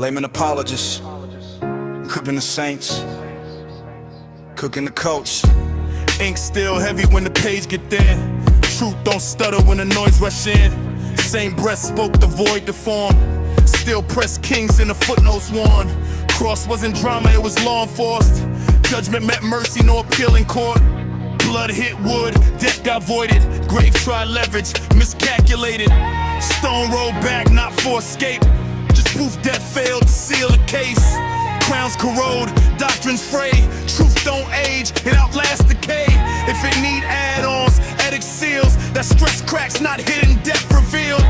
Layman apologist, cooking the saints, cooking the coach. Ink still heavy when the page get thin. Truth don't stutter when the noise rush in. Same breath spoke the void to form. Still press kings in the footnotes worn. Cross wasn't drama, it was law enforced. Judgment met mercy, no appeal in court. Blood hit wood, debt got voided. Grave tried leverage, miscalculated. Stone rolled back, not for escape. Just proof death failed to seal the case. Crowns corrode, doctrines fray. Truth don't age, it outlasts decay. If it need add-ons, edict seals. That stress cracks, not hidden, depth revealed.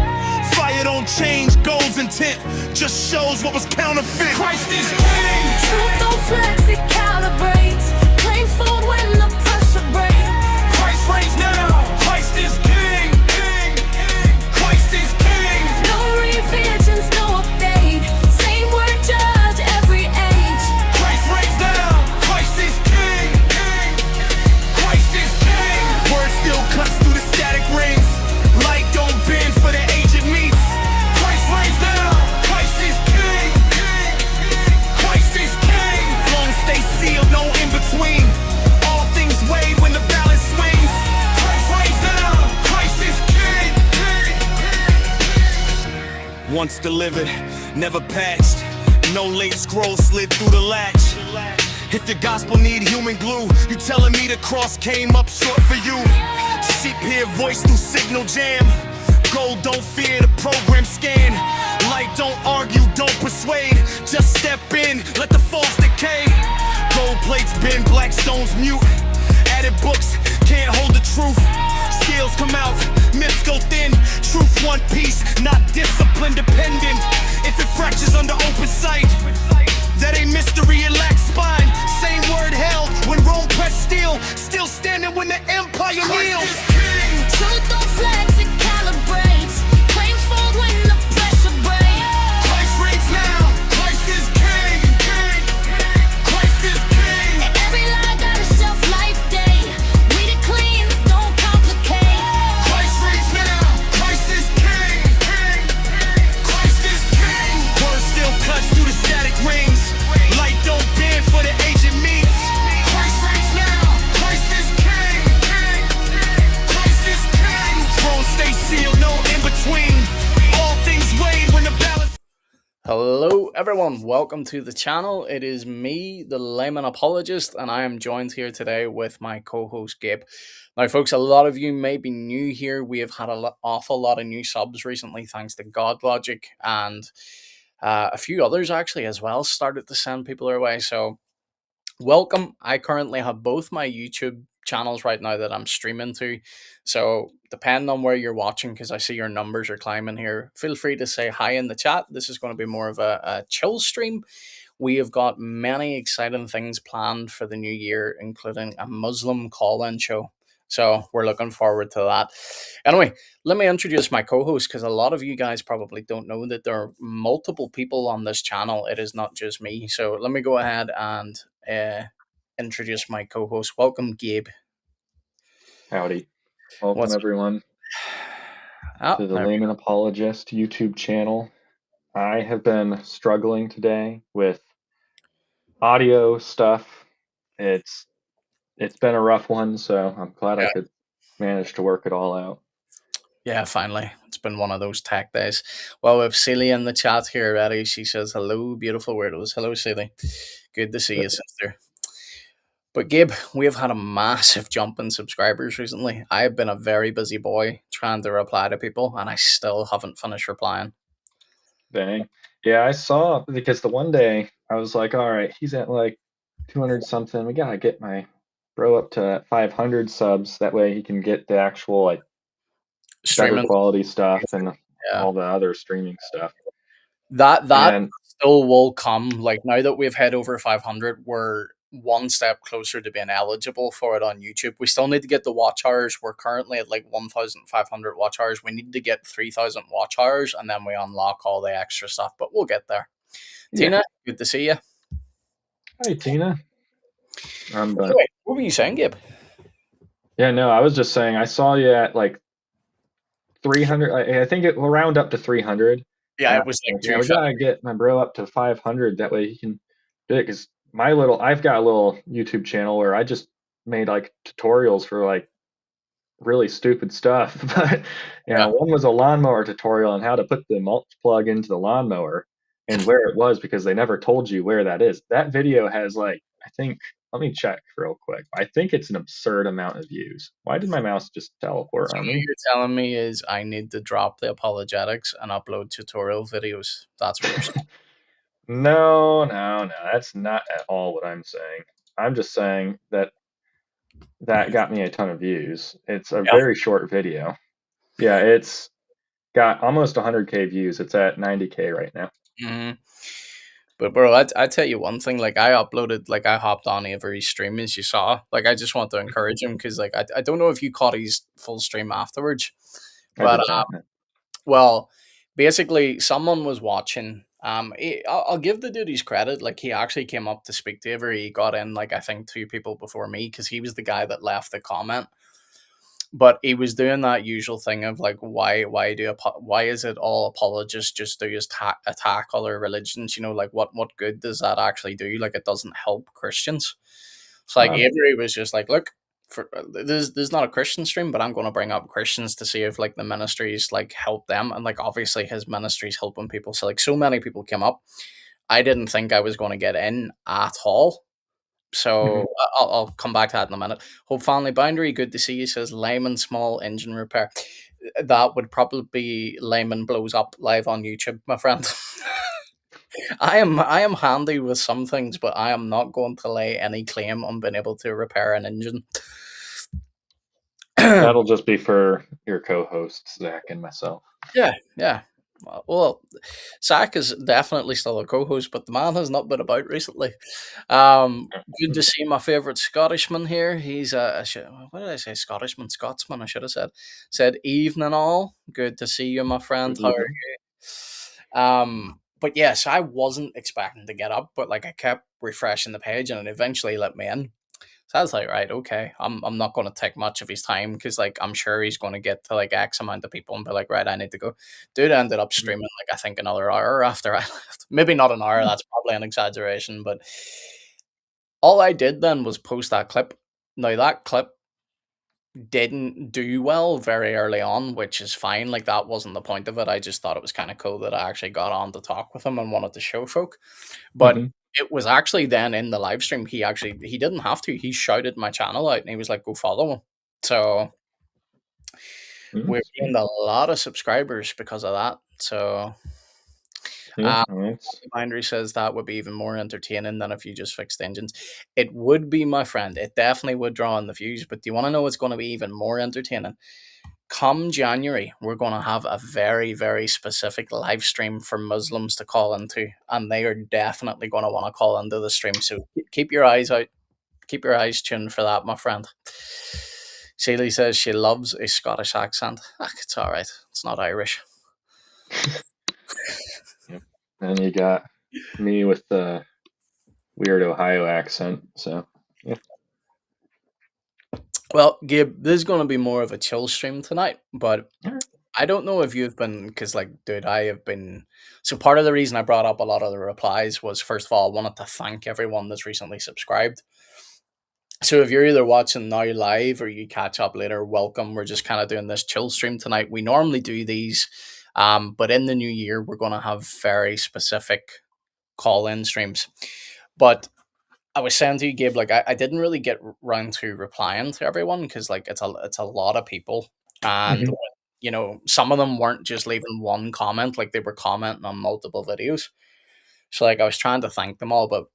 Fire don't change, goals intent just shows what was counterfeit. Christ is king. Truth don't flex, it calibrates. Claims fold when the pressure breaks. Christ reigns now, Christ is king, king, king. Christ is king. No revisions, no update. Same word judge every age. Christ reigns now, Christ is king, king. Christ is king. Word still cuts through the static rings. Light don't bend for the aged meats. Christ reigns now, Christ is king, king, king. Christ is king. Long stay sealed, no in between. All things weighed when the balance swings. Christ reigns now, Christ is king, king, king. Once delivered, never patched. No late scroll slid through the latch. If the gospel need human glue, you telling me the cross came up short for you? Sheep hear voice through signal jam. Gold don't fear the program scan. Light don't argue, don't persuade. Just step in, let the false decay. Gold plates bend, black stones mute. Added books can't hold the truth. Scales come out, myths go thin. Truth one piece, not discipline dependent. If it fractures under open sight, that ain't mystery, it lacks spine. Same word held when Rome pressed steel. Still standing when the empire kneels. Truth don't flex, it calibrates. Claims fold when the pressure breaks. Christ reigns now, Christ is king, king. Christ is king. And every lie got a shelf life day. Read it clean, don't complicate. Christ reigns now, Christ is king, king. Christ is king. Word still cuts through the static rings. Light don't bend for the aged meats. Christ reigns now, Christ is king, king. Christ is king. Throne stay sealed, no in between. All things weighed when the balance. Hello everyone, welcome to the channel. It is me, the layman apologist, and I am joined here today with my co-host Gabe. Now folks, a lot of you may be new here. We have had an awful lot of new subs recently thanks to God Logic, and a few others actually as well started to send people our way. So welcome. I currently have both my YouTube channels right now that I'm streaming to. So depending on where you're watching, because I see your numbers are climbing here, feel free to say hi in the chat. This is going to be more of a chill stream. We have got many exciting things planned for the new year, including a Muslim call-in show. So we're looking forward to that. Anyway, let me introduce my co-host, because a lot of you guys probably don't know that there are multiple people on this channel. It is not just me. So let me go ahead and introduce my co-host. Welcome, Gabe. Howdy. Welcome, What's- everyone, Oh, to the there we Layman Apologist YouTube channel. I have been struggling today with audio stuff. It's been a rough one, so I'm glad I could manage to work it all out. Yeah, finally. It's been one of those tech days. Well, we have Celia in the chat here already. She says, hello, beautiful weirdos. Hello, Celia. Good to see you, sister. But Gabe, we have had a massive jump in subscribers recently. I have been a very busy boy trying to reply to people, and I still haven't finished replying. Dang. Yeah, I saw, because the one day I was like, all right, he's at like 200 something. We gotta get my bro up to 500 subs. That way he can get the actual like better Streaming. quality stuff and Yeah. all the other streaming stuff. That And still will come. Like now that we've hit over 500, we're one step closer to being eligible for it on YouTube. We still need to get the watch hours. We're currently at like 1,500 watch hours. We need to get 3,000 watch hours, and then we unlock all the extra stuff. But we'll get there. Yeah. Tina, good to see you. Hi, Tina. But Anyway, what were you saying, Gabe? yeah, no, I was just saying I saw you at like 300. I think it will round up to 300. Yeah, it was like Yeah, two we gotta get my bro up to 500. That way he can do it. Cause I've got a little YouTube channel where I just made like tutorials for like really stupid stuff. But yeah. one was a lawnmower tutorial on how to put the mulch plug into the lawnmower and where it was because they never told you where that is. That video has like, I think, let me check real quick. I think it's an absurd amount of views. Why did my mouse just teleport So on what me? you're telling me is I need to drop the apologetics and upload tutorial videos. That's what you're saying. No, no, no. That's not at all what I'm saying. I'm just saying that that got me a ton of views. It's a Yeah. very short video. Yeah, it's got almost 100K views. It's at 90K right now. hmm But bro, I tell you one thing. Like I uploaded, like I hopped on every stream as you saw. Like I just want to encourage him because like I don't know if you caught his full stream afterwards, I but did not. well, basically someone was watching. I'll give the dude his credit. Like he actually came up to speak to every. He got in like I think two people before me because he was the guy that left the comment. But he was doing that usual thing of like why is it all apologists just do is attack other religions, like what good does that actually do? Like it doesn't help Christians. So like Um, Avery was just like, look, for there's not a Christian stream, but I'm going to bring up Christians to see if like the ministries like help them, and like obviously his ministry's helping people. So like so many people came up. I didn't think I was going to get in at all. So mhm. I'll come back to that in a minute. Hope Family Boundary, good to see you. Says Layman Small Engine Repair. That would probably be Layman blows up live on YouTube, my friend. I am handy with some things, but I am not going to lay any claim on being able to repair an engine. That'll just be for your co-hosts, Zach and myself. Yeah, yeah. Well, Zach is definitely still a co-host, but the man has not been about recently. Good to see my favourite Scottishman here. He's what did I say? Scottishman, Scotsman. I should have said evening all. Good to see you, my friend. Good How are evening. you? But yes, I wasn't expecting to get up, but like I kept refreshing the page, and it eventually let me in. So I was like, right, okay, I'm not going to take much of his time because like I'm sure he's going to get to like X amount of people and be like, right, I need to go. Dude ended up Mhm. streaming like I think another hour after I left. Maybe not an hour. Hmm. That's probably an exaggeration. But all I did then was post that clip. Now that clip didn't do well very early on, which is fine. Like that wasn't the point of it. I just thought it was kind of cool that I actually got on to talk with him and wanted to show folk. But Mhm. it was actually then in the live stream. He didn't have to. He shouted my channel out and he was like, "Go follow him." So Mhm. we've Sweet. gained a lot of subscribers because of that. So Yeah, uh, that's Bindery says that would be even more entertaining than if you just fixed engines. It would be, my friend. It definitely would draw in the views. But do you want to know what's going to be even more entertaining? Come January, we're going to have a very, very specific live stream for Muslims to call into, and they are definitely going to want to call into the stream. So keep your eyes out, keep your eyes tuned for that, my friend. Celie says she loves a Scottish accent. It's all right. It's not Irish. yep. And you got me with the weird Ohio accent. So yeah. Well, Gabe, this is going to be more of a chill stream tonight, but All right. I don't know if you've been, because, like, dude, I have been. So, part of the reason I brought up a lot of the replies was, first of all, I wanted to thank everyone that's recently subscribed. So, if you're either watching now live or you catch up later, welcome. We're just kind of doing this chill stream tonight. We normally do these, but in the new year, we're going to have very specific call in streams. But I was saying to you, Gabe, like I didn't really get round to replying to everyone because like it's a lot of people, and Mhm. some of them weren't just leaving one comment, like they were commenting on multiple videos. So like I was trying to thank them all, but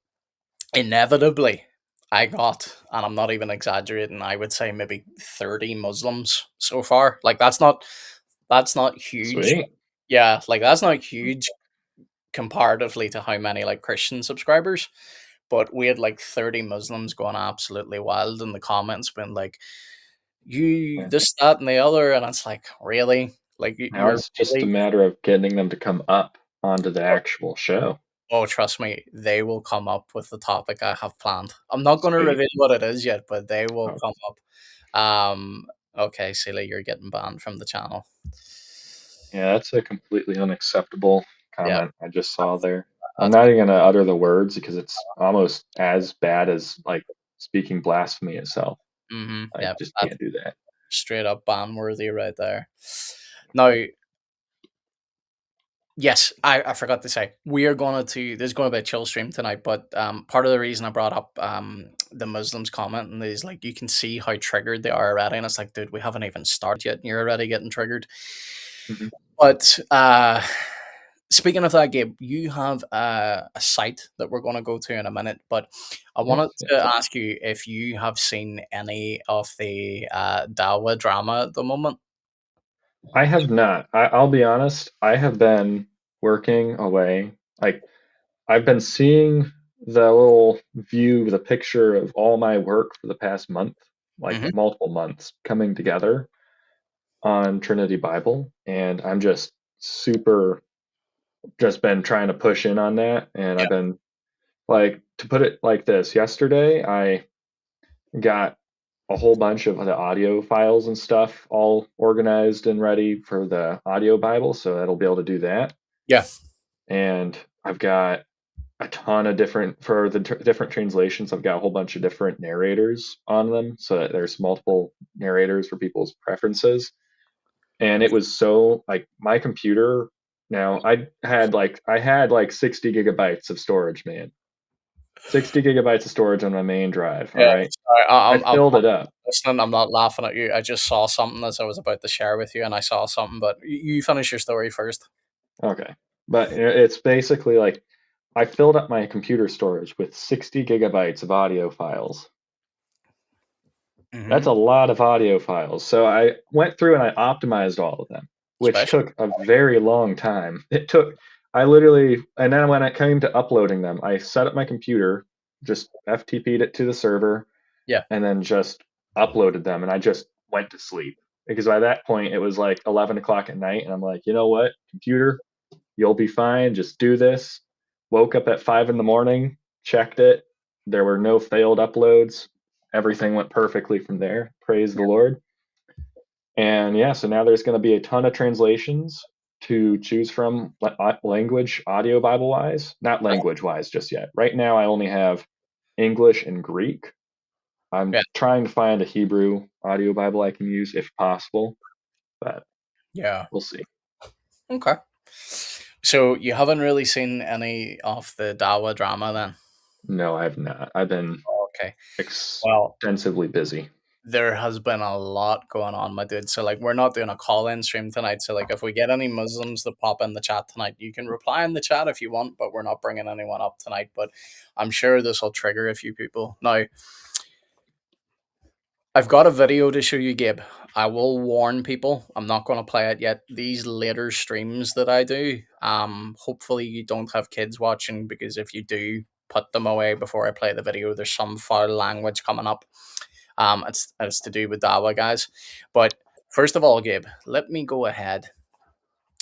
inevitably I got, and I'm not even exaggerating, I would say maybe 30 Muslims so far. Like that's not huge. Sweet. Yeah, like that's not huge comparatively to how many like Christian subscribers, but we had like 30 Muslims going absolutely wild in the comments, being like, "You Yeah. this, that, and the other," and it's like, really, like Now you're it's just a really. matter of getting them to come up onto the actual show. Oh, trust me, they will come up with the topic I have planned. I'm not going to Sweet. reveal what it is yet, but they will Oh, come up. Okay, Celia, you're getting banned from the channel. yeah, that's a completely unacceptable. Yeah, comment I just saw that's there. I'm that's not even gonna utter the words because it's almost as bad as like speaking blasphemy itself. I yeah, just that's can't do that. straight up ban worthy right there. Now, yes, I forgot to say we are going to there's going to be a chill stream tonight, but part of the reason I brought up the Muslims comment is like you can see how triggered they are already, and it's like, dude, we haven't even started yet, and you're already getting triggered. Mhm. But speaking of that, Gabe, you have a site that we're going to go to in a minute, but I wanted Yes, yes. to ask you if you have seen any of the Dawa drama at the moment. I have not. I'll be honest. I have been working away. Like I've been seeing the little view, the picture of all my work for the past month, like Hmm. multiple months coming together on Trinity Bible, and I'm just super just been trying to push in on that, and I've Yeah, been like to put it like this, yesterday I got a whole bunch of the audio files and stuff all organized and ready for the audio Bible, so that'll be able to do that. yeah, And I've got a ton of different for the different translations. I've got a whole bunch of different narrators on them, so that there's multiple narrators for people's preferences. And it was so like my computer. Now I had like 60 gigabytes of storage, man. 60 gigabytes of storage on my main drive. All yeah. right, Sorry, I filled I'm it up. listening. I'm not laughing at you. I just saw something as I was about to share with you, and I saw something. But you finish your story first. Okay, but it's basically like I filled up my computer storage with 60 gigabytes of audio files. That's Hmm. a lot of audio files. So I went through and I optimized all of them, which Especially, took a very long time. I literally, and then when it came to uploading them, I set up my computer, just FTP'd it to the server, yeah, and then just uploaded them. And I just went to sleep because by that point it was like 11 o'clock at night. And I'm like, you know what, computer, you'll be fine. Just do this. Woke up at 5 in the morning, checked it. There were no failed uploads. Everything went perfectly from there. Praise the Lord. And yeah, so now there's going to be a ton of translations to choose from language, audio Bible wise. Not language wise just yet. Right now, I only have English and Greek. I'm yeah, trying to find a Hebrew audio Bible I can use if possible, but yeah. we'll see. Okay. So you haven't really seen any of the Dawa drama then? No, I have not. I've been Okay. Well, extensively busy. there has been a lot going on, my dude. So like we're not doing a call-in stream tonight. So like if we get any Muslims that pop in the chat tonight, you can reply in the chat if you want, but we're not bringing anyone up tonight. But I'm sure this will trigger a few people. Now, I've got a video to show you, Gabe. I will warn people. I'm not going to play it yet. These later streams that I do, hopefully you don't have kids watching because if you do, put them away before I play the video. There's some foul language coming up. It's to do with Dawa guys. But first of all, Gabe, let me go ahead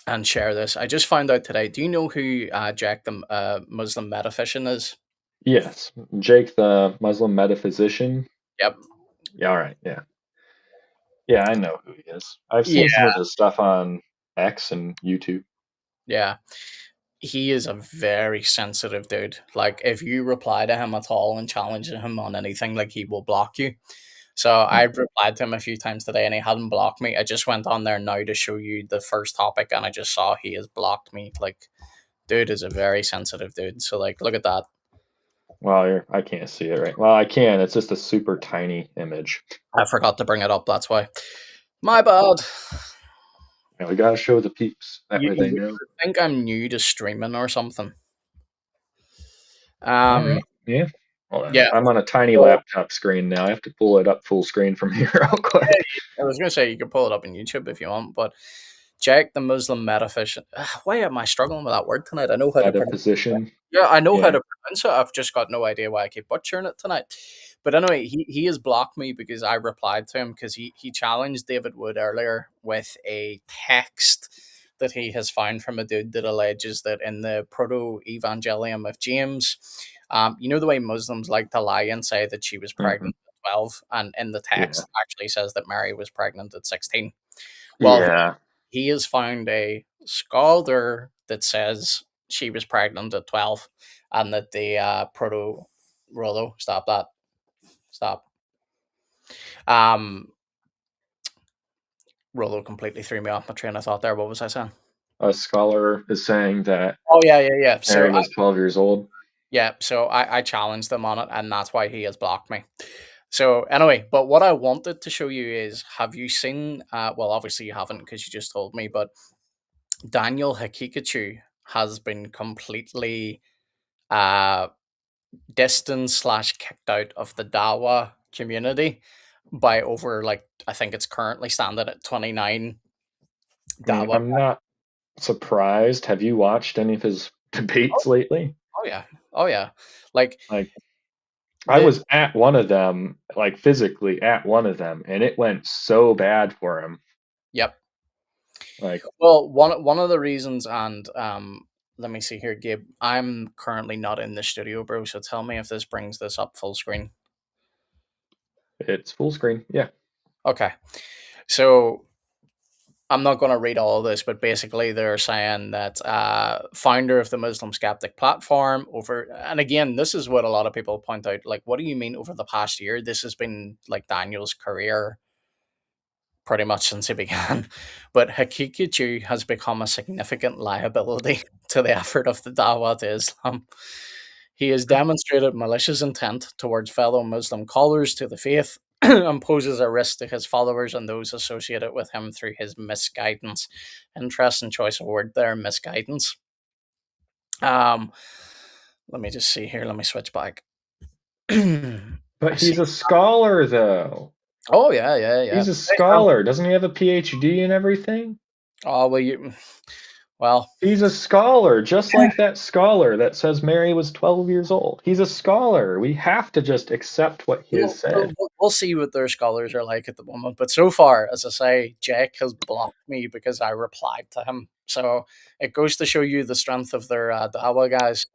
and share this. I just found out today. Do you know who Jack the Muslim metaphysician is? Yes, Jake the Muslim metaphysician. Yep. Yeah, all right. Yeah. Yeah, I know who he is. I've Yeah. seen some of his stuff on X and YouTube. Yeah. He is a very sensitive dude. Like if you reply to him at all and challenge him on anything, like he will block you. So Hmm. I've replied to him a few times today and he hadn't blocked me. I just went on there now to show you the first topic and I just saw he has blocked me. Like dude is a very sensitive dude. So like look at that. Well, I can't see it right. Well, I can. It's just a super tiny image. I forgot to bring it up, that's why. My bad. And we gotta show the peeps. That way they You know. think I'm new to streaming or something. All Um right. Yeah. Hold on. yeah. I'm on a tiny So laptop screen now. I have to pull it up full screen from here real quick. I was gonna say you could pull it up on YouTube if you want, but Jake the Muslim metaphysician. Why am I struggling with that word tonight? I know how to pronounce it. Metaphysician. Yeah, I know how Yeah. to pronounce it. I've just got no idea why I keep butchering it tonight. But anyway, he has blocked me because I replied to him because he challenged David Wood earlier with a text that he has found from a dude that alleges that in the proto evangelium of James, you know the way Muslims like to lie and say that she was Hmm. pregnant at 12, and in the Yeah. text actually says that Mary was pregnant at 16. Well, Yeah. he has found a scholar that says she was pregnant at 12, and that the proto Rollo, stop that, stop. Um, Rollo completely threw me off my train of thought there. What was I saying? A scholar is saying that Oh yeah, yeah, yeah. Mary was 12 years old. Yeah, so I challenged them on it, and that's why he has blocked me. So anyway, but what I wanted to show you is, have you seen? Well, obviously you haven't because you just told me, but Daniel Hakikachu has been completely uh distanced slash kicked out of the Dawa community by over, like, I think it's currently standing at 29 I mean, Dawa. I'm not surprised. Have you watched any of his Oh, debates lately? oh yeah, oh yeah, like Like, I the was at one of them, like physically at one of them, and it went so bad for him. yep. Like, Well, one of the reasons, and let me see here, Gabe. I'm currently not in the studio, bro. So tell me if this brings this up full screen. it's full screen. Yeah. Okay, so I'm not going to read all of this, but basically they're saying that founder of the Muslim Skeptic platform over, and again, this is what a lot of people point out. Like, what do you mean over the past year? This has been like Daniel's career pretty much since he began. But Hakikichu has become a significant liability to the effort of the Dawah to Islam. He has demonstrated malicious intent towards fellow Muslim callers to the faith and poses a risk to his followers and those associated with him through his misguidance. Interesting choice of word there, misguidance. Um, Let me just see here. Let me switch back. But I see. he's a scholar, though. Oh yeah, yeah, yeah. He's a Hey, scholar. Doesn't he have a PhD and everything? oh well, you. Well, He's a scholar, just like that scholar that says Mary was 12 years old. He's a scholar. We have to just accept what he has said. we'll see what their scholars are like at the moment. But so far, as I say, Jake has blocked me because I replied to him. So it goes to show you the strength of their Dawa guys.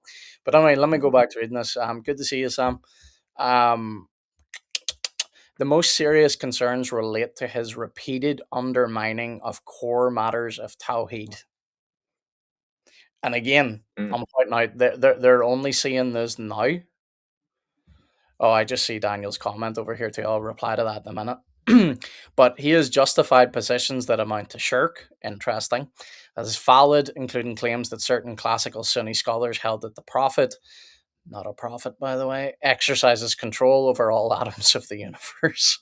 But anyway, let me go back to reading this. Good to see you, Sam. Um, the most serious concerns relate to his repeated undermining of core matters of Tawheed. And again, Mm. I'm pointing out they're only seeing this now. Oh, I just see Daniel's comment over here too. I'll reply to that in a minute. But he has justified positions that amount to shirk, interesting, as valid, including claims that certain classical Sunni scholars held that the Prophet, not a prophet by the way, exercises control over all atoms of the universe.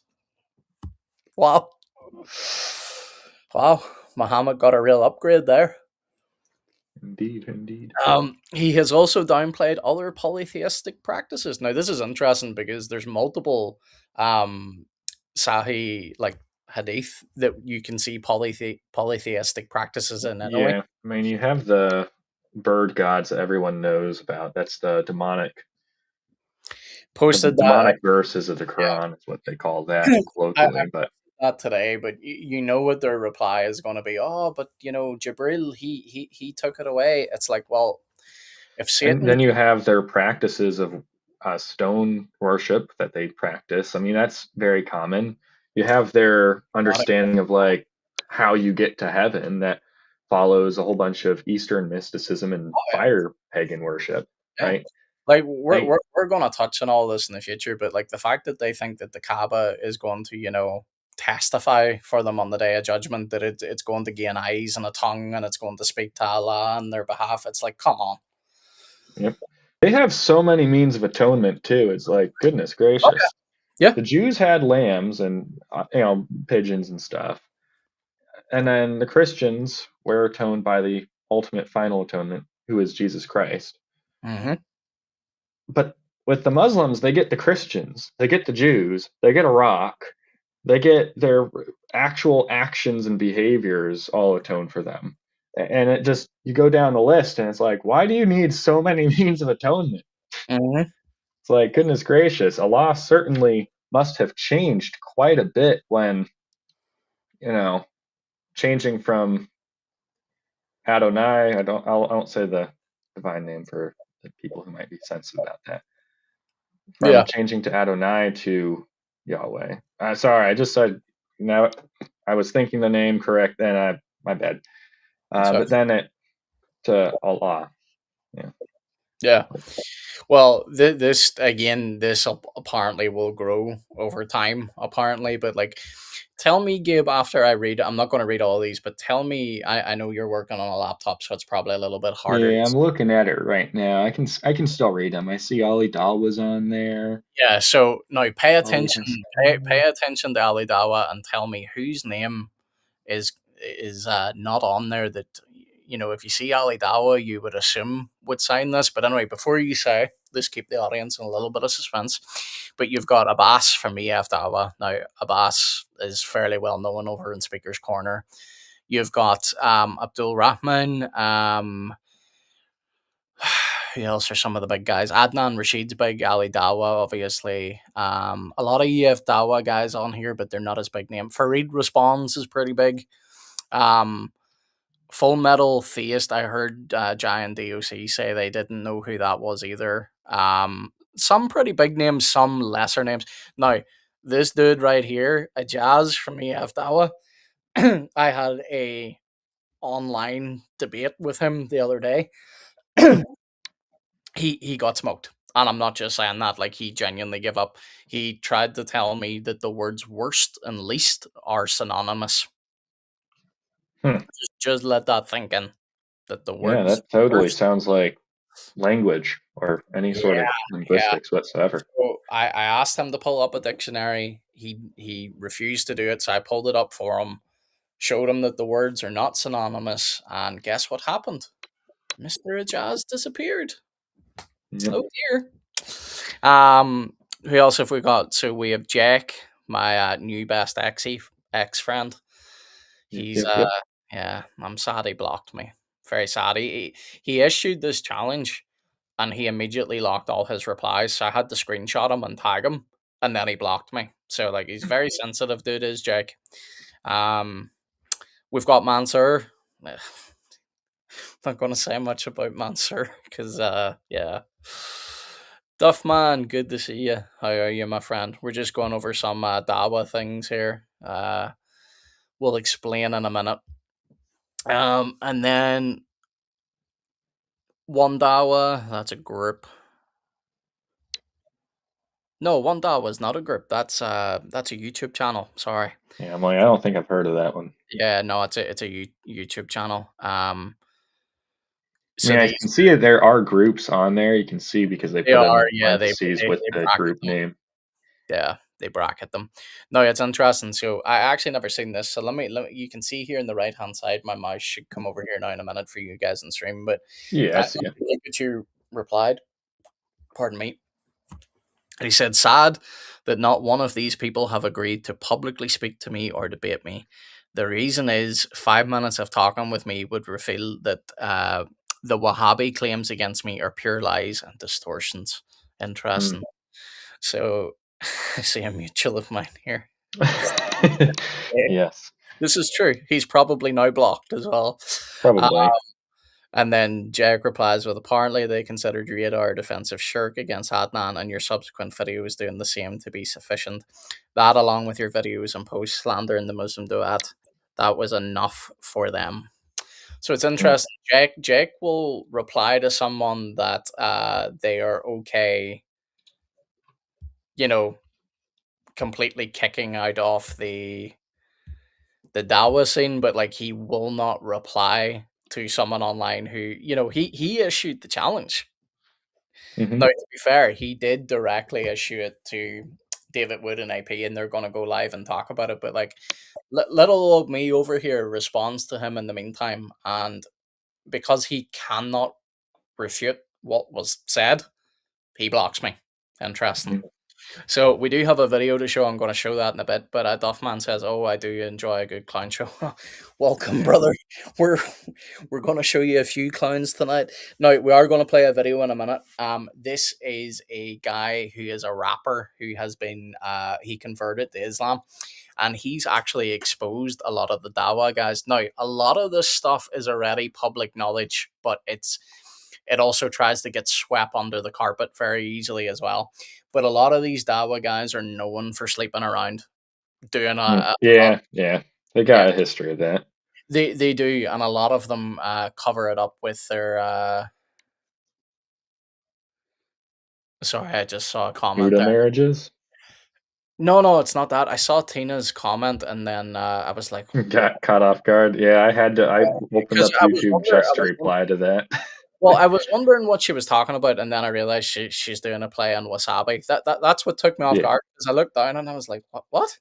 Wow. Wow. Muhammad got a real upgrade there. Indeed, indeed. He has also downplayed other polytheistic practices. Now, this is interesting because there's multiple Sahih, like hadith, that you can see polytheistic practices in anyway. Yeah, I mean, you have the bird gods that everyone knows about. That's the Posted that, demonic verses of the Quran is what they call that I colloquially. But that today, but you know what their reply is going to be. Oh, but Jibril, he took it away. It's like, well, if and Satan, then you have their practices of stone worship that they practice. I mean, that's very common. You have their understanding of like how you get to heaven that follows a whole bunch of Eastern mysticism and oh yeah, fire pagan worship, yeah. right? Like we're Like, we're, we're going to touch on all this in the future, but like the fact that they think that the Kaaba is going to, testify for them on the day of judgment, that it's going to gain eyes and a tongue and it's going to speak to Allah on their behalf. It's like, come on. yep. They have so many means of atonement too. It's like, goodness Oh gracious. yeah. The Jews had lambs and pigeons and stuff, and then the Christians were atoned by the ultimate final atonement, who is Jesus Christ. Yeah. Mm-hmm. But with the Muslims, they get the Christians, they get the Jews, they get a rock, they get their actual actions and behaviors all atoned for them. And it just, you go down the list and it's like, why do you need so many means of atonement? Mm-hmm. It's like, goodness gracious, Allah certainly must have changed quite a bit when, you know, changing from Adonai, I won't say the divine name for the people who might be sensitive about that. From Yeah. changing to Adonai to Yahweh. Sorry, I just said, now I was thinking the name correct, and my bad. So But then it to Allah. Yeah. Well, this again, this apparently will grow over time, apparently. But like, tell me, Gabe. After I read, I'm not going to read all these, but tell me. I know you're working on a laptop, so it's probably a little bit harder to. Yeah, I'm looking at it right now. I can still read them. I see Ali Dahl was on there. Yeah. So now, pay Ali attention. Pay Hassan. attention to Ali Dawa and tell me whose name is not on there that if you see Ali Dawa you would assume would sign this. But anyway, before you say, let's keep the audience in a little bit of suspense. But you've got Abbas from EF Dawa. Now Abbas is fairly well known over in Speaker's Corner. You've got Abdul Rahman. Who else are some of the big guys? Adnan Rashid's big. Ali Dawa, obviously. A lot of EF Dawa guys on here, but they're not as big name. Farid Responds is pretty big. Um, Full Metal Theist, I heard Giant DOC say they didn't know who that was either. Some pretty big names, some lesser names. Now, this dude right here, a Jazz from EF Dawa, I had a online debate with him the other day. He got smoked. And I'm not just saying that, like he genuinely gave up. He tried to tell me that the words worst and least are synonymous. Hmm. Just let that think in. That the Yeah, words that totally worst. sounds like language or any Yeah, sort of yeah. linguistics whatsoever. So I asked him to pull up a dictionary. He refused to do it, so I pulled it up for him, showed him that the words are not synonymous, and guess what happened? Mr. Ajaz disappeared. Yep. Oh dear. Um, who else have we got? So we have Jack, my new best ex friend. Yep. He's Yep. Yep. yeah, I'm sad he blocked me. Very sad. He issued this challenge and he immediately locked all his replies. So I had to screenshot him and tag him, and then he blocked me. So like he's very sensitive, dude. Is Jake? Um, we've got Mansur. Not going to say much about Mansur because yeah. Duff man, good to see you. How are you, my friend? We're just going over some Dawa things here. We'll explain in a minute. And then One Dawa, that's a group. No, One Dawa is not a group. That's a YouTube channel. Sorry. Yeah, I'm like, I don't think I've heard of that one. Yeah, no, it's a YouTube channel. I So mean, I can see that there are groups on there. You can see because they they put are, in yeah, parentheses with they the bracket group them. name. Yeah, they bracket them. No, it's interesting. So I actually never seen this. So let me you can see here in the right hand side. My mouse should come over here now in a minute for you guys in stream. But Yeah, I see it. Pikachu replied, "Pardon me." And he said, "Sad that not one of these people have agreed to publicly speak to me or debate me. The reason is 5 minutes of talking with me would reveal that the Wahhabi claims against me are pure lies and distortions." Hmm. Interesting. So I see a mutual of mine here. Yeah, Yes, this is true. He's probably now blocked as well. Uh, probably. and then Jag replies with, "Apparently they considered radar a defensive shirk against Adnan, and your subsequent videos doing the same to be sufficient. That, along with your videos and posts slandering the Muslim duat, that was enough for them." So it's Hmm. interesting. Jake will reply to someone that they are okay, you know, completely kicking out of the Dawa scene, but like he will not reply to someone online who, he issued the challenge. Hmm. Now, to be fair, he did directly issue it to David Wood and AP, and they're going to go live and talk about it. But like, little old me over here responds to him in the meantime, and because he cannot refute what was said, he blocks me. Interesting. So we do have a video to show. I'm going to show that in a bit. But Duffman says, "Oh, I do enjoy a good clown show." Welcome, Yeah. brother. We're we're going to show you a few clowns tonight. Now we are going to play a video in a minute. This is a guy who is a rapper who has been he converted to Islam, and he's actually exposed a lot of the Dawa guys. Now a lot of this stuff is already public knowledge, but it also tries to get swept under the carpet very easily as well. But a lot of these Dawa guys are known for sleeping around, doing Hmm. a lot. Yeah, yeah. They Yeah, got a history of that. they do, and a lot of them cover it up with their Sorry, I just saw a comment Buddha there. marriages No, no, it's not that. I saw Tina's comment and then I was like, what? got caught off guard. Yeah, I had to. I opened Because up YouTube I just to was reply to that. well, I was wondering what she was talking about, and then I realized she's doing a play on wasabi. That's what took me off Yeah, guard because I looked down and I was like, what? What?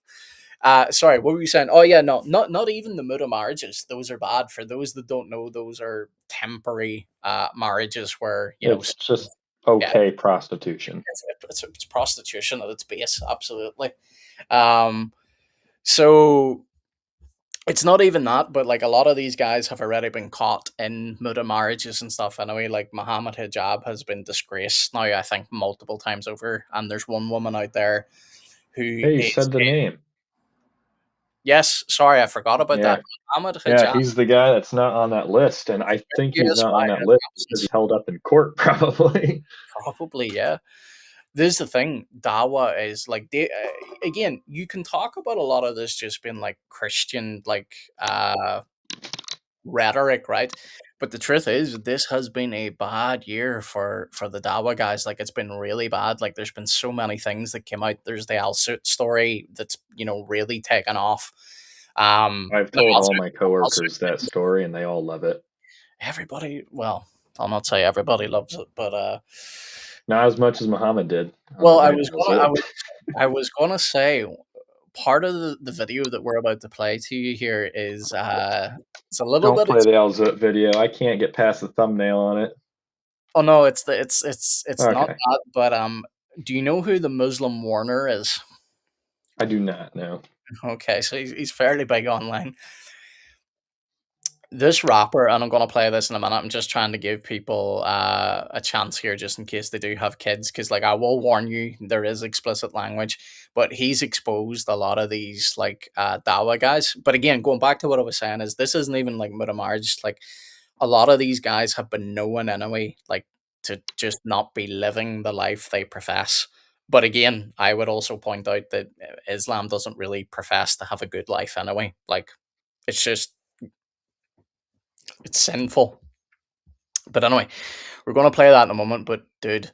Sorry, what were you saying? Oh yeah, no, not even the Muda marriages. Those are bad. For those that don't know, those are temporary marriages where it's just yeah, okay prostitution. it's prostitution at its base. Absolutely. Um, so it's not even that, but like a lot of these guys have already been caught in Muda marriages and stuff. Anyway, like Muhammad Hijab has been disgraced now, I think, multiple times over. And there's one woman out there who Hey, you is, said the name. yes, sorry, I forgot about that. Yeah, Muhammad yeah, Hijab, he's the guy that's not on that list, and I think he's yes, not why on that his list because absence? he's held up in court, probably. Probably, yeah. This is the thing. Dawa is like again. You can talk about a lot of this just being like Christian, like rhetoric, right? But the truth is, this has been a bad year for the Dawa guys. Like it's been really bad. Like there's been so many things that came out. There's the Al Suit story that's really taken off. I've The told Al all Suit, my Al Suit coworkers that story, and they all love it. everybody. Well, I'll not say everybody loves it, but Not as much as Muhammad did on well, the day of his whip. I was gonna say part of the video that we're about to play to you here is it's a little Don't bit. play the Al Zip video. I can't get past the thumbnail on it. Oh no, it's not Okay, that. But do you know who the Muslim Warner is? I do not know. Okay, so he's fairly big online. This rapper, and I'm gonna play this in a minute. I'm just trying to give people a chance here, just in case they do have kids, because like I will warn you, there is explicit language. But he's exposed a lot of these like Dawa guys. But again, going back to what I was saying, is this isn't even like Mutamarj. Like a lot of these guys have been known anyway, like to just not be living the life they profess. But again, I would also point out that Islam doesn't really profess to have a good life anyway. Like it's just it's sinful. But anyway, we're gonna play that in a moment. But dude,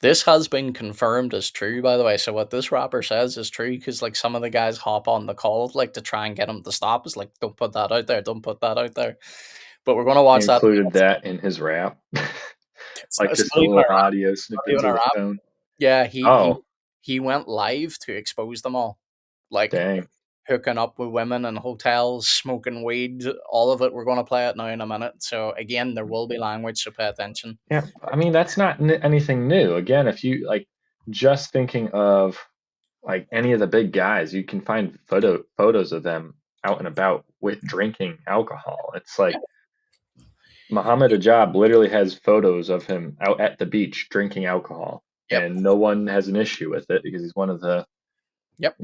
this has been confirmed as true, by the way. So what this rapper says is true because like some of the guys hop on the call like to try and get him to stop. It's like don't put that out there, don't put that out there. But we're gonna He watch that. included that in his rap, like It's just not even a little rap. audio Not snippets even a of his rap. tone. Yeah, Oh, he went live to expose them all, like dang. hooking up with women in hotels, smoking weed, all of it. We're gonna play it now in a minute. So again, there will be language, so pay attention. Yeah, I mean that's not anything new. Again, if you like just thinking of like any of the big guys, you can find photos of them out and about with drinking alcohol. It's Yeah. like Muhammad Ajab literally has photos of him out at the beach drinking alcohol, Yep. and no one has an issue with it because he's one of the Yep.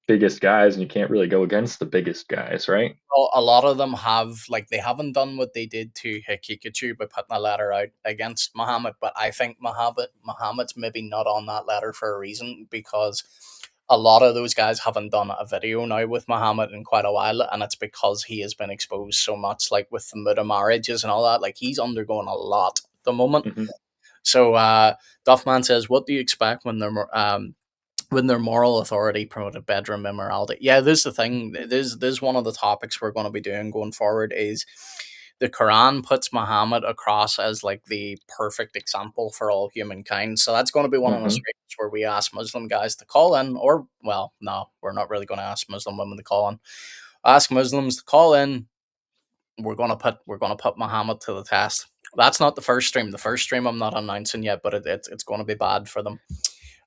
biggest guys, and you can't really go against the biggest guys, right? Well, a lot of them have like they haven't done what they did to Hikikachu by putting a letter out against Muhammad, but I think Muhammad's maybe not on that letter for a reason because a lot of those guys haven't done a video now with Muhammad in quite a while, and it's because he has been exposed so much, like with the Muda marriages and all that. Like he's undergoing a lot at the moment. Hmm. So Duffman says, "What do you expect when their moral authority promoted bedroom immorality?" Yeah, this is the thing. This is one of the topics we're going to be doing going forward. Is the Quran puts Muhammad across as like the perfect example for all humankind. So that's going to be one of the Hmm. streams where we ask Muslim guys to call in, or well, no, we're not really going to ask Muslim women to call in. Ask Muslims to call in. We're gonna put Muhammad to the test. That's not the first stream. The first stream I'm not announcing yet, but it's going to be bad for them.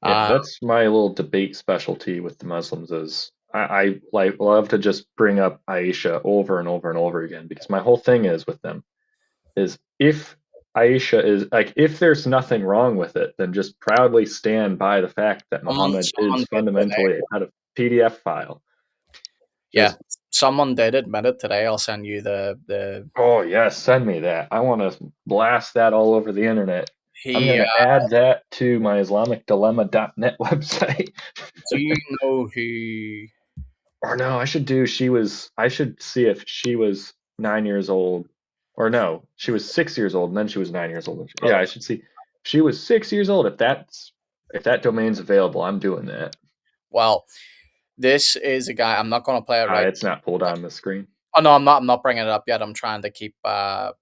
Yeah, Uh, that's my little debate specialty with the Muslims is I like love to just bring up Aisha over and over and over again because my whole thing is with them is if Aisha is like if there's nothing wrong with it, then just proudly stand by the fact that Muhammad someone is did today. fundamentally a PDF file. Yeah, Just someone did admit it today. I'll send you the oh yes, send me that. I want to blast that all over the internet. I'm he. gonna add that to my IslamicDilemma.net website. Do you know who? Or no, I should see if she was 9 years old. Or no, she was 6 years old and then she was 9 years old. Yeah, I should see. she was 6 years old, if that domain's available, I'm doing that. Well, this is a guy. I'm not going to play it right. It's not pulled on the screen. Oh no, I'm not. I'm not bringing it up yet. I'm trying to keep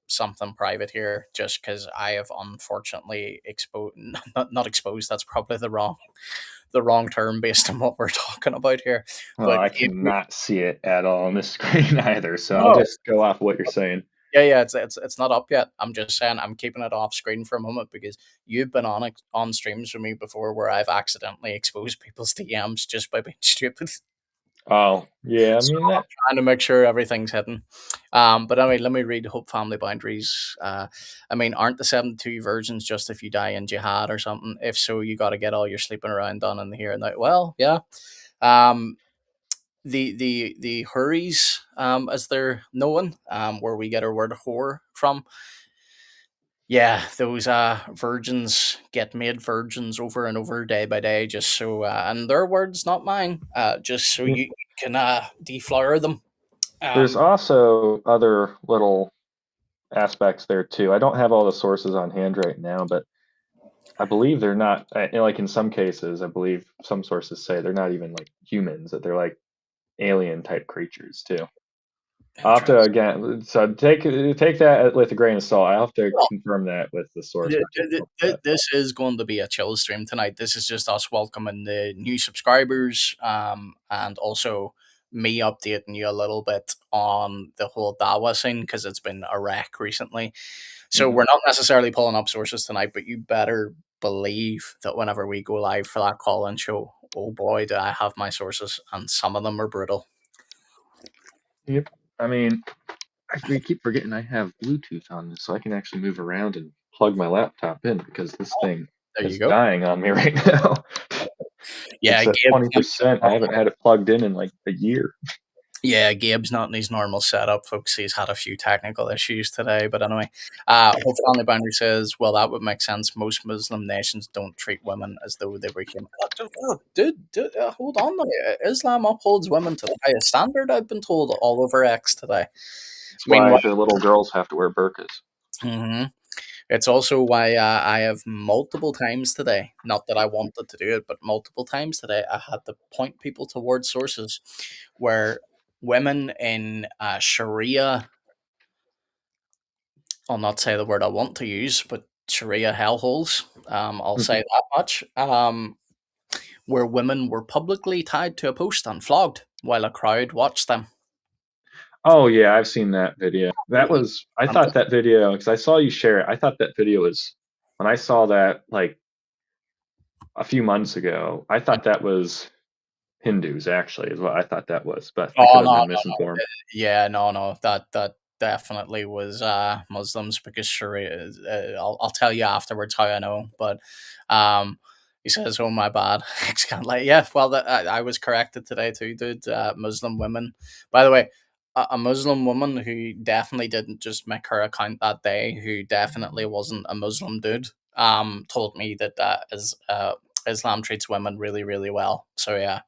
something private here, just because I have unfortunately exposed, not exposed. That's probably the wrong term based on what we're talking about here. Well, But I if you- cannot see it at all on the screen either, so I'll no, just go off what you're saying. yeah, yeah, it's not up yet. I'm just saying I'm keeping it off screen for a moment because you've been on streams with me before where I've accidentally exposed people's DMs just by being stupid. Oh, yeah, I So mean I'm that. trying to make sure everything's hidden. But anyway, let me read Hope Family Boundaries. I mean, aren't the 72 virgins just if you die in jihad or something? If so, you got to get all your sleeping around done in the here and now. Well, yeah. Um, the Hurries, as they're known, where we get our word whore from. Yeah, those virgins get made virgins over and over day by day, just so and their words, not mine. Just so you can deflower them. There's Um, also other little aspects there too. I don't have all the sources on hand right now, but I believe they're not like in some cases. I believe some sources say they're not even like humans; that they're like alien type creatures too. I'll have to Interesting. again. So take that with a grain of salt. I have to Well, confirm that with the source material. But this is going to be a chill stream tonight. This is just us welcoming the new subscribers, and also me updating you a little bit on the whole Dawa scene because it's been a wreck recently. So mhm. we're not necessarily pulling up sources tonight, but you better believe that whenever we go live for that call and show, oh boy, do I have my sources, and some of them are brutal. Yep. I mean, we keep forgetting I have Bluetooth on this, so I can actually move around and plug my laptop in because this thing There you is go. dying on me right now. Yeah, It's at Gabe's not 20%. I haven't had it plugged in like a year. Yeah, Gabe's not in his normal setup, folks. He's had a few technical issues today, but anyway, Hope Family Boundary says, "Well, that would make sense. Most Muslim nations don't treat women as though they were human." Dude, hold on. Now. Islam upholds women to the highest standard. I've been told all over X today. That's why Meanwhile, the little girls have to wear burqas. mhm, it's also why I have multiple times today. Not that I wanted to do it, but multiple times today, I had to point people towards sources where women in Sharia, I'll not say the word I want to use, but Sharia hellholes. I'll say Mhm. that much. Where women were publicly tied to a post and flogged while a crowd watched them. Oh yeah, I've seen that video. That Absolutely was I thought mental. that video because I saw you share it. I thought that video was when I saw that like a few months ago. I thought that was Hindus actually is what I thought that was, but I Oh could have no, been no, misinformed. yeah, no. That definitely was Muslims because Sharia. I'll tell you afterwards how I know, but um, he says, "Oh my bad." It's kind of like, yeah. Well, I was corrected today too, dude. Muslim women. By the way, a Muslim woman who definitely didn't just make her account that day, who definitely wasn't a Muslim dude, told me that Islam treats women really, really well. So yeah.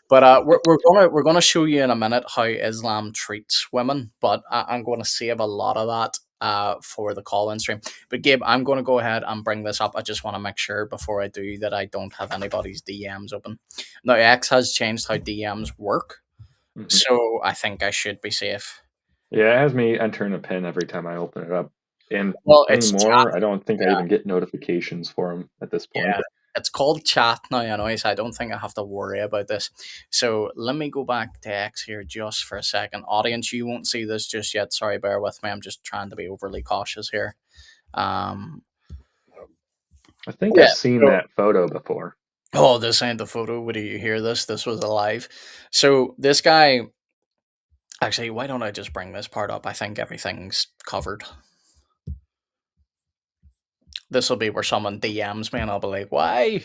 But we're gonna show you in a minute how Islam treats women, but I'm going to save a lot of that for the call-in stream. But Gabe, I'm going to go ahead and bring this up. I just want to make sure before I do that I don't have anybody's DMs open. Now X has changed how DMs work, Mhm. so I think I should be safe. Yeah, it has me entering a pin every time I open it up. And Well, it's anymore, I chat. don't think I even get notifications for them at this point. Yeah, it's called chat now, anyway, so I don't think I have to worry about this. So let me go back to X here just for a second. Audience, you won't see this just yet. Sorry, bear with me. I'm just trying to be overly cautious here. Um, I think yeah. I've seen So, that photo before. oh, this ain't the photo. Would you hear this? This was alive. So this guy. Actually, why don't I just bring this part up? I think everything's covered. This will be where someone DMs me and I'll be like, why?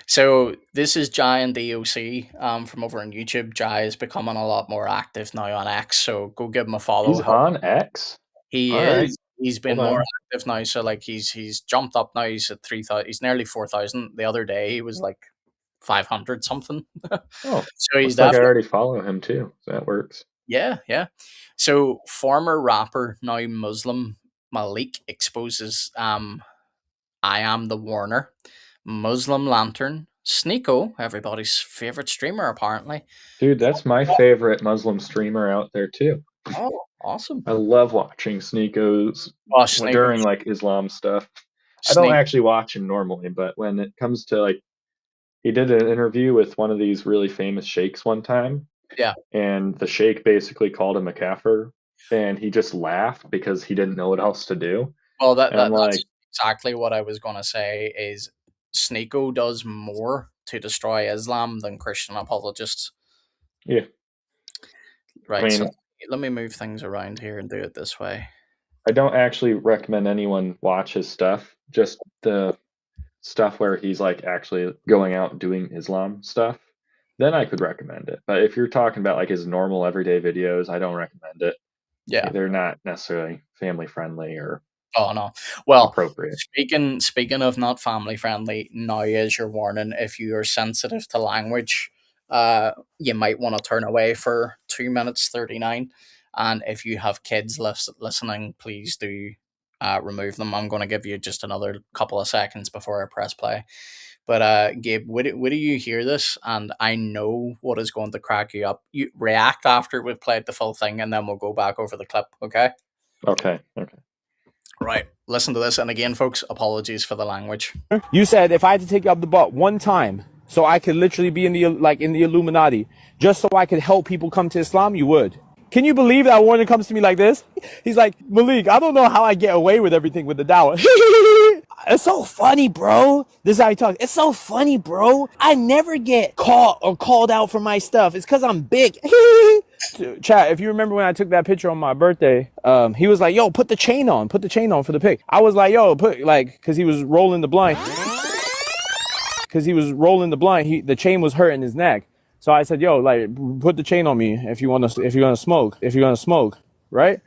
So this is Jai and DOC from over on YouTube. Jai is becoming a lot more active now on X, so go give him a follow. He's on X. He All right, is. He's hold been more on. active now. So like he's jumped up now. He's at 3,000. He's nearly 4,000. The other day he was like 500 something. Oh, So he's looks like I definitely, already follow him too. So that works. yeah. So former rapper now Muslim Malik exposes I Am the Warner, Muslim Lantern, Sneeko, everybody's favorite streamer apparently. Dude, that's my favorite Muslim streamer out there too. Oh, awesome. I love watching Sneako's Oh, Sneeko, during like Islam stuff. I don't Sneak. actually watch him normally, but when it comes to like, he did an interview with one of these really famous sheikhs one time, Yeah. and the sheikh basically called him a kafir, and he just laughed because he didn't know what else to do. Well, And I'm that's like, exactly what I was gonna say. Is Sneeko does more to destroy Islam than Christian apologists. yeah, I Right. So mean, let me move things around here and do it this way. I don't actually recommend anyone watch his stuff, just the stuff where he's like actually going out and doing Islam stuff. Then I could recommend it. But if you're talking about like his normal everyday videos, I don't recommend it. Yeah. They're not necessarily family friendly or Oh no. Well, appropriate. speaking of not family friendly, now is your warning. If you are sensitive to language, you might want to turn away for 2 minutes 39. And if you have kids listening, please do remove them. I'm going to give you just another couple of seconds before I press play. But Gabe, would you hear this? And I know what is going to crack you up. You react after we've played the full thing, and then we'll go back over the clip. Okay. Okay. Okay. Right. Listen to this. And again, folks, apologies for the language. You said if I had to take you up the butt one time, so I could literally be in the Illuminati, just so I could help people come to Islam, you would. Can you believe that Warner comes to me like this? He's like, Malik, I don't know how I get away with everything with the dawah. It's so funny, bro. This is how he talks. It's so funny, bro. I never get caught or called out for my stuff. It's because I'm big. Chat, if you remember when I took that picture on my birthday, he was like, yo, put the chain on for the pic. I was like, yo, because he was rolling the blind. The chain was hurting his neck. So I said, yo, like, put the chain on me if you're gonna smoke, right?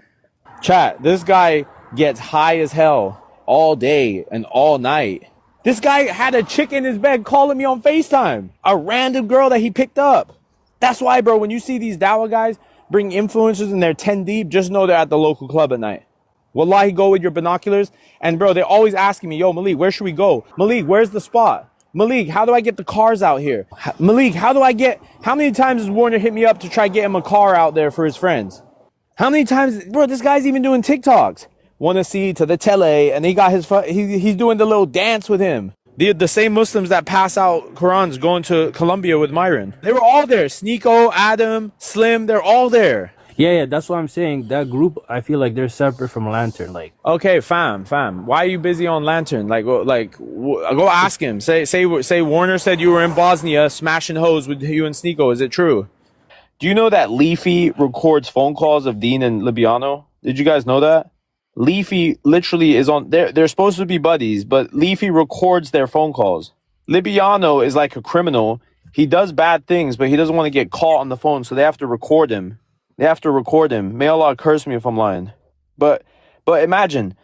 Chat, this guy gets high as hell all day and all night. This guy had a chick in his bed calling me on FaceTime. A random girl that he picked up. That's why, bro, when you see these Dawa guys bring influencers and they're 10 deep, just know they're at the local club at night. Wallahi, go with your binoculars. And, bro, they're always asking me, yo, Malik, where should we go? Malik, where's the spot? Malik, how do I get the cars out here? Malik, how many times has Warner hit me up to try get him a car out there for his friends? How many times, bro, this guy's even doing TikToks. Wanna see to the tele, and he got he's doing the little dance with him. The same Muslims that pass out Qurans going to Colombia with Myron. They were all there. Sneeko, Adam, Slim, they're all there. Yeah, that's what I'm saying. That group, I feel like they're separate from Lantern. Like, Okay, fam. Why are you busy on Lantern? Go ask him. Say Warner said you were in Bosnia smashing hoes with you and Sneeko. Is it true? Do you know that Leafy records phone calls of Dean and Libiano? Did you guys know that? Leafy literally is on. They're supposed to be buddies, but Leafy records their phone calls. Libiano is like a criminal. He does bad things, but he doesn't want to get caught on the phone, so they have to record him. May Allah curse me if I'm lying. But imagine,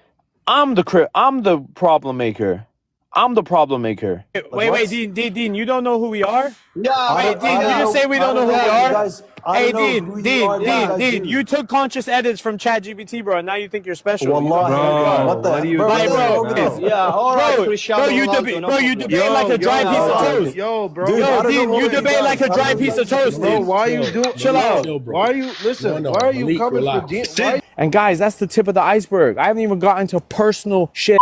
I'm the problem maker. Wait, Dean, you don't know who we are? Yeah, Wait, Dean, you just say we don't know who we are? Hey, Dean, you took conscious edits from ChatGPT, bro, and now you think you're special. Wallahi, what what are you bro? Yeah, all right, Cristiano You Ronaldo, debate like a dry piece of toast. Yo, bro. Dude, I don't Dean, know you what he debate does. like a I don't dry know piece what of he does. toast, Bro, Dean. why are you doing? Chill out. Why are you listen? Why are you coming for Dean? And guys, that's the tip of the iceberg. I haven't even gotten to personal shit.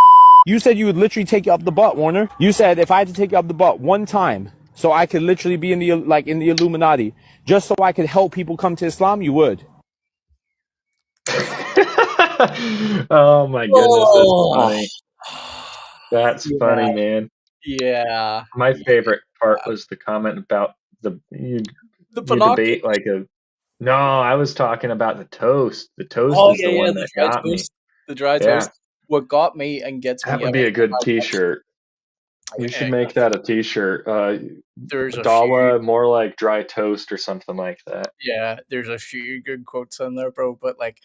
You said you would literally take you up the butt, Warner. You said if I had to take you up the butt one time, so I could literally be in the Illuminati, just so I could help people come to Islam, you would. Oh my goodness, that's Oh, funny. That's funny, man. yeah. My favorite part was the comment about you The debate binoculars. like a. No, I was talking about the toast. The toast Oh, is yeah, the yeah. one The that dry got me. toast. The dry Yeah, toast. What got me and gets that me would every be a good time I watch. T-shirt. We should make that a T-shirt. There's a few. Dawa, more like dry toast or something like that. Yeah, there's a few good quotes in there, bro. But like,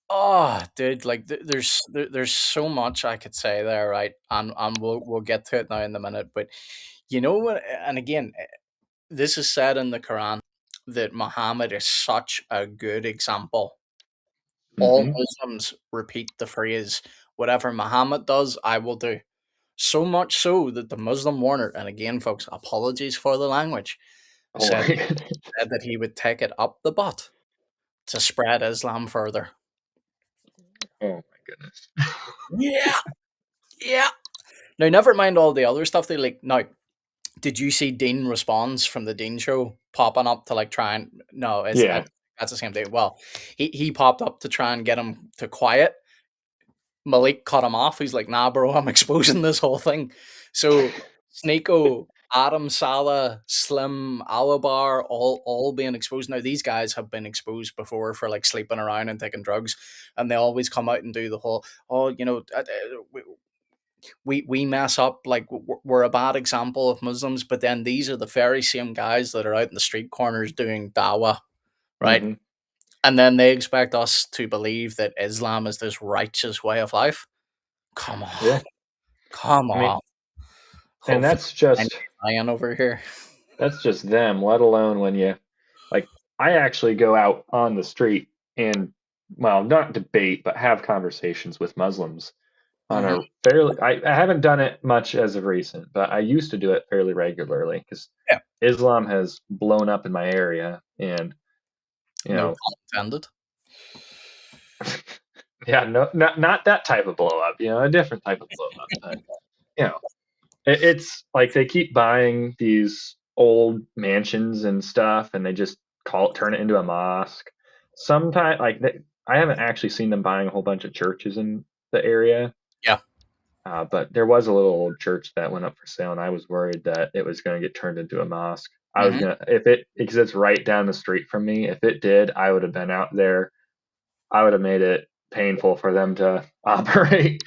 oh, dude, like there's so much I could say there, right? And we'll get to it now in a minute. But you know what? And again, this is said in the Quran that Muhammad is such a good example. All Hmm. Muslims repeat the phrase, Whatever Muhammad does, I will do. So much so that the Muslim Warner, and again, folks, apologies for the language, Oh said, my goodness. said that he would take it up the butt to spread Islam further. Oh my goodness. Yeah, yeah. Now, never mind all the other stuff they like. Now, did you see Dean responds from the Dean show popping up to like try and no, it's Yeah. that's the same thing. Well, he popped up to try and get him to quiet. Malik cut him off. He's like, "Nah, bro, I'm exposing this whole thing." So Sneeko, Adam Salah, Slim, Alabar, all being exposed. Now these guys have been exposed before for like sleeping around and taking drugs, and they always come out and do the whole, oh, we mess up, like we're a bad example of Muslims, but then these are the very same guys that are out in the street corners doing dawah, right? Hmm. And then they expect us to believe that Islam is this righteous way of life. Come Yeah. on, come I mean, on. and Hopefully, I'm lying over here. that's just them, let alone when you like I actually go out on the street and well, not debate, but have conversations with Muslims on Hmm. a fairly I haven't done it much as of recent, but I used to do it fairly regularly because Yeah, Islam has blown up in my area and you no know pun intended. yeah, no, not that type of blow up, a different type of blow up, but you know it's like they keep buying these old mansions and stuff, and they just turn it into a mosque. Sometimes, I haven't actually seen them buying a whole bunch of churches in the area, Yeah. but there was a little old church that went up for sale, and I was worried that it was going to get turned into a mosque. I was Hmm. gonna, if it, because it's right down the street from me. If it did, I would have been out there. I would have made it painful for them to operate.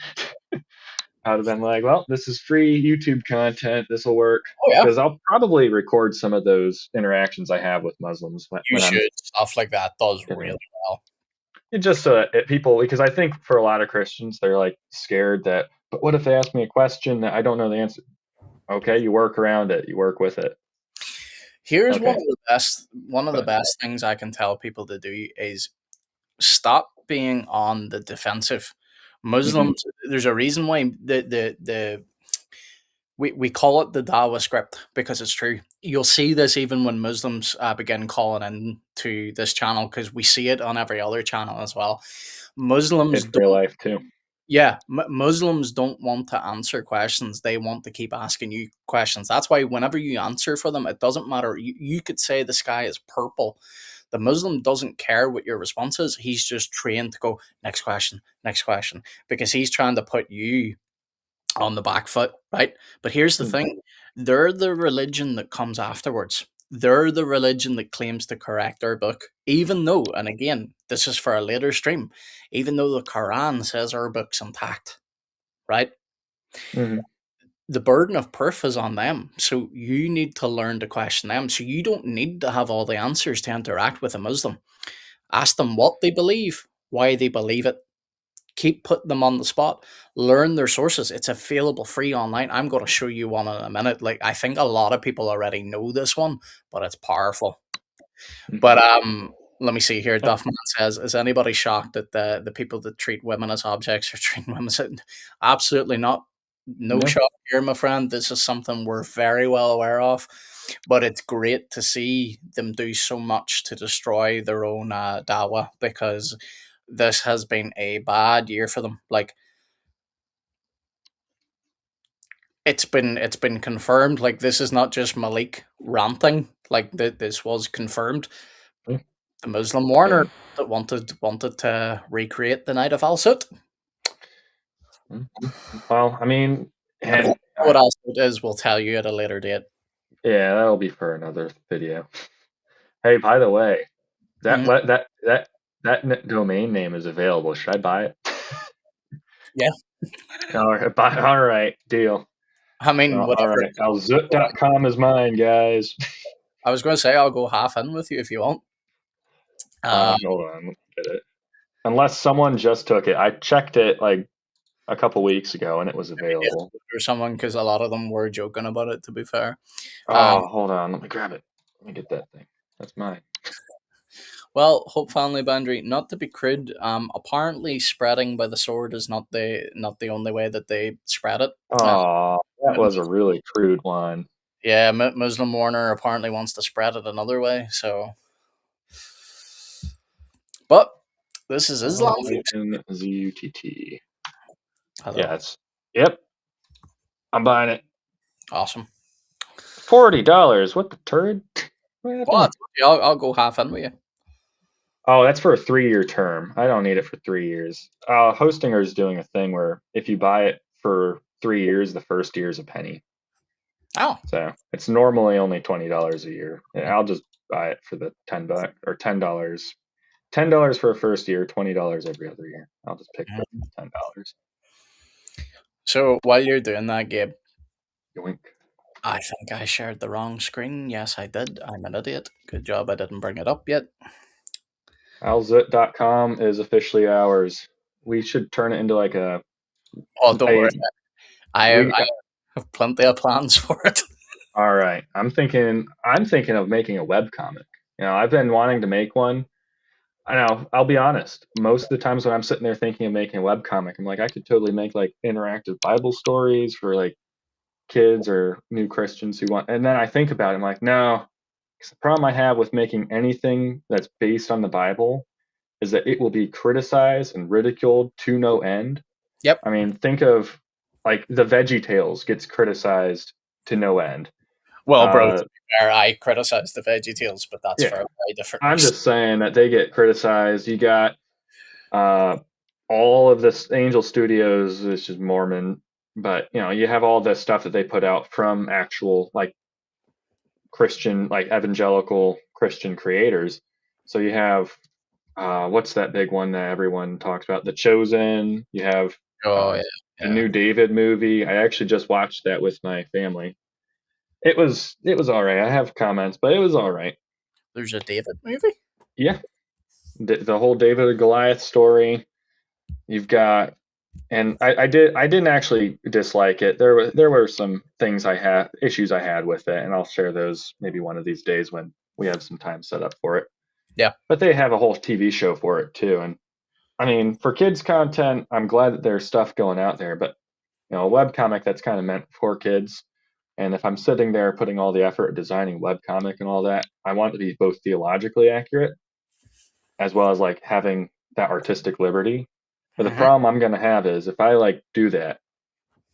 I would have been like, well, this is free YouTube content. This will work. Oh yeah, Because I'll probably record some of those interactions I have with Muslims you when I'm, should. Stuff like that does you really know, well. just so that people, because I think for a lot of Christians, they're like scared that, but what if they ask me a question that I don't know the answer? Okay, you work around it, you work with it. Here's Okay, one of the but best things I can tell people to do is stop being on the defensive. hmm Muslims, there's a reason why the we call it the Dawa script because it's true. You'll see this even when Muslims begin calling in to this channel because we see it on every other channel as well. Muslims in real don't, life too. yeah, Muslims don't want to answer questions. They want to keep asking you questions. That's why whenever you answer for them, it doesn't matter. You could say the sky is purple. The Muslim doesn't care what your response is. He's just trained to go next question, because he's trying to put you on the back foot, right? But here's the Hmm. thing, they're the religion that comes afterwards. They're the religion that claims to correct our book, even though, and again, this is for a later stream, even though the Quran says our book's intact, right? Hmm. The burden of proof is on them. So you need to learn to question them. So you don't need to have all the answers to interact with a Muslim. Ask them what they believe, why they believe it, keep putting them on the spot, learn their sources. It's available free online. I'm going to show you one in a minute. Like, I think a lot of people already know this one, but it's powerful. But Hmm. let me see here. Duffman says, is anybody shocked that the people that treat women as objects are treating women as absolutely not. No No. shock here, my friend. This is something we're very well aware of, but it's great to see them do so much to destroy their own dawa, because this has been a bad year for them. Like, it's been confirmed. Like, this is not just Malik ranting. Like, this was confirmed. Mm. The Muslim Warner And that wanted to recreate the Night of Al Sut. mm, well, I mean, And if you and know what Al Sut is, we'll tell you at a later date. yeah, that'll be for another video. Hey, by the way, that Mhm. let domain name is available. Should I buy it? Yeah, All right, deal. I mean, All whatever. right, alzut.com is mine, guys. I was going to say I'll go half in with you if you want. Hold on, let me get it. Unless someone just took it. I checked it like a couple weeks ago and it was Maybe just available. or someone, because a lot of them were joking about it. To be fair, um, Oh, hold on, let me grab it. Let me get that thing. That's mine. Well, Hope Family Boundary, not to be crude, apparently spreading by the sword is not the only way that they spread it. Uh, Oh, that was a really crude one. yeah, Muslim Warner apparently wants to spread it another way. So, but this is Islam, folks. Zutt. Hello, Yeah, yep. I'm buying it. awesome. $40. What the turd? What What? happened? Yeah, I'll go half in with you. Oh, that's for a 3-year term. I don't need it for 3 years. Hostinger is doing a thing where if you buy it for 3 years, the first year is a penny. Oh, So it's normally only $20 a year. And I'll just buy it for the $10 or $10. $10 for a first year, $20 every other year. I'll just pick the mhm. $10. So while you're doing that, Gabe, Yoink. I think I shared the wrong screen. Yes, I did. I'm an idiot. Good job I didn't bring it up yet. Alzut.com is officially ours. We should turn it into like Oh, don't a worry. I we have plenty of plans for it. all right. I'm thinking of making a web comic. I've been wanting to make one. I know, I'll be honest. Most of the times when I'm sitting there thinking of making a web comic, I'm like, I could totally make like interactive Bible stories for like kids or new Christians who want. And then I think about it, I'm like, no, 'cause the problem I have with making anything that's based on the Bible is that it will be criticized and ridiculed to no end. Yep. I mean, think of like the Veggie Tales gets criticized to no end. Well, bro, to Uh, be fair, I criticize the Veggie Tales, but that's for yeah, a very different I'm reason. just saying that they get criticized. You got uh, all of this Angel Studios, which is Mormon, but you have all this stuff that they put out from actual like Christian, like evangelical Christian creators. So you have what's that big one that everyone talks about? The Chosen. You have Oh uh, yeah, the yeah. new David movie. I actually just watched that with my family. It was all right. I have comments, but it was all right. There's a David movie. Yeah, the whole David and Goliath story. You've got, and I didn't actually dislike it. There were some things I had issues I had with it, and I'll share those maybe one of these days when we have some time set up for it. Yeah. But they have a whole TV show for it too, and I mean for kids content, I'm glad that there's stuff going out there. But a webcomic that's kind of meant for kids. And if I'm sitting there putting all the effort designing a webcomic and all that, I want it to be both theologically accurate as well as like having that artistic liberty. But the Hmm. problem I'm going to have is if I like do that,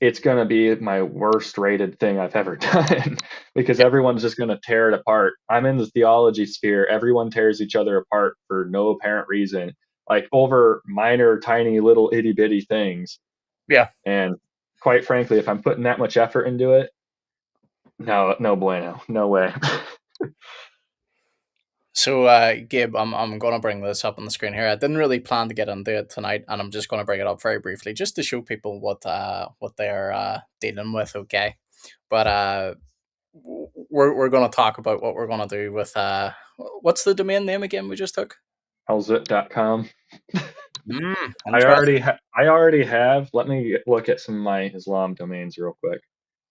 it's going to be my worst rated thing I've ever done because Yeah. everyone's just going to tear it apart. I'm in the theology sphere. Everyone tears each other apart for no apparent reason, like over minor, tiny, little itty bitty things. Yeah. And quite frankly, if I'm putting that much effort into it, no, no bueno, no way. So, Gabe, I'm gonna bring this up on the screen here. I didn't really plan to get into it tonight, and I'm just gonna bring it up very briefly, just to show people what they're dealing with. Okay, but we're gonna talk about what we're gonna do with what's the domain name again we just took? Hellzit.com. Interesting. I already have. Let me look at some of my Islam domains real quick.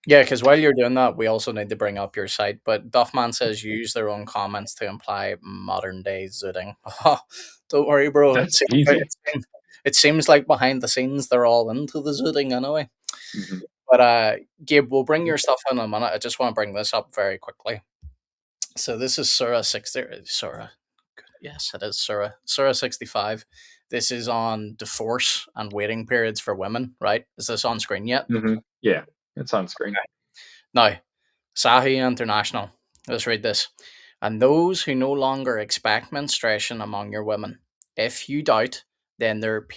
Yeah, because while you're doing that, we also need to bring up your site. But Duffman says use their own comments to imply modern day zooting. Don't worry, bro. That's easy. It seems like behind the scenes they're all into the zooting anyway. Mhm. But Gabe, we'll bring your stuff in a minute. I just want to bring this up very quickly. So this is Surah 60. Surah. Yes, it is Surah 65. This is on divorce and waiting periods for women, right? Is this on screen yet? Yeah, it's on screen. Now, Sahi International. Let's read this. And those who no longer expect menstruation among your women. If you doubt, then their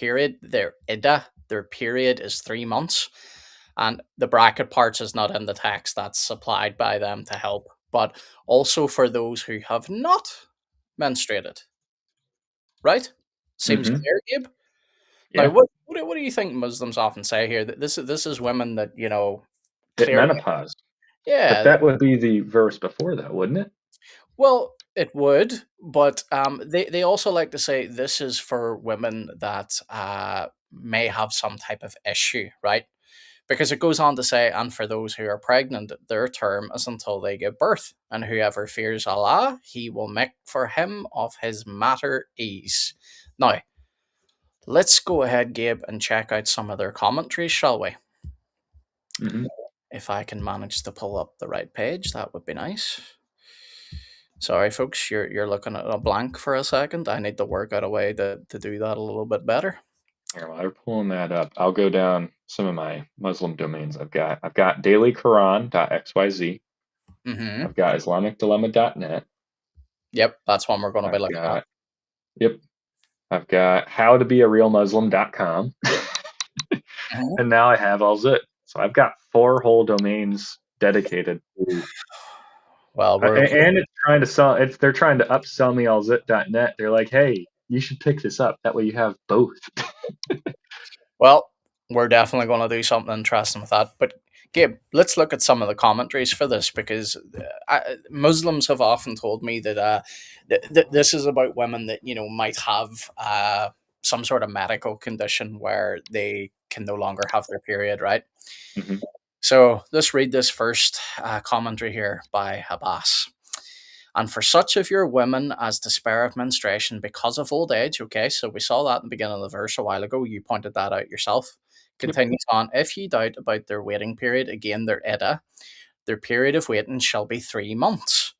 iddah, their period is 3 months. And the bracket parts is not in the text that's supplied by them to help. But also for those who have not menstruated. Right? Seems hmm clear, Gabe. Now, Yeah, what do you think Muslims often say here? That this is women that hit clearly, menopause. But yeah. that would be the verse before that, wouldn't it? Well, it would, but they also like to say this is for women that may have some type of issue, right? Because it goes on to say, and for those who are pregnant, their term is until they give birth, and whoever fears Allah, he will make for him of his matter ease. Now, let's go ahead, Gabe, and check out some of their commentaries, shall we? Hmm. If I can manage to pull up the right page, that would be nice. Sorry, folks, you're looking at a blank for a second. I need to work out a way to do that a little bit better. Here, while you're pulling that up, I'll go down some of my Muslim domains I've got. I've got dailyquran.xyz. Mm-hmm. I've got islamicdilemma.net. Yep, that's one we're going to be I've looking at. got, yep, I've got howtobearealmuslim.com. Mhm. And now I have All Zit. So I've got 4 whole domains dedicated to, Well, and it's trying to sell, they're trying to upsell me allzit.net. They're like, hey, you should pick this up. That way you have both. well, we're definitely going to do something interesting with that. But Gabe, let's look at some of the commentaries for this because Muslims have often told me that this is about women that might have some sort of medical condition where they can no longer have their period, right? Mhm. So let's read this first commentary here by Abbas. And for such of your women as despair of menstruation because of old age, okay, so we saw that in the beginning of the verse a while ago. You pointed that out yourself. Yep. Continues on, if ye doubt about their waiting period, again their edda, their period of waiting shall be 3 months.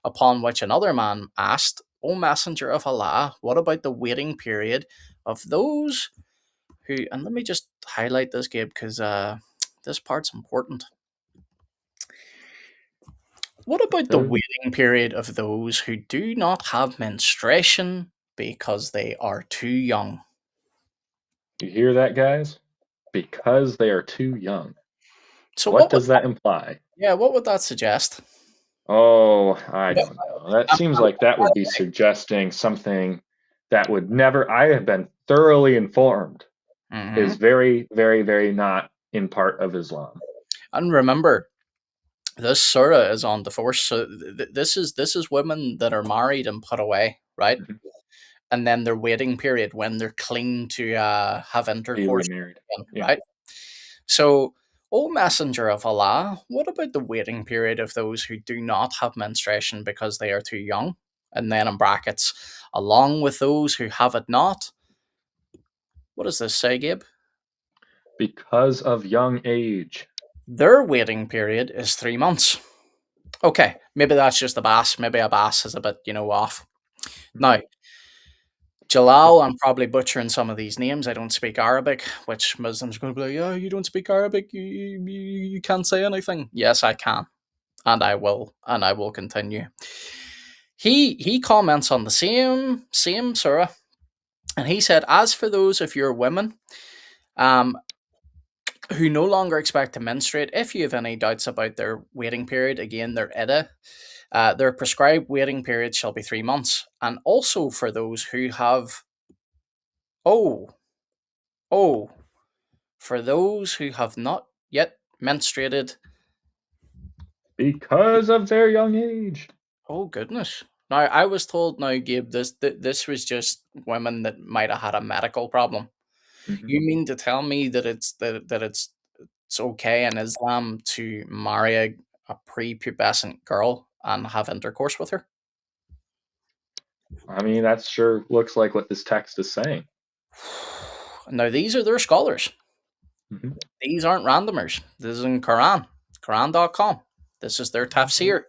Upon which another man asked, O Messenger of Allah, what about the waiting period of those who, and let me just highlight this, Gabe, because this part's important. What about the So waiting period of those who do not have menstruation because they are too young? you hear that, guys? Because they are too young. So What what would does that imply? what would that suggest? Oh, I don't know. That seems like that would be suggesting something that would never, I have been thoroughly informed, is Hmm. very, very, very not in part of Islam. And remember, this surah is on divorce. So this is women that are married and put away, right? Mhm. And then their waiting period when they're clean to have Be intercourse remarried. again, Yeah. right? So, O Messenger of Allah, what about the waiting period of those who do not have menstruation because they are too young? And then in brackets, along with those who have it not. What does this say, Gabe? Because of young age. Their waiting period is 3 months. Okay, maybe that's just Abbas. Maybe Abbas is a bit, off. Mhm. Now, Jalal, I'm probably butchering some of these names. I don't speak Arabic, which Muslims are going to be like, "Yeah, you don't speak Arabic. You can't say anything." Yes, I can, and I will continue. He comments on the same surah, and he said, "As for those of your women, um, who no longer expect to menstruate, if you have any doubts about their waiting period, again, their iddah, their prescribed waiting period shall be 3 months, and also for those who have oh oh." For those who have not yet menstruated, Because of their young age. oh goodness. Now I was told now, Gabe, this was just women that might have had a medical problem. Mhm. You mean to tell me that it's okay in Islam to marry a prepubescent girl and have intercourse with her? I mean, that sure looks like what this text is saying. Now these are their scholars. Mhm. These aren't randomers. This is in Quran.com. This is their tafsir.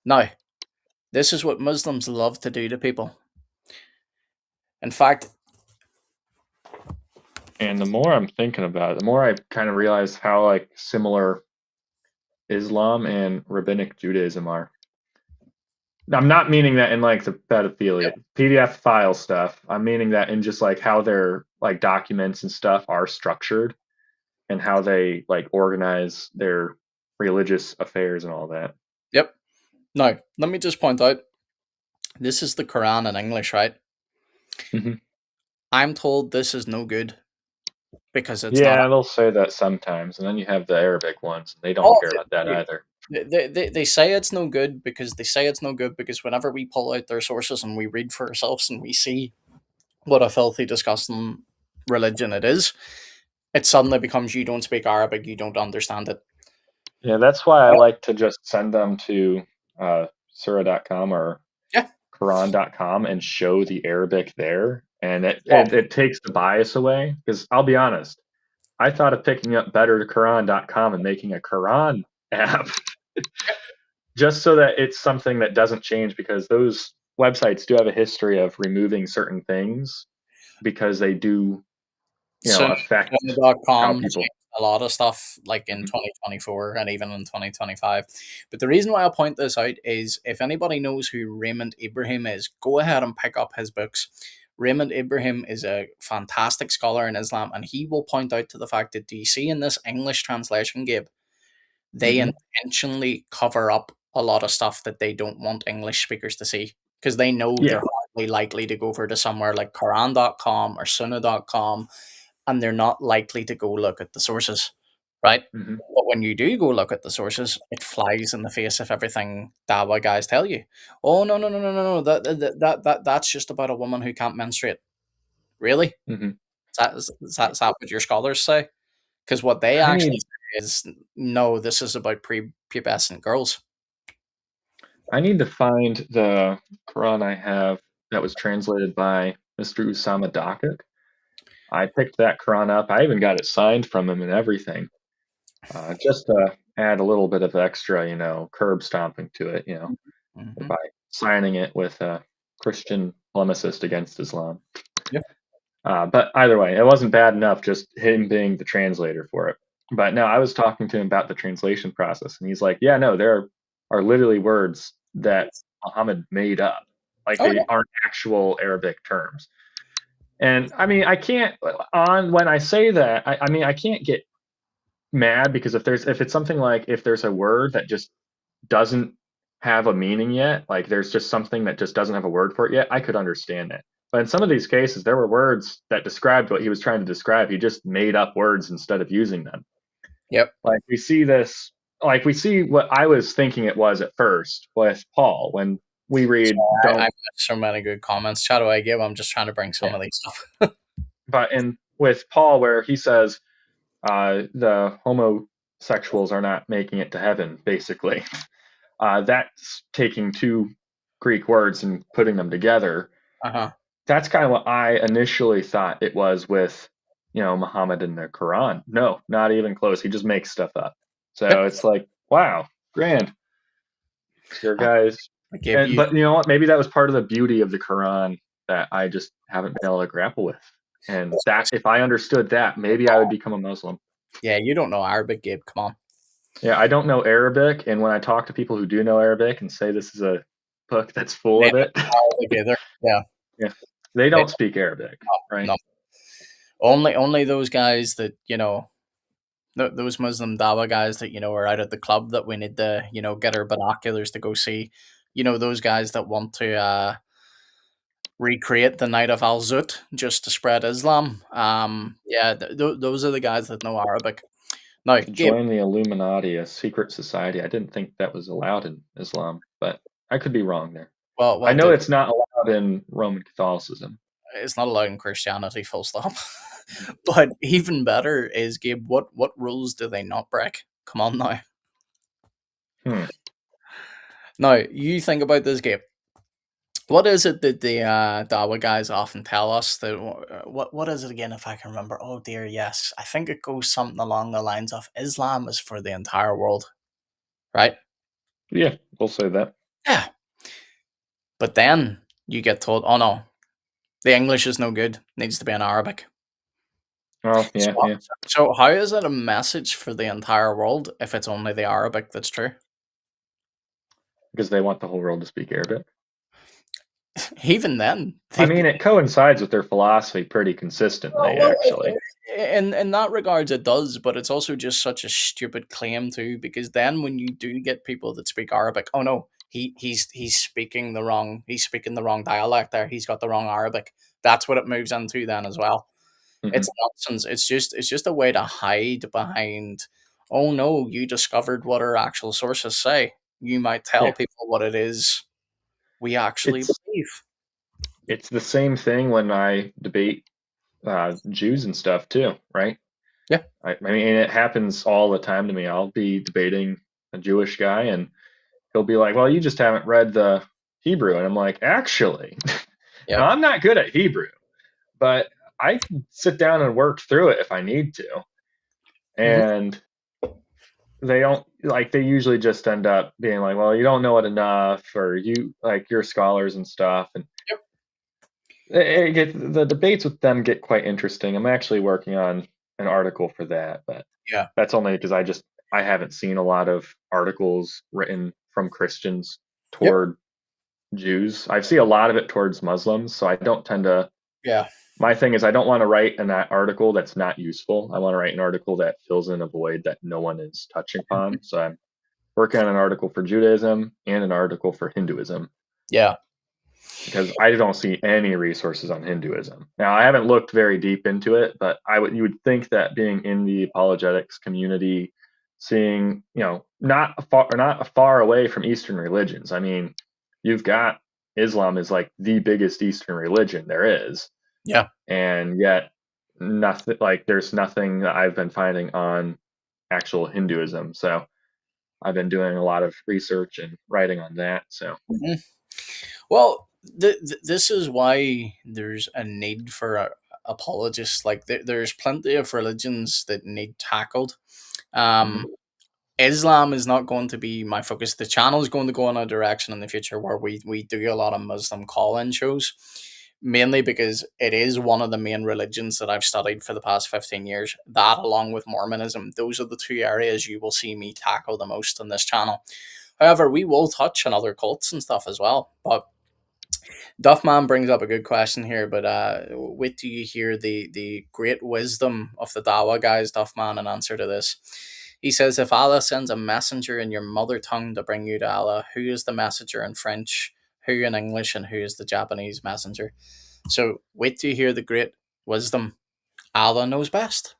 Now, this is what Muslims love to do to people. In fact, And the more I'm thinking about it, the more I kind of realize how like similar Islam and rabbinic Judaism are. I'm not meaning that in like the pedophilia PDF file stuff. I'm meaning that in just like how their like documents and stuff are structured and how they like organize their religious affairs and all that. yep. Now, let me just point out this is the Quran in English, right? Hmm. I'm told this is no good because it's not. Yeah, they'll say that sometimes, and then you have the Arabic ones. They don't Oh, care about that either. they say it's no good because they say it's no good because whenever we pull out their sources and we read for ourselves and we see what a filthy, disgusting religion it is, it suddenly becomes you don't speak Arabic, you don't understand it. Yeah, that's why I like to just send them to surah.com or Yeah. Quran.com and show the Arabic there, and Well, it takes the bias away. Because I'll be honest, I thought of picking up better Quran.com and making a Quran app just so that it's something that doesn't change, because those websites do have a history of removing certain things because they do, affect how Sun.com people. changed a lot of stuff like in Mhm, 2024 and even in 2025. But the reason why I point this out is if anybody knows who Raymond Ibrahim is, go ahead and pick up his books. Raymond Ibrahim is a fantastic scholar in Islam, and he will point out to the fact that, do you see in this English translation, Gabe, they mhm, intentionally cover up a lot of stuff that they don't want English speakers to see because they know yeah. they're hardly likely to go over to somewhere like Quran.com or Sunnah.com, and they're not likely to go look at the sources, right? Mhm, But when you do go look at the sources, it flies in the face of everything Dawa guys tell you. Oh no, no, no, no, no, no! That's just about a woman who can't menstruate. Really? mhm. Is that what your scholars say? Because what they I actually need say is no, this is about prepubescent girls. I need to find the Quran I have that was translated by Mr. Usama Dakik. I picked that Quran up. I even got it signed from him and everything, just to add a little bit of extra, curb stomping to it, Hmm. by signing it with a Christian polemicist against Islam. Yeah. But either way, it wasn't bad enough just him being the translator for it. But no, I was talking to him about the translation process, and he's like, "Yeah, no, there are literally words that Muhammad made up, like Oh they yeah. aren't actual Arabic terms." And I mean, I can't on when I say that, I mean, I can't get mad because if it's something like if there's a word that just doesn't have a meaning yet, like there's just something that just doesn't have a word for it yet, I could understand it. But in some of these cases, there were words that described what he was trying to describe. He just made up words instead of using them. Yep. Like we see this, like we see what I was thinking it was at first with Paul when we So read I don't, got so many good comments. Chat away, Gabe. I'm just trying to bring some yeah. of these up. But in with Paul where he says the homosexuals are not making it to heaven, basically. That's taking two Greek words and putting them together. Uh huh. That's kind of what I initially thought it was with, Muhammad and the Quran. No, not even close. He just makes stuff up. So Yep. it's like, wow, grand, your guys. I give And you. but you know what? Maybe that was part of the beauty of the Quran that I just haven't been able to grapple with. And that if I understood that, maybe I would become a Muslim. Yeah, you don't know Arabic, Gabe. Come on. Yeah, I don't know Arabic, and when I talk to people who do know Arabic and say this is a book that's full They of don't it, know Arabic either. Yeah. yeah, they They don't speak Arabic, don't. right? No. Only those guys that those Muslim Dawa guys that are out at the club that we need to get our binoculars to go see. Those guys that want to recreate the night of Al Zut just to spread Islam. Yeah, those are the guys that know Arabic. Now, To Gabe, join the Illuminati, a secret society. I didn't think that was allowed in Islam, but I could be wrong there. I well, know it's not allowed in Roman Catholicism. it's not allowed in Christianity, full stop. But even better is, Gabe, what rules do they not break? Come on now. Hmm. Now, you think about this, Gabe. What is it that the Dawa guys often tell us? That what is it again? If I can remember. Oh dear, yes. I think it goes something along the lines of Islam is for the entire world, right? Yeah, we'll say that. Yeah. But then you get told, oh no, the English is no good. Needs to be in Arabic. Oh, yeah, So, yeah, so how is it a message for the entire world if it's only the Arabic that's true? because they want the whole world to speak Arabic. Even then, I mean, it coincides with their philosophy pretty consistently, well, actually. in that regards, it does, but it's also just such a stupid claim too. Because then, when you do get people that speak Arabic, oh no, he's speaking the wrong dialect there. He's got the wrong Arabic. That's what it moves into then as well. Hmm. It's nonsense. It's just a way to hide behind. Oh no, you discovered what our actual sources say. You might tell Yeah, people what it is we actually it's believe. it's the same thing when I debate Jews and stuff too, right? Yeah. I mean, it happens all the time to me. I'll be debating a Jewish guy, and he'll be like, "Well, you just haven't read the Hebrew," and I'm like, "Actually, Yep. now I'm not good at Hebrew, but I can sit down and work through it if I need to." Hmm. And they don't like they usually just end up being like, "Well, you don't know it enough," or "You like you're scholars and stuff," and Yep. the debates with them get quite interesting. I'm actually working on an article for that, but Yeah. that's only because I haven't seen a lot of articles written from Christians Yep. toward Jews. I see a lot of it towards Muslims, so I don't tend to. Yeah. My thing is, I don't want to write an article that's not useful. I want to write an article that fills in a void that no one is touching upon. So I'm working on an article for Judaism and an article for Hinduism Yeah. because I don't see any resources on Hinduism. Now, I haven't looked very deep into it, but you would think that being in the apologetics community, seeing, not far away from Eastern religions. I mean, you've got Islam is like the biggest Eastern religion there is, Yeah. and yet nothing like there's nothing that I've been finding on actual Hinduism. So I've been doing a lot of research and writing on that. So Mhm. Well, this is why there's a need for apologists. Like there's plenty of religions that need tackled. mhm. Um, Islam is not going to be my focus. The channel is going to go in a direction in the future where we do a lot of Muslim call-in shows, mainly because it is one of the main religions that I've studied for the past 15 years. That, along with Mormonism, those are the two areas you will see me tackle the most on this channel. However, we will touch on other cults and stuff as well. But Duffman brings up a good question here, but wait till you hear the great wisdom of the Dawa guys, Duffman, in answer to this. He says, if Allah sends a messenger in your mother tongue to bring you to Allah, who is the messenger in French, who in English, and who is the Japanese messenger? So wait till you hear the great wisdom. Allah knows best.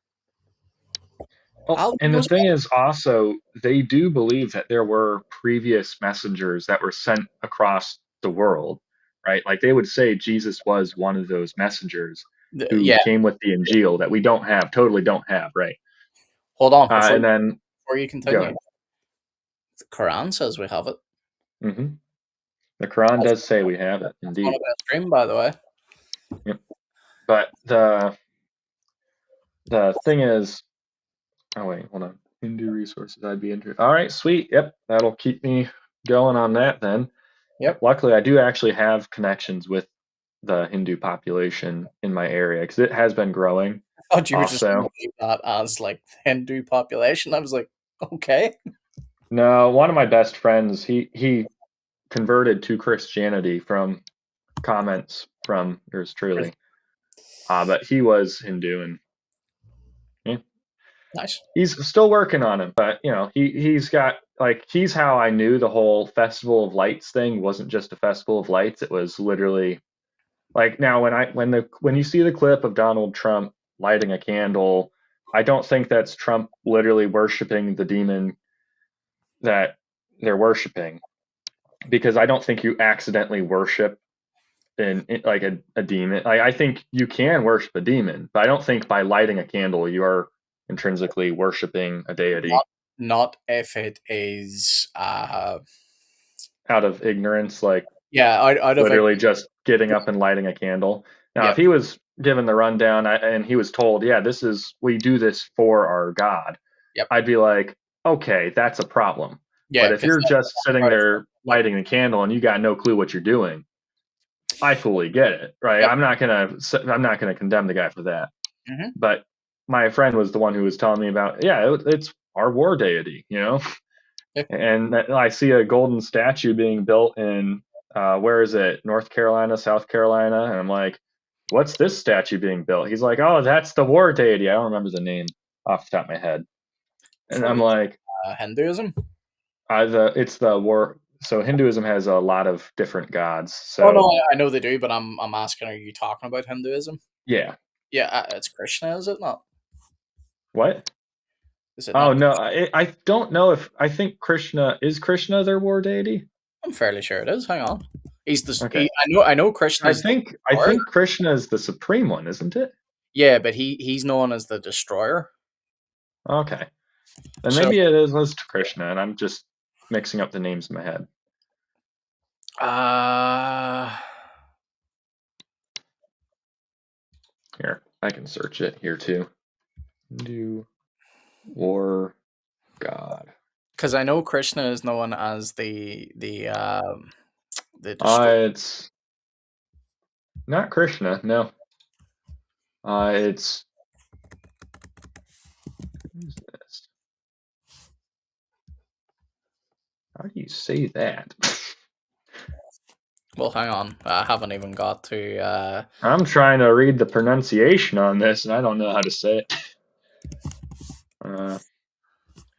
Well, Allah and the knows thing best. is also they do believe that there were previous messengers that were sent across the world, right? Like they would say Jesus was one of those messengers who Yeah, came with the Injil that we don't have, totally don't have, right? hold on. And then Before you go continue, ahead. the Quran says we have it. Hmm. The Quran That's, does say we have it, that's one indeed. of the stream, by the way. Yep. But the thing is, oh wait, hold on. Hindu resources, I'd be interested. All right, sweet. Yep, that'll keep me going on that then. Yep. Luckily, I do actually have connections with the Hindu population in my area because it has been growing. I thought you were just going to Also, leave that as like Hindu population. I was like, okay. no, one of my best friends, he converted to Christianity from comments from yours truly. But he was Hindu, and yeah, Nice. he's still working on it. But he's got like he's how I knew the whole Festival of Lights thing wasn't just a festival of lights. It was literally like now when you see the clip of Donald Trump lighting a candle, I don't think that's Trump literally worshiping the demon that they're worshiping because I don't think you accidentally worship like a demon. I think you can worship a demon, but I don't think by lighting a candle you are intrinsically worshiping a deity Not if it is out of ignorance, like yeah, out of literally just getting up and lighting a candle. Now, if yep, he was given the rundown and he was told, yeah, we do this for our God, yep. I'd be like, okay, that's a problem. Yeah, But if because you're just that's sitting part of there yep, lighting the candle and you got no clue what you're doing, I fully get it, right? yep. I'm not gonna condemn the guy for that. Hmm. But my friend was the one who was telling me about, yeah, it's our war deity, Yep. and I see a golden statue being built in where is it? North Carolina, South Carolina, and I'm like, what's this statue being built? He's like, oh, that's the war deity. I don't remember the name off the top of my head. And I'm Probably like, Hinduism. it's the war. So Hinduism has a lot of different gods. Oh no, So I know they do, but I'm asking, are you talking about Hinduism? yeah, Yeah, it's Krishna, is it not? what? Is it Oh not? no, I don't know if I think Krishna their war deity. I'm fairly sure it is. Hang on. He's the. Okay, I know I Krishna's the think I destroyer. think Krishna is the supreme one, isn't it? Yeah, but he's known as the destroyer. Okay. Then So, maybe it is Krishna, and I'm just mixing up the names in my head. Here, I can search it here too. Hindu war god. because I know Krishna is known as the destroyer. It's not Krishna. No. It's who's this? How do you say that? Well, hang on, I haven't even got to. I'm trying to read the pronunciation on this, and I don't know how to say it.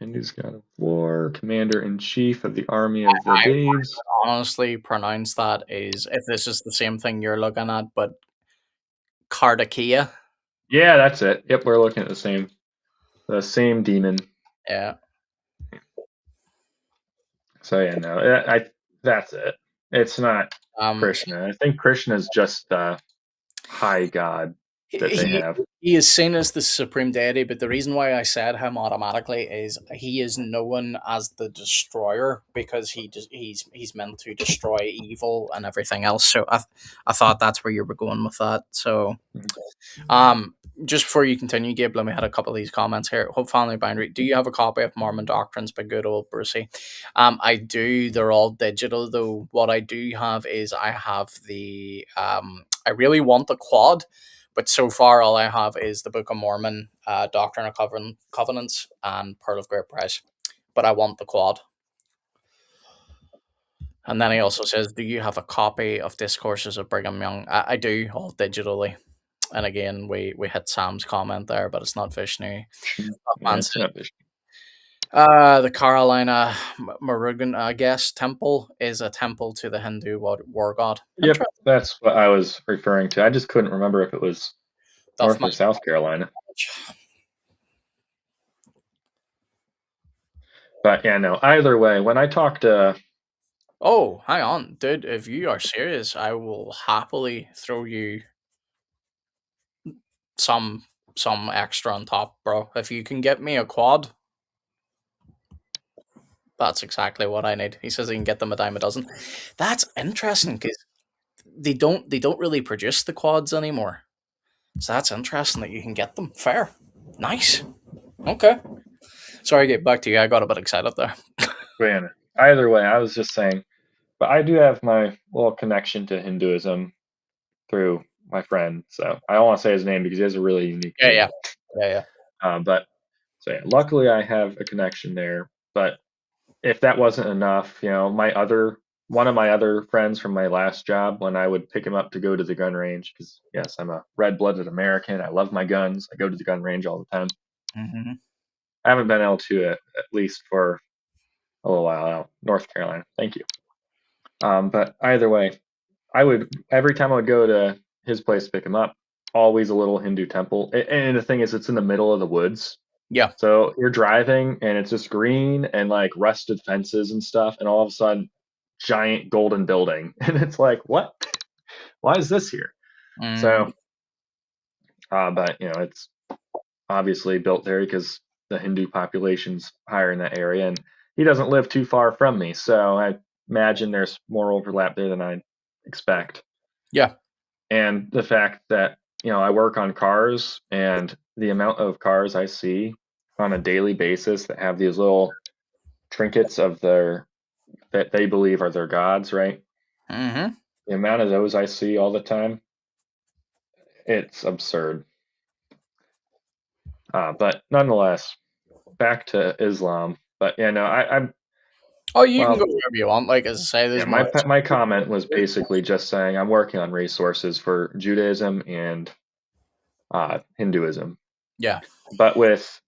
Hindu's god of war, commander in chief of the army of the I Deves. honestly pronounce that is if this is the same thing you're looking at, but Kardakia. Yeah, that's it. Yep, we're looking at the same demon. Yeah. So yeah, no, that's it. It's not So Krishna. I think Krishna is just the high god that they he have. he is seen as the supreme deity, but the reason why I said him automatically is he is known as the destroyer because he's meant to destroy evil and everything else. So I thought that's where you were going with that. So Mhm. um just before you continue, Gabe, let me hit a couple of these comments here. Hope Family Boundary. Do you have a copy of Mormon Doctrines by good old Brucey? I do. They're all digital though. What I do have is I have the I really want the quad, but so far all I have is the Book of Mormon, Doctrine of Covenants, and Pearl of Great Price. But I want the quad. And then he also says, "Do you have a copy of Discourses of Brigham Young?" I do, all digitally. And again, we hit Sam's comment there, but it's not Vishnu. Yeah, it's not Vishnu. The Carolina Murugan, I guess, temple is a temple to the Hindu war god. Yep, that's what I was referring to. I just couldn't remember if it was Doth North my or South Carolina. But yeah, no. Either way, when I talk to Oh, hang on, dude. If you are serious, I will happily throw you some some extra on top, bro. If you can get me a quad, that's exactly what I need. He says he can get them a dime a dozen. That's interesting because they don't really produce the quads anymore. So that's interesting that you can get them. Fair, nice. Okay. Sorry, get back to you. I got a bit excited there. Guyana. Either way, I was just saying, but I do have my little connection to Hinduism through my friend. So I don't want to say his name because he has a really unique Yeah, name. yeah, yeah. But so yeah, luckily I have a connection there. But if that wasn't enough, one of my other friends from my last job, when I would pick him up to go to the gun range, because yes, I'm a red-blooded American. I love my guns. I go to the gun range all the time. Mm-hmm. I haven't been able to at least for a little while out. North Carolina. Thank you. But either way, I would every time I would go to his place to pick him up, always a little Hindu temple. And the thing is, it's in the middle of the woods. Yeah. So you're driving and it's just green and like rusted fences and stuff, and all of a sudden, giant golden building, and it's like, what? Why is this here? Mm, So, but it's obviously built there because the Hindu population's higher in that area, and he doesn't live too far from me, so I imagine there's more overlap there than I expect. yeah. And the fact that I work on cars, and the amount of cars I see on a daily basis that have these little trinkets of their that they believe are their gods, right? Mm-hmm. The amount of those I see all the time, it's absurd. But nonetheless, back to Islam. But yeah, no, I'm Oh, you can go well. wherever you want. Like as I say, Yeah, there's more. my comment was basically just saying I'm working on resources for Judaism and Hinduism. Yeah. But with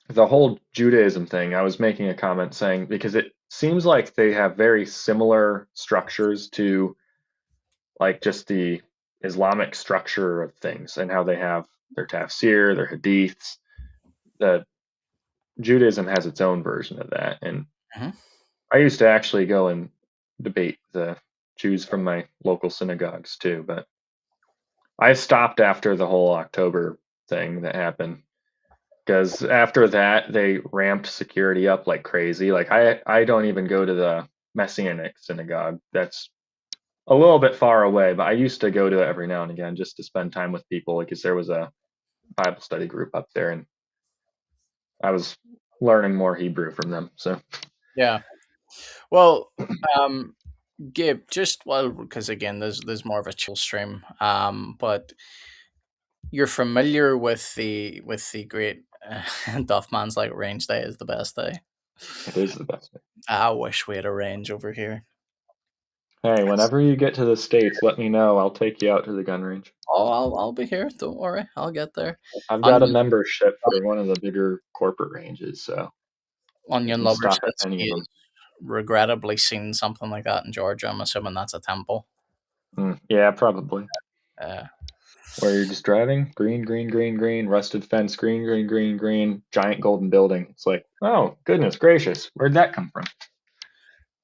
the whole Judaism thing, I was making a comment saying because it seems like they have very similar structures to like just the Islamic structure of things and how they have their tafsir, their hadiths. The Judaism has its own version of that, and Mm-hmm. I used to actually go and debate the Jews from my local synagogues too, but I stopped after the whole October thing that happened because after that they ramped security up like crazy. Like I don't even go to the Messianic synagogue. That's a little bit far away, but I used to go to it every now and again just to spend time with people because there was a Bible study group up there and I was learning more Hebrew from them. So Yeah. Well, um, Gabe, just well, because again, there's more of a chill stream. But you're familiar with the great Duffman's like range day is the best day. it is the best. I wish we had a range over here. Hey, whenever you get to the States, let me know. I'll take you out to the gun range. Oh, I'll be here. Don't worry, I'll get there. I've got a Onion membership for one of the bigger corporate ranges, so you Onion can Lover stop at says any of he them. has regrettably seen something like that in Georgia. I'm assuming that's a temple. Yeah, probably. Uh, Where you're just driving, green, green, green, green, rusted fence, green, green, green, green, giant golden building. It's like, oh, goodness gracious, where'd that come from?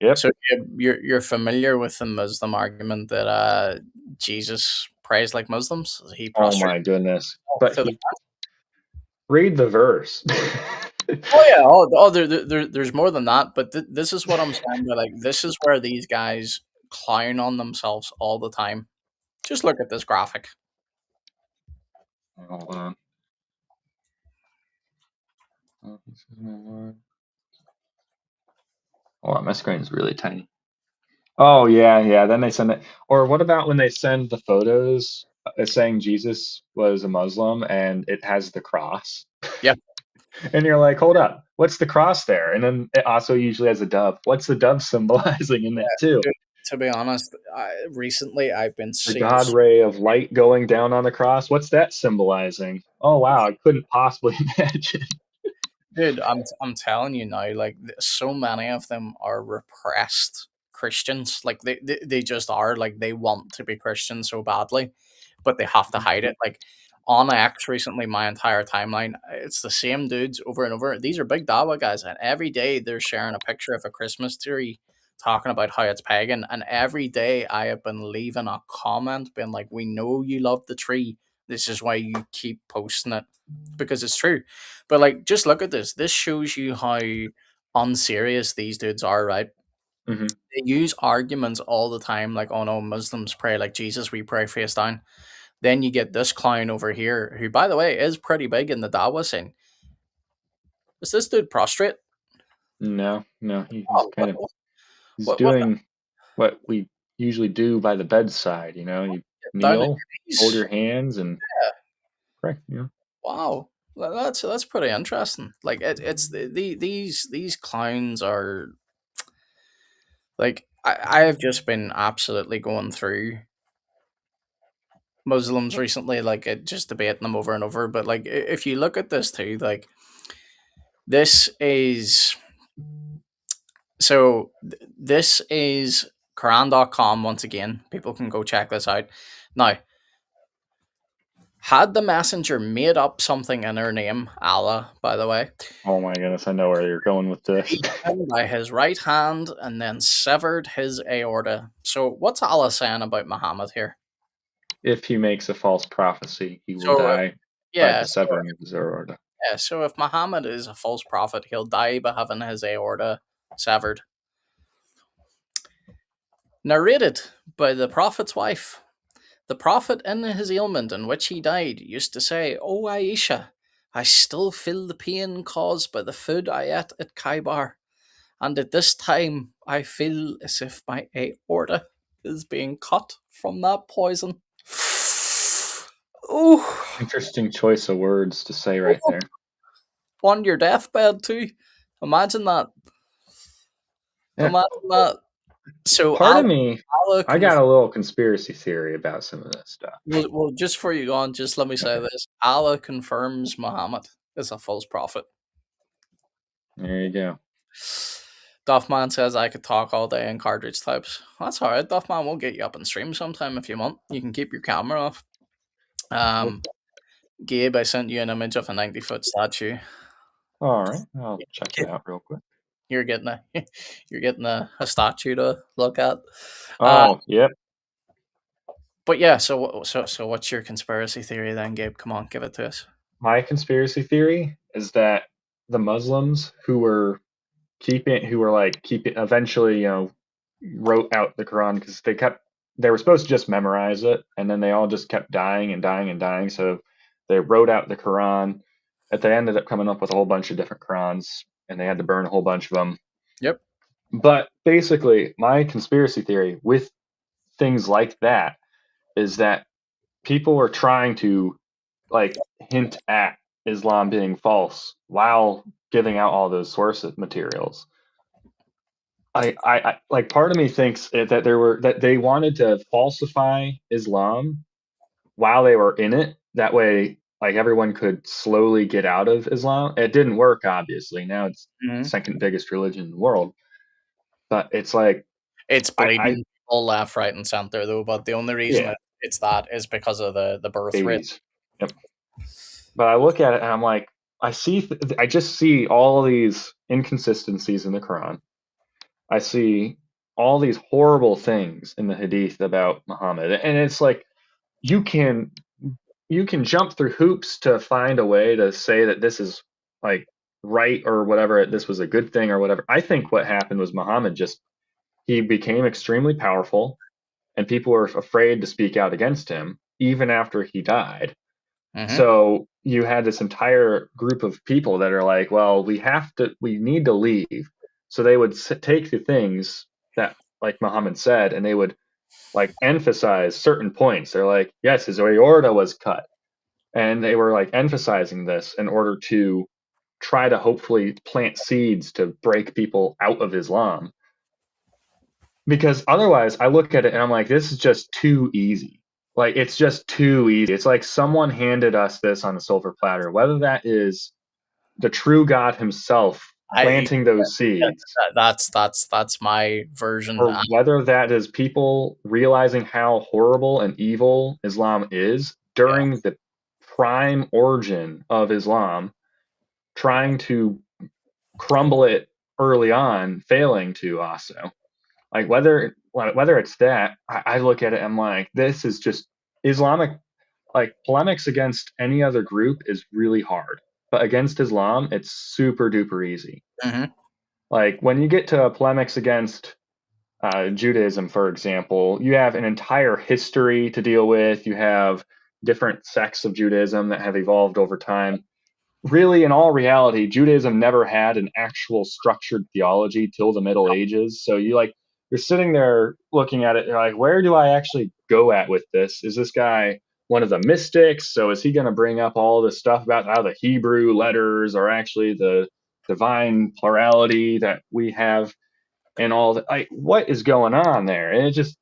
Yep. so you're familiar with the Muslim argument that Jesus prays like Muslims. He Oh prostrates my goodness. But to the. he read the verse. Oh yeah. Oh, there's more than that. But this is what I'm saying. Like this is where these guys clown on themselves all the time. Just look at this graphic. Hold on. Oh, this is my Lord. Oh, my screen is really tiny. Oh yeah, yeah. Then they send it. Or what about when they send the photos saying Jesus was a Muslim and it has the cross? Yeah. And you're like, hold up, what's the cross there? And then it also usually has a dove. What's the dove symbolizing in that too? To be honest, recently I've been The seeing. God ray of light going down on the cross. What's that symbolizing? Oh wow, I couldn't possibly imagine. Dude, I'm telling you now, like so many of them are repressed Christians. Like they just are. Like they want to be Christian so badly, but they have to hide it. Like on X recently, my entire timeline, it's the same dudes over and over. These are big Dawa guys, and every day they're sharing a picture of a Christmas tree, talking about how it's pagan. And every day I have been leaving a comment, being like, "We know you love the tree. This is why you keep posting it because it's true." But like, just look at this. This shows you how unserious these dudes are, right? Hmm. They use arguments all the time, like, "Oh no, Muslims pray like Jesus. We pray face down." Then you get this clown over here, who, by the way, is pretty big in the Dawa scene. Is this dude prostrate? No, no, he's Oh, kind of he's what's doing what we usually do by the bedside. You that? Down at kneel, your hold knees? your hands, and Yeah. pray. Wow. That's pretty interesting. Like it's these clowns are like I have just been absolutely going through Muslims recently, like just debating them over and over. But like, if you look at this too, like this is this is Quran.com once again. People can go check this out. Now, had the messenger made up something in her name, Allah, by the way, Oh my goodness, I know where you're going with this. by his right hand and then severed his aorta. So, what's Allah saying about Muhammad here? If he makes a false prophecy, he will So, die by yeah, the severing of his aorta. yeah. So, if Muhammad is a false prophet, he'll die by having his aorta severed. Narrated by the prophet's wife. The prophet, in his ailment in which he died, used to say, "O Aisha, I still feel the pain caused by the food I ate at Khaybar, and at this time I feel as if my aorta is being cut from that poison." Oh, Interesting choice of words to say right there. on your deathbed too. Imagine that. Yeah. Imagine that. So Part of me, Allah I got a little conspiracy theory about some of this stuff. well, just before you go on, just let me say Okay. this. Allah confirms Muhammad is a false prophet. There you go. Duffman says I could talk all day in cartridge types. That's alright, Duffman. We'll get you up and stream sometime if you want. You can keep your camera off. Cool. Gabe, I sent you an image of a 90-foot statue. All right. I'll check it out real quick. You're getting a you're getting a statue to look at. Oh, yep. But yeah, so what's your conspiracy theory then, Gabe? Come on, give it to us. My conspiracy theory is that the Muslims who were keeping eventually, wrote out the Quran because they were supposed to just memorize it, and then they all just kept dying and dying and dying. So they wrote out the Quran. They ended up coming up with a whole bunch of different Qurans, and they had to burn a whole bunch of them. Yep. But basically, my conspiracy theory with things like that is that people were trying to like hint at Islam being false while giving out all those source materials. I like part of me thinks that they wanted to falsify Islam while they were in it. That way, like everyone could slowly get out of Islam. It didn't work, obviously. Now it's Hmm. the second biggest religion in the world. But it's like It's I bleeding all left, right, and center though. But the only reason yeah, it's that is because of the birth rate. babies. Yep. But I look at it and I'm like, I just see all these inconsistencies in the Quran. I see all these horrible things in the Hadith about Muhammad, and it's like you can you can jump through hoops to find a way to say that this is like right or whatever, this was a good thing or whatever. I think what happened was Muhammad just he became extremely powerful, and people were afraid to speak out against him even after he died. Hmm. So you had this entire group of people that are like, well, we need to leave. So they would take the things that, like Muhammad said, and they would like emphasize certain points. They're like, yes, his aorta was cut. And they were like emphasizing this in order to try to hopefully plant seeds to break people out of Islam. Because otherwise, I look at it and I'm like, this is just too easy. Like, it's just too easy. It's like someone handed us this on a silver platter, whether that is the true God himself I planting those yeah, seeds, that's my version. or whether that is people realizing how horrible and evil Islam is Yeah. during the prime origin of Islam, trying to crumble it early on, failing to also. Like whether it's that, I look at it, I'm like, this is just Islamic. Like polemics against any other group is really hard, but against Islam, it's super duper easy. Hmm. Like when you get to polemics against Judaism, for example, you have an entire history to deal with. You have different sects of Judaism that have evolved over time. Really, in all reality, Judaism never had an actual structured theology till the Middle Ages. So you're sitting there looking at it, you're like, where do I actually go at with this? Is this guy one of the mystics? So is he going to bring up all this stuff about how the Hebrew letters are actually the divine plurality that we have and all that? Like, what is going on there? And it just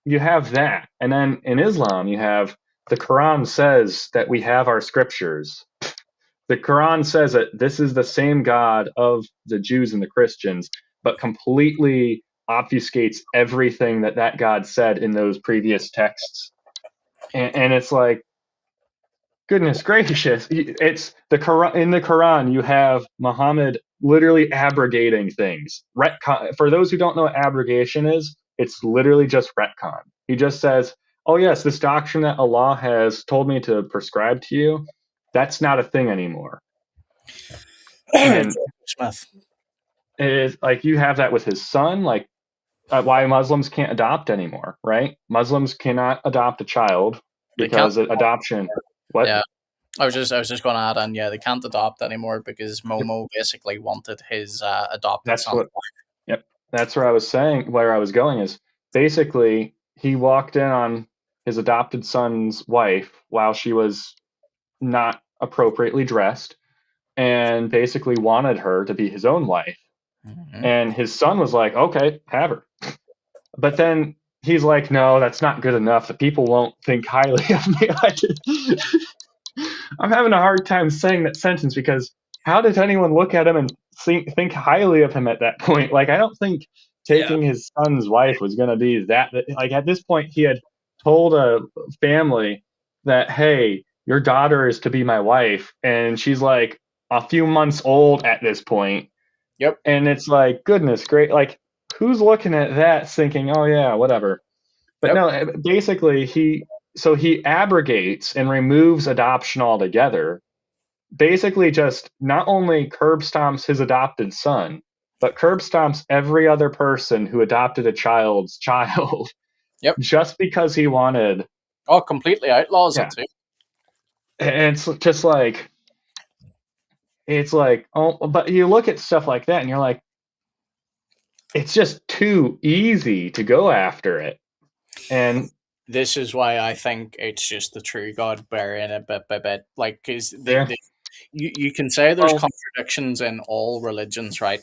you have that. And then in Islam, you have the Quran says that we have our scriptures. The Quran says that this is the same God of the Jews and the Christians, but completely obfuscates everything that God said in those previous texts. And it's like, goodness gracious. It's the Quran. In the Quran, you have Muhammad literally abrogating things. Retcon. For those who don't know what abrogation is, it's literally just retcon. He just says, oh, yes, this doctrine that Allah has told me to prescribe to you, that's not a thing anymore. And Smith. it is like you have that with his son, like why Muslims can't adopt anymore, right? Muslims cannot adopt a child They can't. because adoption. What? Yeah. I was just going to add on. Yeah, they can't adopt anymore because Momo basically wanted his adopted That's son. what. Yep. That's where I was saying. Where I was going is basically he walked in on his adopted son's wife while she was not appropriately dressed, and basically wanted her to be his own wife. Mhm. And his son was like, "Okay, have her." But then he's like, no, that's not good enough. The people won't think highly of me. I'm having a hard time saying that sentence because how does anyone look at him and think highly of him at that point? Like, I don't think Yeah. taking his son's wife was going to be that. Like, at this point, he had told a family that, hey, your daughter is to be my wife. And she's like a few months old at this point. Yep. And it's like, goodness, great. Like, who's looking at that thinking, oh, yeah, whatever. But Yep. no, basically he abrogates and removes adoption altogether basically just not only curb stomps his adopted son, but curb stomps every other person who adopted a child's child Yep. just because he wanted. Oh, completely outlaws it Yeah. too. And it's just like, oh, but you look at stuff like that and you're like, it's just too easy to go after it. And This is why I think it's just the true God burying it bit by bit. Like, because yeah, you can say there's well, contradictions in all religions, right?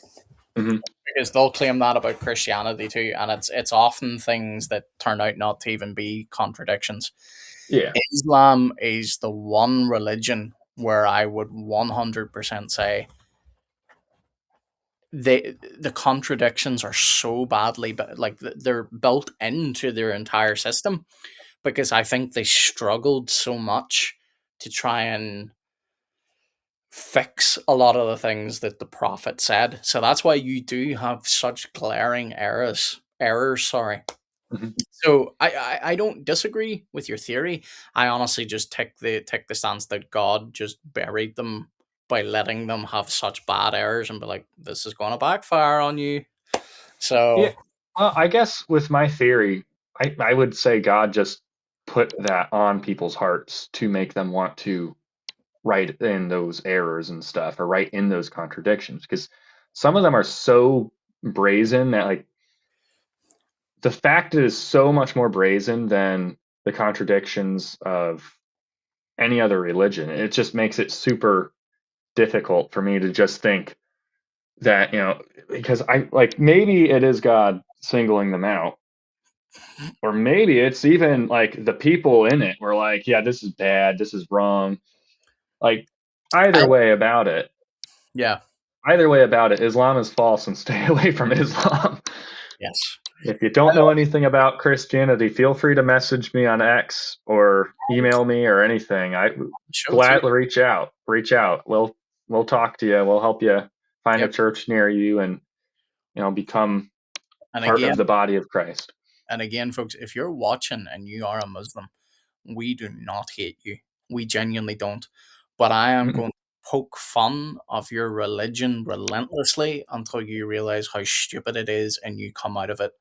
mhm, Because they'll claim that about Christianity too, and it's often things that turn out not to even be contradictions. yeah, Islam is the one religion where I would 100% say the contradictions are so badly, but like they're built into their entire system, because I think they struggled so much to try and fix a lot of the things that the prophet said. So that's why you do have such glaring errors, sorry. mhm. So I don't disagree with your theory. I honestly just take the stance that God just buried them by letting them have such bad errors and be like, this is going to backfire on you. Yeah. So Well, I guess with my theory, I would say God just put that on people's hearts to make them want to write in those errors and stuff, or write in those contradictions, because some of them are so brazen that, like, the fact is so much more brazen than the contradictions of any other religion. It just makes it super difficult for me to just think that, because I, like, maybe it is God singling them out, or maybe it's even like the people in it were like, yeah, this is bad, this is wrong. Like, I, either way about it, yeah, Islam is false, and stay away from Islam. yes, If you don't know anything about Christianity, feel free to message me on X or email me or anything. I show too. gladly reach out. Reach out. We'll talk to you. We'll help you find a Yep. church near you, and become And part of again, the body of Christ. folks, if you're watching and you are a Muslim, we do not hate you. We genuinely don't. But I am Mm-mm. going to poke fun of your religion relentlessly until you realize how stupid it is and you come out of it.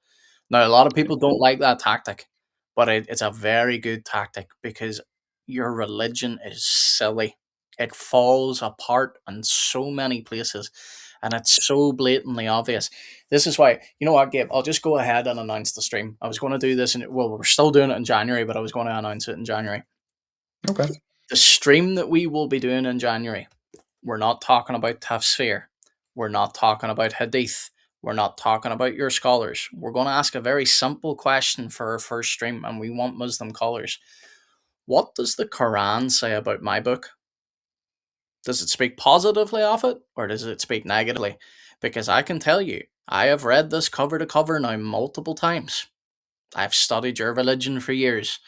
Now, a lot of people don't like that tactic, but it's a very good tactic because your religion is silly. It falls apart in so many places and it's so blatantly obvious. This is why, you know what, Gabe, I'll just go ahead and announce the stream. I was going to do this, well, we're still doing it in January, but I was going to announce it in January. Okay. The stream that we will be doing in January, we're not talking about tafsir. We're not talking about hadith. We're not talking about your scholars. We're going to ask a very simple question for our first stream, and we want Muslim callers. What does the Quran say about my book? Does it speak positively of it, or does it speak negatively? Because I can tell you, I have read this cover to cover now multiple times. I've studied your religion for years.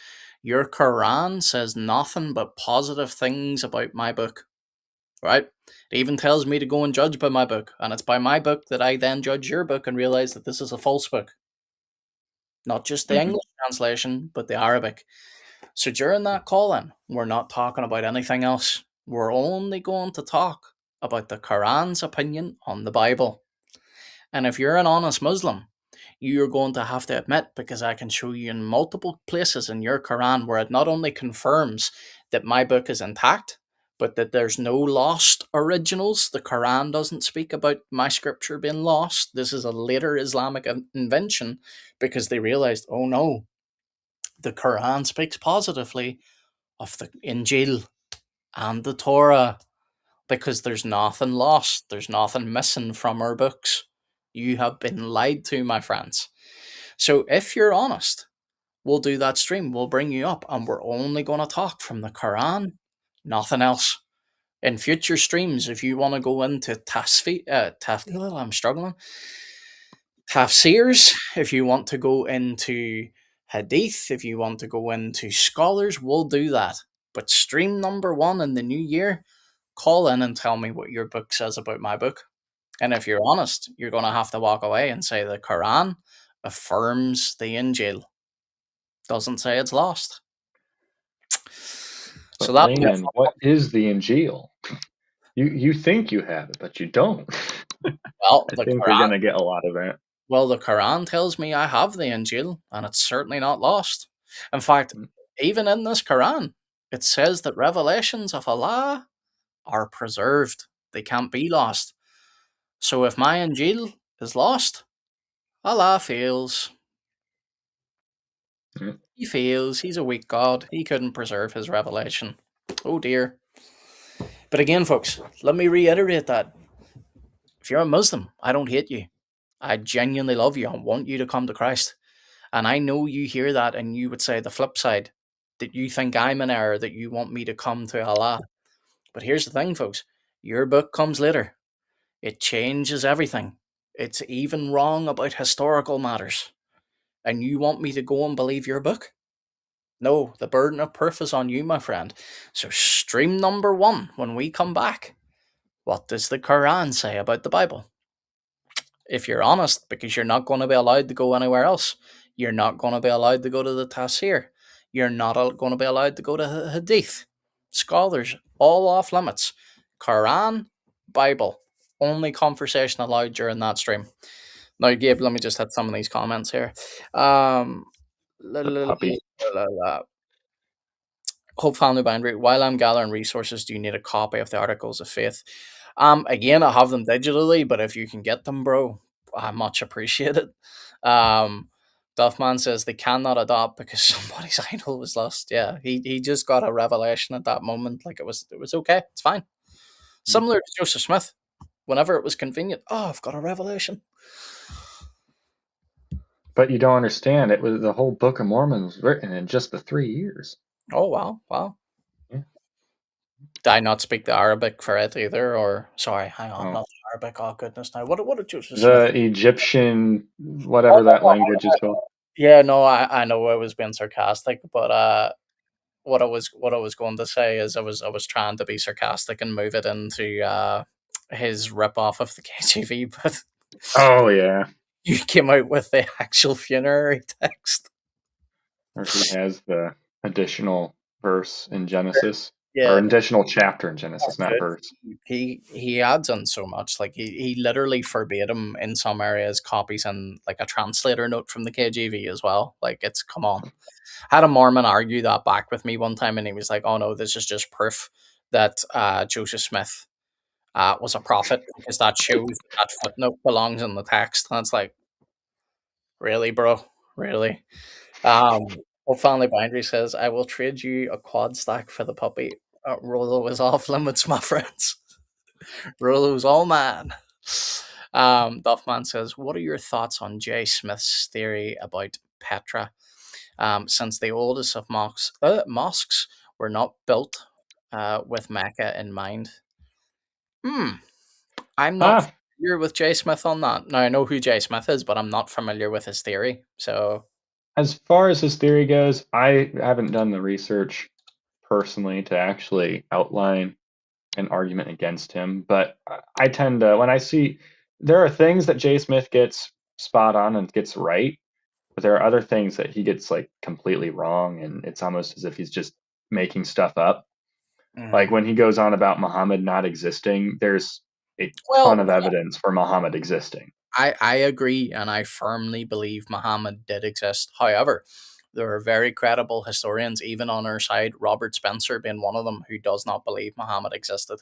Your Quran says nothing but positive things about my book, right? It even tells me to go and judge by my book, and it's by my book that I then judge your book and realize that this is a false book. Not just the Hmm. English translation, but the Arabic. So during that call in, we're not talking about anything else. We're only going to talk about the Quran's opinion on the Bible. And if you're an honest Muslim, you're going to have to admit, because I can show you in multiple places in your Quran where it not only confirms that my book is intact, but that there's no lost originals. The Quran doesn't speak about my scripture being lost. This is a later Islamic invention because they realized, oh no, the Quran speaks positively of the Injil and the Torah because there's nothing lost, there's nothing missing from our books. You have been lied to, my friends. So if you're honest, we'll do that stream. We'll bring you up, and we're only going to talk from the Quran, nothing else. In future streams, if you want to go into I'm struggling. Tafsirs, if you want to go into hadith, if you want to go into scholars, we'll do that. But stream number one in the new year, call in and tell me what your book says about my book. And if you're honest, you're going to have to walk away and say the Quran affirms the Injil. Doesn't say it's lost. So But that layman, what is the Injil? You think you have it, but you don't. well, I the think we're Quran. gonna get a lot of that. Well, the Quran tells me I have the Injil, and it's certainly not lost. In fact, even in this Quran, it says that revelations of Allah are preserved; they can't be lost. So if my Injil is lost, Allah fails. Mm. He fails. He's a weak God. He couldn't preserve his revelation. Oh dear. But again, folks, let me reiterate that if you're a Muslim, I don't hate you. I genuinely love you. I want you to come to Christ. And I know you hear that and you would say the flip side, that you think I'm in error, that you want me to come to Allah. But here's the thing, folks, your book comes later. It changes everything. It's even wrong about historical matters. And you want me to go and believe your book? No, the burden of proof is on you, my friend. So, stream number one, when we come back, what does the Quran say about the Bible? If you're honest, because you're not going to be allowed to go anywhere else. You're not going to be allowed to go to the Tafsir. You're not going to be allowed to go to Hadith. Scholars, all off limits. Quran, Bible, only conversation allowed during that stream. Now, Gabe, let me just hit some of these comments here. Um, la, The la, puppy. la, la, la. Hope Family Boundary. While I'm gathering resources, do you need a copy of the Articles of Faith? Again, I have them digitally, but if you can get them, bro, I much appreciate it. Um, Duffman says they cannot adopt because somebody's idol was lost. Yeah, he just got a revelation at that moment. Like it was okay. It's fine. Similar to Joseph Smith. Whenever it was convenient, oh, I've got a revelation. But you don't understand. It was the whole Book of Mormon was written in just the 3 years. Oh wow, wow. Yeah. Did I not speak the Arabic for it either? Or sorry, hang on, Oh. not the Arabic. Oh goodness, now what did Joseph Smith? The Egyptian, Oh, whatever no, that no, language is called. yeah, no, I know I was being sarcastic, but what I was going to say is I was trying to be sarcastic and move it into his rip off of the KGV, but Oh yeah, you came out with the actual funerary text. or he has the additional verse in Genesis, or Yeah, an additional chapter in Genesis, that's not it. verse. He adds in so much. Like he literally verbatim in some areas copies in like a translator note from the KGV as well. Like it's come on. I had a Mormon argue that back with me one time, and he was like, "Oh no, this is just proof that Joseph Smith was a prophet because that shows that footnote belongs in the text." And it's like, really, bro, really. Um, Old Family Boundary says, "I will trade you a quad stack for the puppy." Rolo is off limits, my friends. Rolo's all man. Duffman says, "What are your thoughts on Jay Smith's theory about Petra? Since the oldest of mosques were not built with Mecca in mind." Hmm. I'm not Ah, familiar with Jay Smith on that. Now I know who Jay Smith is, but I'm not familiar with his theory. So as far as his theory goes, I haven't done the research personally to actually outline an argument against him, but I tend to, when I see, there are things that Jay Smith gets spot on and gets right, but there are other things that he gets like completely wrong, and it's almost as if he's just making stuff up. Like mm. when he goes on about Muhammad not existing, there's a ton Well, of evidence for Muhammad existing. I agree, and I firmly believe Muhammad did exist. However, there are very credible historians, even on our side, Robert Spencer being one of them, who does not believe Muhammad existed.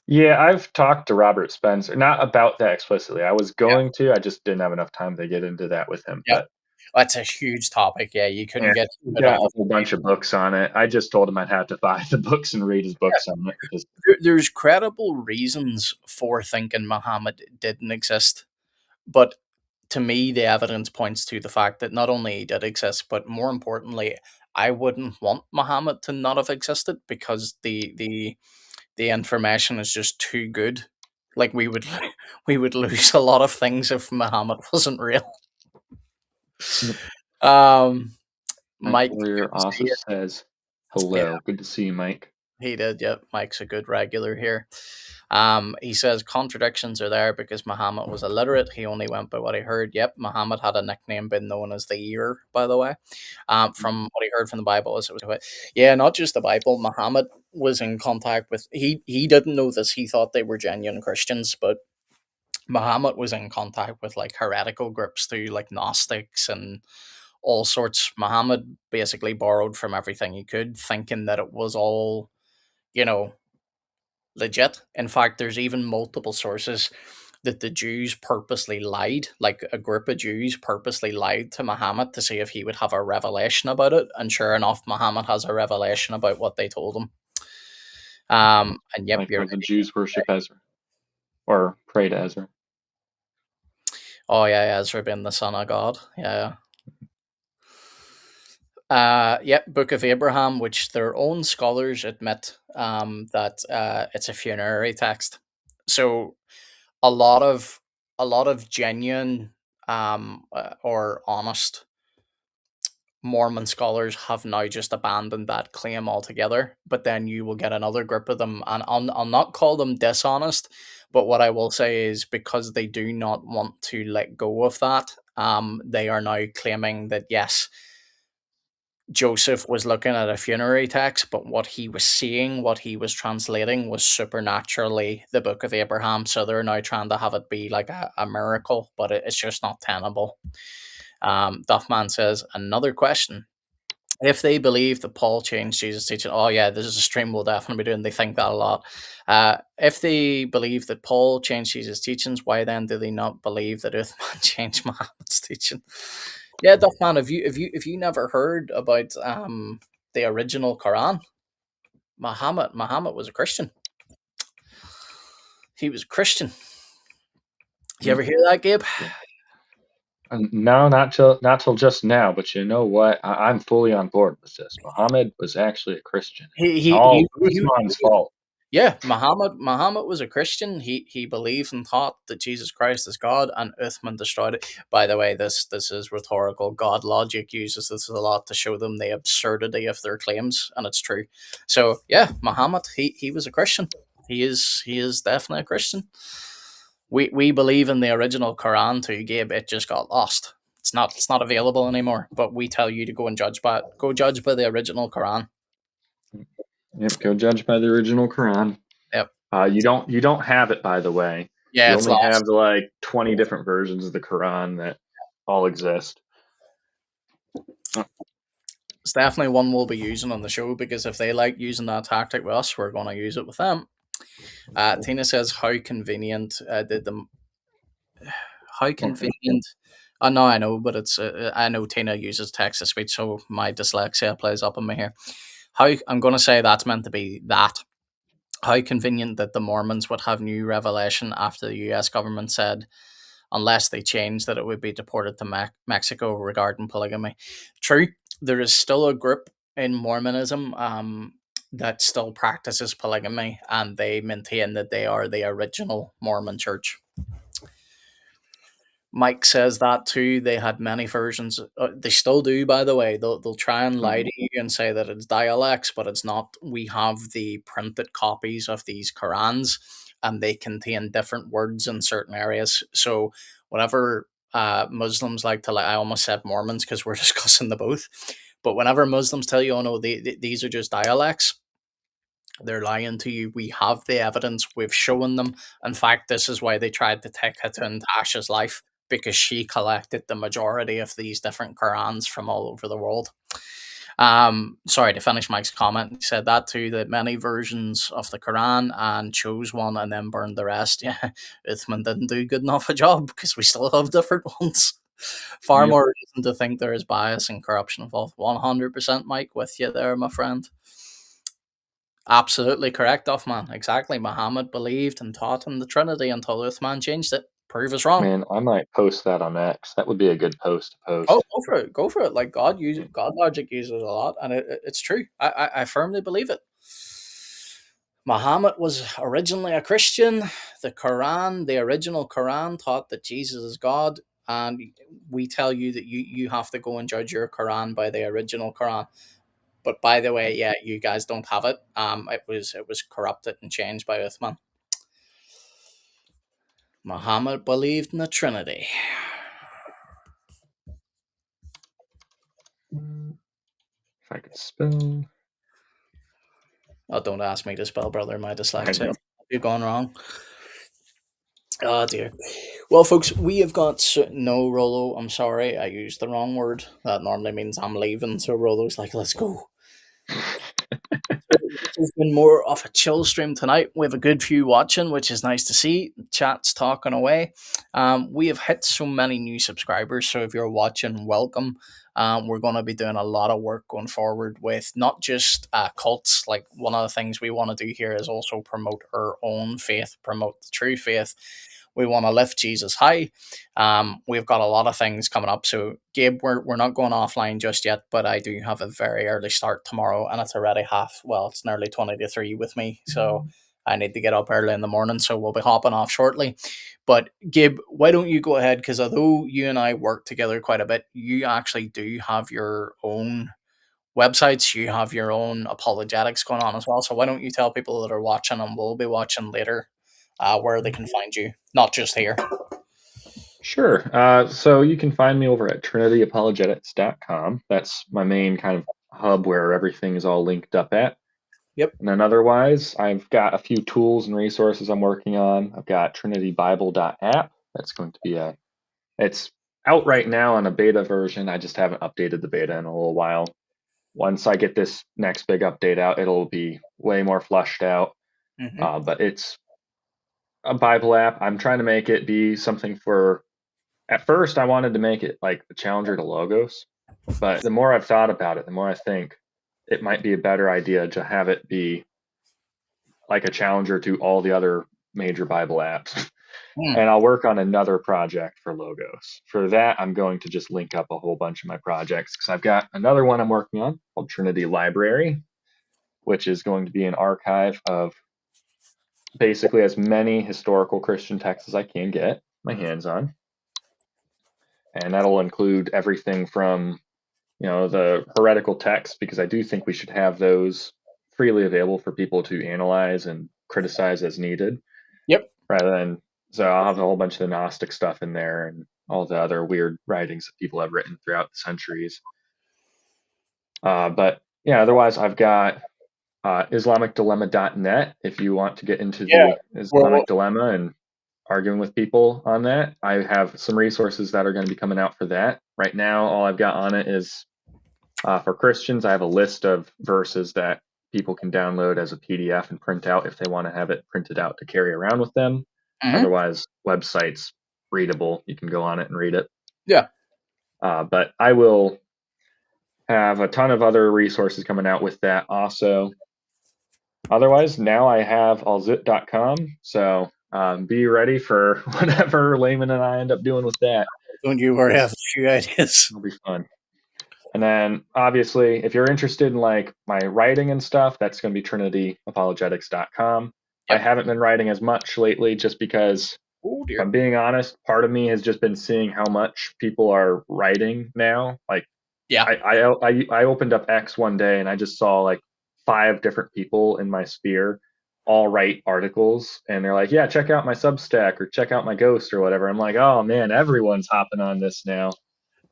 Yeah, I've talked to Robert Spencer, not about that explicitly. I was Yeah, going to, I just didn't have enough time to get into that with him. yeah, But that's a huge topic. Yeah, you couldn't yeah, get he's it on got the a whole bunch of books on it. I just told him I'd have to buy the books and read his books on it because there's credible reasons for thinking Muhammad didn't exist, but to me, the evidence points to the fact that not only he did exist, but more importantly, I wouldn't want Muhammad to not have existed because the information is just too good. Like we would we would lose a lot of things if Muhammad wasn't real. Um, Mike Mike, good Warrior to see also you. says Yeah, hello. Good to see you, Mike. he did. Yep, Mike's a good regular here. He says contradictions are there because Muhammad was illiterate. He only went by what he heard. Yep, Muhammad had a nickname been known as the ear, by the way. From what he heard from the Bible, is it was yeah, not just the Bible. Muhammad was in contact with he didn't know this. He thought they were genuine Christians, but Muhammad was in contact with like heretical groups too, like Gnostics and all sorts. Muhammad basically borrowed from everything he could, thinking that it was all, you know, legit. In fact, there's even multiple sources that the Jews purposely lied, like a group of Jews purposely lied to Muhammad to see if he would have a revelation about it. And sure enough, Muhammad has a revelation about what they told him. And yep, Like you're where the Jews worship Ezra or pray to Ezra. oh yeah, Ezra being the son of God. Yeah. Yep, Book of Abraham, which their own scholars admit that it's a funerary text. So a lot of genuine or honest Mormon scholars have now just abandoned that claim altogether. But then you will get another group of them, and I'll not call them dishonest, but what I will say is because they do not want to let go of that, they are now claiming that yes, Joseph was looking at a funerary text, but what he was seeing, what he was translating, was supernaturally the Book of Abraham. So they're now trying to have it be like a miracle, but it's just not tenable. Duffman says, another question. If they believe that Paul changed Jesus' teaching, oh yeah, this is a stream we'll definitely be doing. They think that a lot. If they believe that Paul changed Jesus' teachings, why then do they not believe that Uthman changed Muhammad's teaching? Yeah, Duffman, have you never heard about the original Quran? Muhammad was a Christian. He was a Christian. You ever hear that, Gabe? No, not till just now. But you know what? I'm fully on board with this. Muhammad was actually a Christian. He It's he he, all he, Uthman's he fault. Yeah, Muhammad was a Christian. He believed and taught that Jesus Christ is God, and Uthman destroyed it. By the way, this is rhetorical. God logic uses this a lot to show them the absurdity of their claims, and it's true. So yeah, Muhammad he was a Christian. He is definitely a Christian. We believe in the original Quran too, Gabe. It just got lost. It's not available anymore. But we tell you to go judge by the original Quran. Yep, go judge by the original Quran. Yep. You don't have it, by the way. Yeah, You it's only have lost. the like 20 different versions of the Quran that all exist. It's definitely one we'll be using on the show because if they like using that tactic with us, we're going to use it with them. Tina says, "How convenient did the how convenient?" No, I know, but it's I know Tina uses text to speech, so my dyslexia plays up on me here. How I'm going to say that's meant to be that. How convenient that the Mormons would have new revelation after the U.S. government said unless they change that it would be deported to Mexico regarding polygamy. True, there is still a group in Mormonism that still practices polygamy, and they maintain that they are the original Mormon church. Mike says that too. They had many versions. They still do, by the way. They'll try and lie to you and say that it's dialects, but it's not. We have the printed copies of these Qurans, and they contain different words in certain areas. So whenever Muslims like to, I almost said Mormons because we're discussing the both. But whenever Muslims tell you, "Oh no, these are just dialects," they're lying to you. We have the evidence. We've shown them. In fact, this is why they tried to take Hatun Tasha's life because she collected the majority of these different Qurans from all over the world. Sorry to finish Mike's comment. He said that too, that many versions of the Quran and chose one and then burned the rest. Yeah, Uthman didn't do good enough a job because we still have different ones. Far Yep. more reason to think there is bias and corruption involved. 100% Mike with you there, my friend. Absolutely correct, Offman. Exactly. Muhammad believed and taught in the Trinity until Uthman changed it. Prove us wrong. Man, I might post that on X. That would be a good post to Oh, post. go for it. Go for it. Like God logic uses it a lot, and it's true. I firmly believe it. Muhammad was originally a Christian. The Quran, the original Quran, taught that Jesus is God, and we tell you that you have to go and judge your Quran by the original Quran. But by the way, yeah, you guys don't have it. It was corrupted and changed by Uthman. Muhammad believed in the Trinity. If I could spell. Oh, don't ask me to spell, brother. My I dyslexia. know. You've gone wrong. Oh dear. Well, folks, we have got no Rolo. I'm sorry, I used the wrong word. That normally means I'm leaving. So Rolo's like, let's go. So this has been more of a chill stream tonight. We have a good few watching, which is nice to see. Chat's talking away. We have hit so many new subscribers, so if you're watching, welcome. We're going to be doing a lot of work going forward with not just cults. Like one of the things we want to do here is also promote our own faith, promote the true faith. We want to lift Jesus high. We've got a lot of things coming up. So, Gabe, we're not going offline just yet, but I do have a very early start tomorrow, and it's already it's nearly 20 to 3 with me. So, I need to get up early in the morning. So, we'll be hopping off shortly. But, Gabe, why don't you go ahead? Because although you and I work together quite a bit, you actually do have your own websites, you have your own apologetics going on as well. So, why don't you tell people that are watching and will be watching later where they can find you, not just here? Sure. So you can find me over at trinityapologetics.com. That's my main kind of hub where everything is all linked up at. Yep. And then otherwise, I've got a few tools and resources I'm working on. I've got trinitybible.app. That's going to be it's out right now on a beta version. I just haven't updated the beta in a little while. Once I get this next big update out, it'll be way more fleshed out. Mm-hmm. But it's a Bible app. I'm trying to make it be something for, at first, I wanted to make it like the challenger to Logos. But the more I've thought about it, the more I think it might be a better idea to have it be like a challenger to all the other major Bible apps. And I'll work on another project for Logos. For that, I'm going to just link up a whole bunch of my projects because I've got another one I'm working on called Trinity Library, which is going to be an archive of basically as many historical Christian texts as I can get my hands on. And that'll include everything from, the heretical texts, because I do think we should have those freely available for people to analyze and criticize as needed. Yep. Rather than, so I'll have a whole bunch of the Gnostic stuff in there and all the other weird writings that people have written throughout the centuries. But yeah, otherwise I've got IslamicDilemma.net if you want to get into Yeah. the Well, Islamic dilemma and arguing with people on that. I have some resources that are going to be coming out for that. Right now, all I've got on it is for Christians. I have a list of verses that people can download as a PDF and print out if they want to have it printed out to carry around with them. Otherwise, website's readable. You can go on it and read it. Yeah. But I will have a ton of other resources coming out with that also. Otherwise, now I have allzit.com. So be ready for whatever Layman and I end up doing with that. Don't you worry, I have a few ideas. It'll be fun. And then obviously, if you're interested in like my writing and stuff, that's going to be trinityapologetics.com. Yep. I haven't been writing as much lately just because, Oh if dear. I'm being honest, part of me has just been seeing how much people are writing now. Like, Yeah. I opened up X one day and I just saw like 5 different people in my sphere all write articles, and they're like, yeah, check out my Substack or check out my Ghost or whatever. I'm like, oh man, everyone's hopping on this now.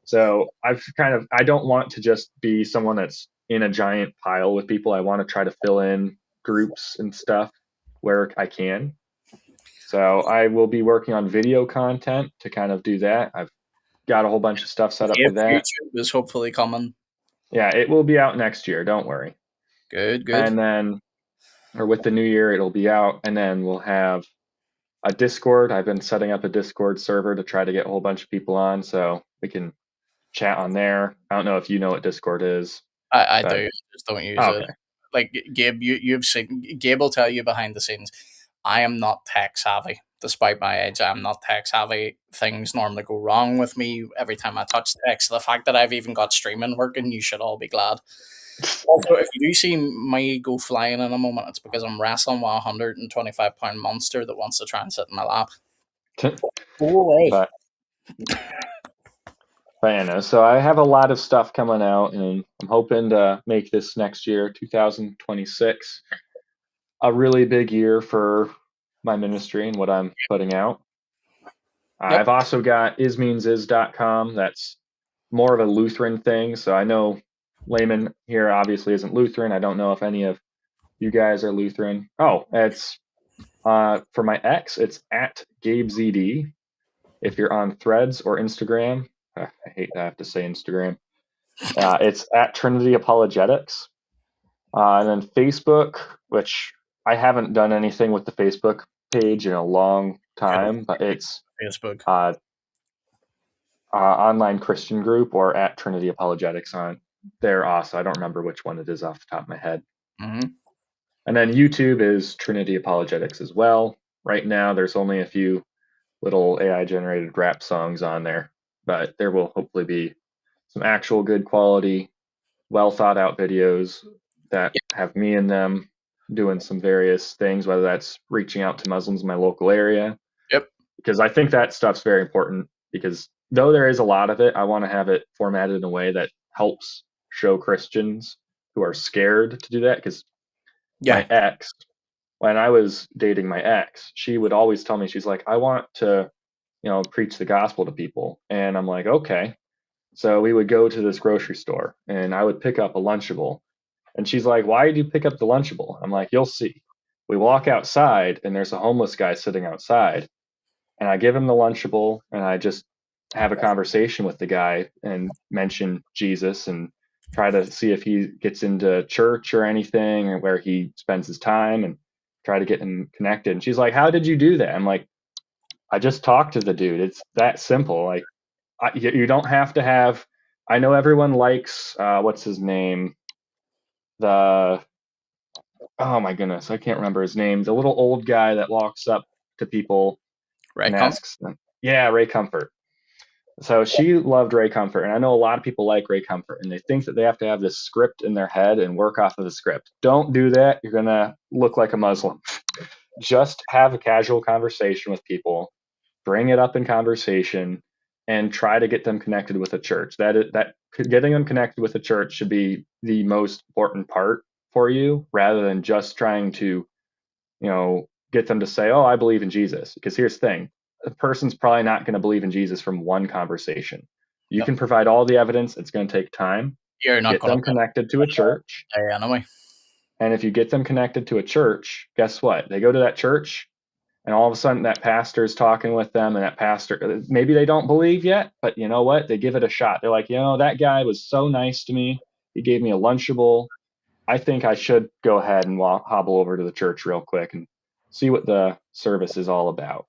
So I don't want to just be someone that's in a giant pile with people. I want to try to fill in groups and stuff where I can. So I will be working on video content to kind of do that. I've got a whole bunch of stuff set up for that. YouTube is hopefully coming. Yeah, it will be out next year. Don't worry. Good. And then, or with the new year, it'll be out. And then we'll have a Discord. I've been setting up a Discord server to try to get a whole bunch of people on so we can chat on there. I don't know if you know what Discord is. I But, do. Just don't use it. Like Gabe, you've seen. Gabe will tell you behind the scenes. I am not tech savvy. Despite my age, I'm not tech savvy. Things normally go wrong with me every time I touch tech. So the fact that I've even got streaming working, you should all be glad. Also, if you do see me go flying in a moment, it's because I'm wrestling with a 125-pound monster that wants to try and sit in my lap. Go away. But yeah, no. So I have a lot of stuff coming out, and I'm hoping to make this next year, 2026, a really big year for my ministry and what I'm putting out. Yep. I've also got ismeansis.com. That's more of a Lutheran thing. So I know layman here obviously isn't Lutheran. I don't know if any of you guys are Lutheran. Oh, it's for my ex, it's at GabeZD. If you're on Threads or Instagram, I hate that I have to say Instagram. It's at Trinity Apologetics. And then Facebook, which I haven't done anything with the Facebook page in a long time, but it's Facebook. uh, online Christian group or at Trinity Apologetics on there also. I don't remember which one it is off the top of my head. Mm-hmm. And then YouTube is Trinity Apologetics as well. Right now, there's only a few little AI generated rap songs on there, but there will hopefully be some actual good quality, well thought out videos that have me in them doing some various things, whether that's reaching out to Muslims in my local area, Yep. because I think that stuff's very important. Because though there is a lot of it, I want to have it formatted in a way that helps show Christians who are scared to do that. Because my Yeah. ex, when I was dating my ex, she would always tell me, she's like, I want to, preach the gospel to people. And I'm like, okay. So we would go to this grocery store and I would pick up a Lunchable. And she's like, why did you pick up the Lunchable? I'm like, you'll see. We walk outside and there's a homeless guy sitting outside. And I give him the Lunchable and I just have a conversation with the guy and mention Jesus and try to see if he gets into church or anything or where he spends his time and try to get him connected. And she's like, how did you do that? I'm like, I just talked to the dude. It's that simple. Like, you don't have to have. I know everyone likes what's his name? The Oh my goodness, I can't remember his name. The little old guy that walks up to people Right. and asks them. Yeah, Ray Comfort. So she loved Ray Comfort, and I know a lot of people like Ray Comfort, and they think that they have to have this script in their head and work off of the script. Don't do that. You're gonna look like a Muslim. Just have a casual conversation with people, bring it up in conversation, and try to get them connected with a church. That getting them connected with a church should be the most important part for you, rather than just trying to, get them to say, "Oh, I believe in Jesus." Because here's the thing: a person's probably not going to believe in Jesus from one conversation. You Yep. can provide all the evidence. It's going to take time. You're not Get gonna them connected to a church. anyway. And if you get them connected to a church, guess what? They go to that church, and all of a sudden that pastor is talking with them, and that pastor, maybe they don't believe yet, but you know what? They give it a shot. They're like, that guy was so nice to me. He gave me a Lunchable. I think I should go ahead and hobble over to the church real quick and see what the service is all about.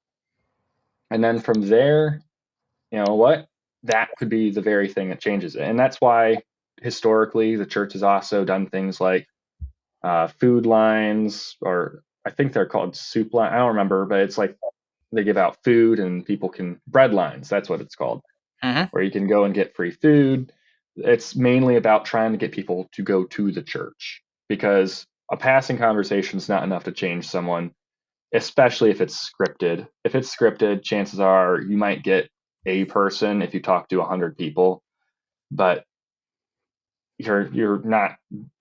And then from there, you know what? That could be the very thing that changes it. And that's why historically the church has also done things like food lines, or I think they're called soup line. I don't remember, but it's like they give out food and people can bread lines. That's what it's called, Mm-hmm. where you can go and get free food. It's mainly about trying to get people to go to the church, because a passing conversation is not enough to change someone, especially if it's scripted. If it's scripted, chances are you might get a person if you talk to 100 people, but you're not.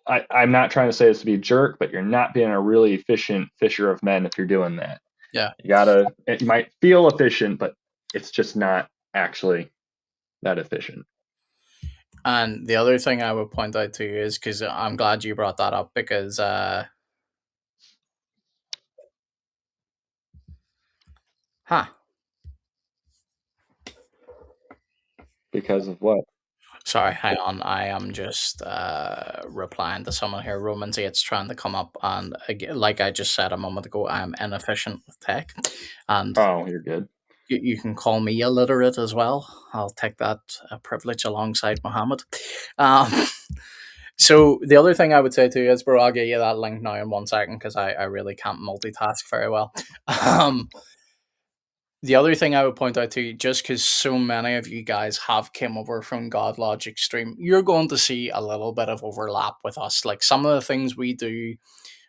I'm not trying to say this to be a jerk, but you're not being a really efficient fisher of men if you're doing that. Yeah. You might feel efficient, but it's just not actually that efficient. And the other thing I would point out to you is, because I'm glad you brought that up, because huh. Because of what? Sorry, hang on. I am just replying to someone here. Romans 8's trying to come up, and again, like I just said a moment ago, I am inefficient with tech, and Oh, you're good. you can call me illiterate as well. I'll take that privilege alongside Muhammad. Um, so the other thing I would say to you is, bro, I'll get you that link now in 1 second, because I really can't multitask very well. Um, the other thing I would point out to you, just because so many of you guys have came over from God Logic stream, you're going to see a little bit of overlap with us. Like, some of the things we do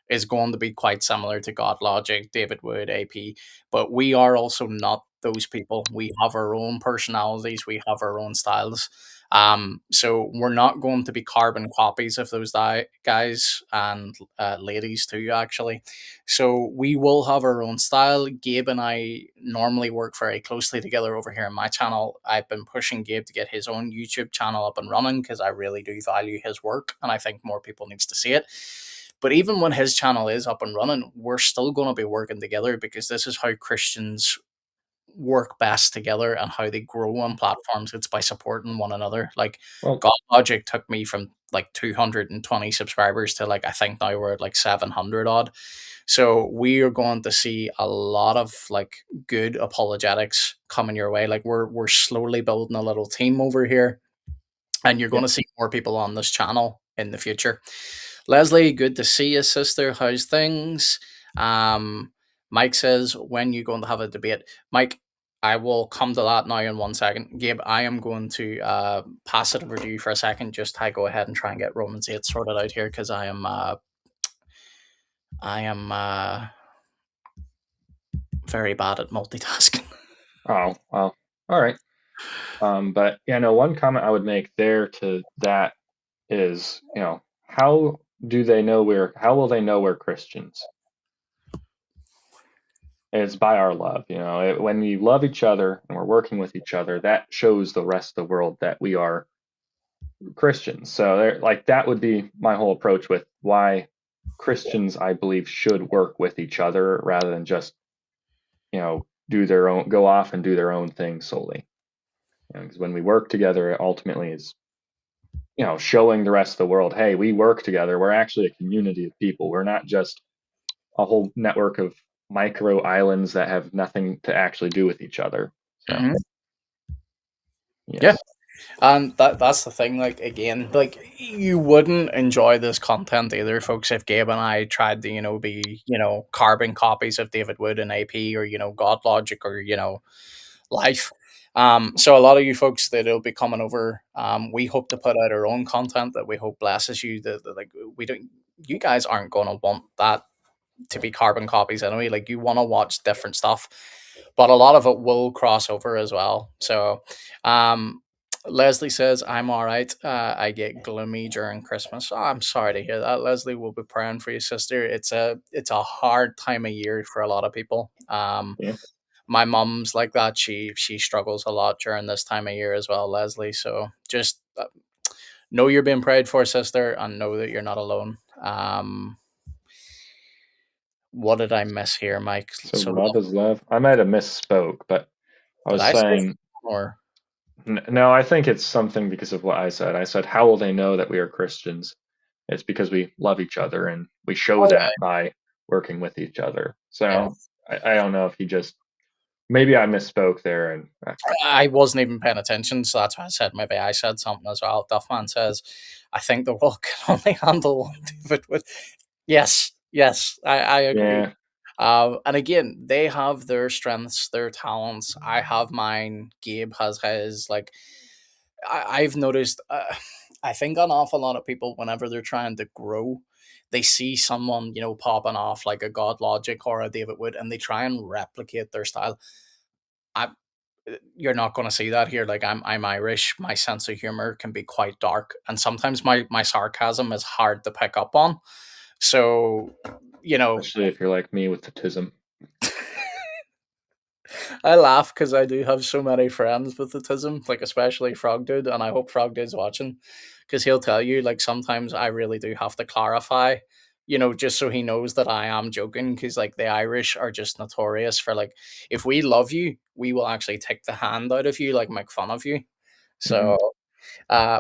is going to be quite similar to God Logic, David Wood, AP, but we are also not those people. We have our own personalities, we have our own styles. So we're not going to be carbon copies of those guys and ladies too, actually. So we will have our own style. Gabe and I normally work very closely together over here on my channel. I've been pushing Gabe to get his own YouTube channel up and running because I really do value his work and I think more people needs to see it. But even when his channel is up and running, we're still going to be working together because this is how Christians work best together and how they grow on platforms. It's by supporting one another. Like Well, God Logic took me from like 220 subscribers to like I think now we're at like 700 odd. So we are going to see a lot of like good apologetics coming your way. Like we're slowly building a little team over here, and you're going yeah. to see more people on this channel in the future. Leslie, good to see you, sister. How's things? Um, Mike says, when you going to have a debate? Mike, I will come to that now in 1 second. Gabe, I am going to pass it over to you for a second. Just I go ahead and try and get Romans 8 sorted out here because I am very bad at multitasking. Oh, well, all right. But yeah, no, one comment I would make there to that is, how how will they know we're Christians? It's by our love. When we love each other and we're working with each other, that shows the rest of the world that we are Christians. So like that would be my whole approach with why Christians, I believe, should work with each other rather than just, go off and do their own thing solely. Because when we work together, it ultimately is, showing the rest of the world, hey, we work together. We're actually a community of people. We're not just a whole network of micro islands that have nothing to actually do with each other. So, Mhm. Yeah. yes. And that's the thing, like again, like you wouldn't enjoy this content either, folks, if Gabe and I tried to, be, carbon copies of David Wood and AP or, God Logic or, life. So a lot of you folks that'll be coming over, we hope to put out our own content that we hope blesses you. That like we don't you guys aren't gonna want that to be carbon copies anyway. Like you want to watch different stuff, but a lot of it will cross over as well. So, um, Leslie says, "I'm all right. I get gloomy during Christmas. Oh, I'm sorry to hear that, Leslie. We'll be praying for you, sister. It's a hard time of year for a lot of people. Yeah. My mom's like that. She struggles a lot during this time of year as well, Leslie. So just know you're being prayed for, sister, and know that you're not alone. What did I miss here, Mike? So So love is love. I might have misspoke, but I did was I say saying, or no, I think it's something because of what I said. I said, how will they know that we are Christians? It's because we love each other and we show oh that by working with each other. yeah, So I don't know if he just, maybe I misspoke there. And I wasn't even paying attention, so that's why I said maybe I said something as well. Duffman says, "I think the world can only handle one David Wood." Yes, yes, I agree. yeah, And again, they have their strengths, their talents. I have mine. Gabe has his. Like I've noticed. I think an awful lot of people, whenever they're trying to grow, they see someone popping off like a God Logic or a David Wood, and they try and replicate their style. I You're not going to see that here. Like I'm Irish. My sense of humor can be quite dark, and sometimes my sarcasm is hard to pick up on. So, you know, especially if you're like me with the tism. I laugh because I do have so many friends with autism, like especially Frog Dude, and I hope Frog Dude's watching because he'll tell you like sometimes I really do have to clarify, just so he knows that I am joking because like the Irish are just notorious for like if we love you, we will actually take the hand out of you, like make fun of you. Hmm. So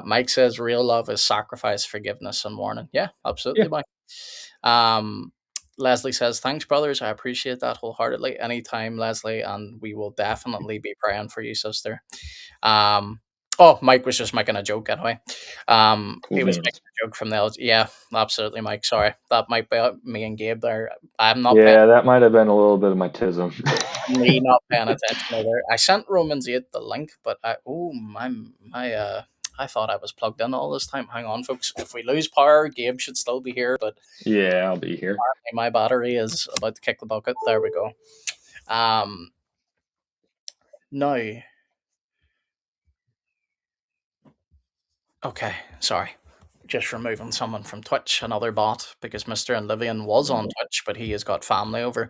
Mike says real love is sacrifice, forgiveness, and mourning. Yeah, Yeah, absolutely, Mike. Um, Leslie says, thanks, brothers. I appreciate that wholeheartedly. Anytime, Leslie, and we will definitely be praying for you, sister. Um, oh, Mike was just making a joke anyway. cool He was beans. making a joke from the yeah, absolutely, Mike. Sorry, that might be me and Gabe there. I'm not paying Yeah, that might have been a little bit of my tism. me not paying attention either. I sent Romans 8 the link, but I thought I was plugged in all this time. Hang on, folks. If we lose power, Gabe should still be here, but Yeah, I'll be here. my battery is about to kick the bucket. There we go. Um, Now Okay, sorry. Just removing someone from Twitch, another bot, because Mr. and Livian was on Twitch, but he has got family over.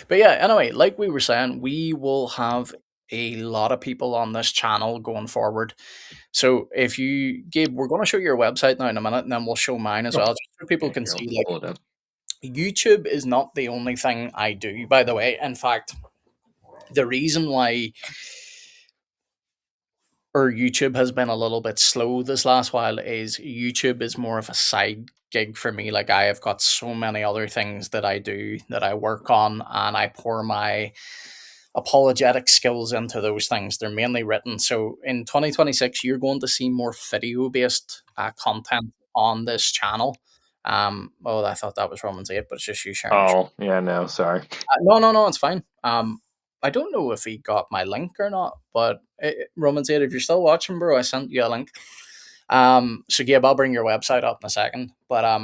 But yeah, anyway, like we were saying, we will have a lot of people on this channel going forward. So if you, Gabe, we're going to show your website now in a minute, and then we'll show mine as Oh, well, just so people yeah, can here, I'll see. just Like, pull it up. YouTube is not the only thing I do, by the way. In fact, the reason why or YouTube has been a little bit slow this last while is YouTube is more of a side gig for me. Like I have got so many other things that I do that I work on, and I pour my apologetic skills into those things. They're mainly written. So in 2026, you're going to see more video based content on this channel. Oh, I thought that was Romans 8, but it's just you sharing. Oh, yeah, no, sorry. No, no, no, it's fine. I don't know if he got my link or not, but Roman said, if you're still watching, bro, I sent you a link. So Gabe, I'll bring your website up in a second, but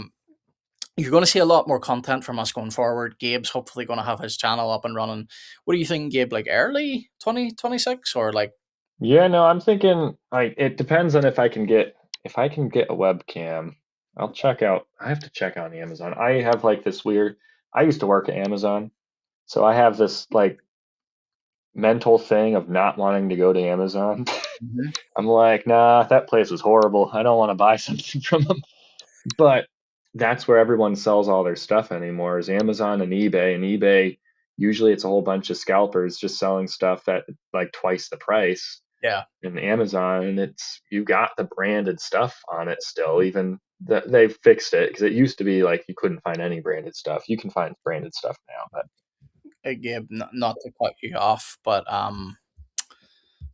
you're going to see a lot more content from us going forward. Gabe's hopefully going to have his channel up and running. What do you think, Gabe? Like early 2026 or like? Yeah, no, I'm thinking like it depends on if I can get a webcam. I'll check out. I have to check on Amazon. I have like this weird. I used to work at Amazon, so I have this like mental thing of not wanting to go to Amazon. Mhm. I'm like, nah, that place is horrible. I don't want to buy something from them. But that's where everyone sells all their stuff anymore is Amazon and eBay. And eBay, usually it's a whole bunch of scalpers just selling stuff at like twice the price. Yeah, And Amazon, it's you got the branded stuff on it still. Even they've fixed it because it used to be like you couldn't find any branded stuff. You can find branded stuff now, but Gabe, not to cut you off, but I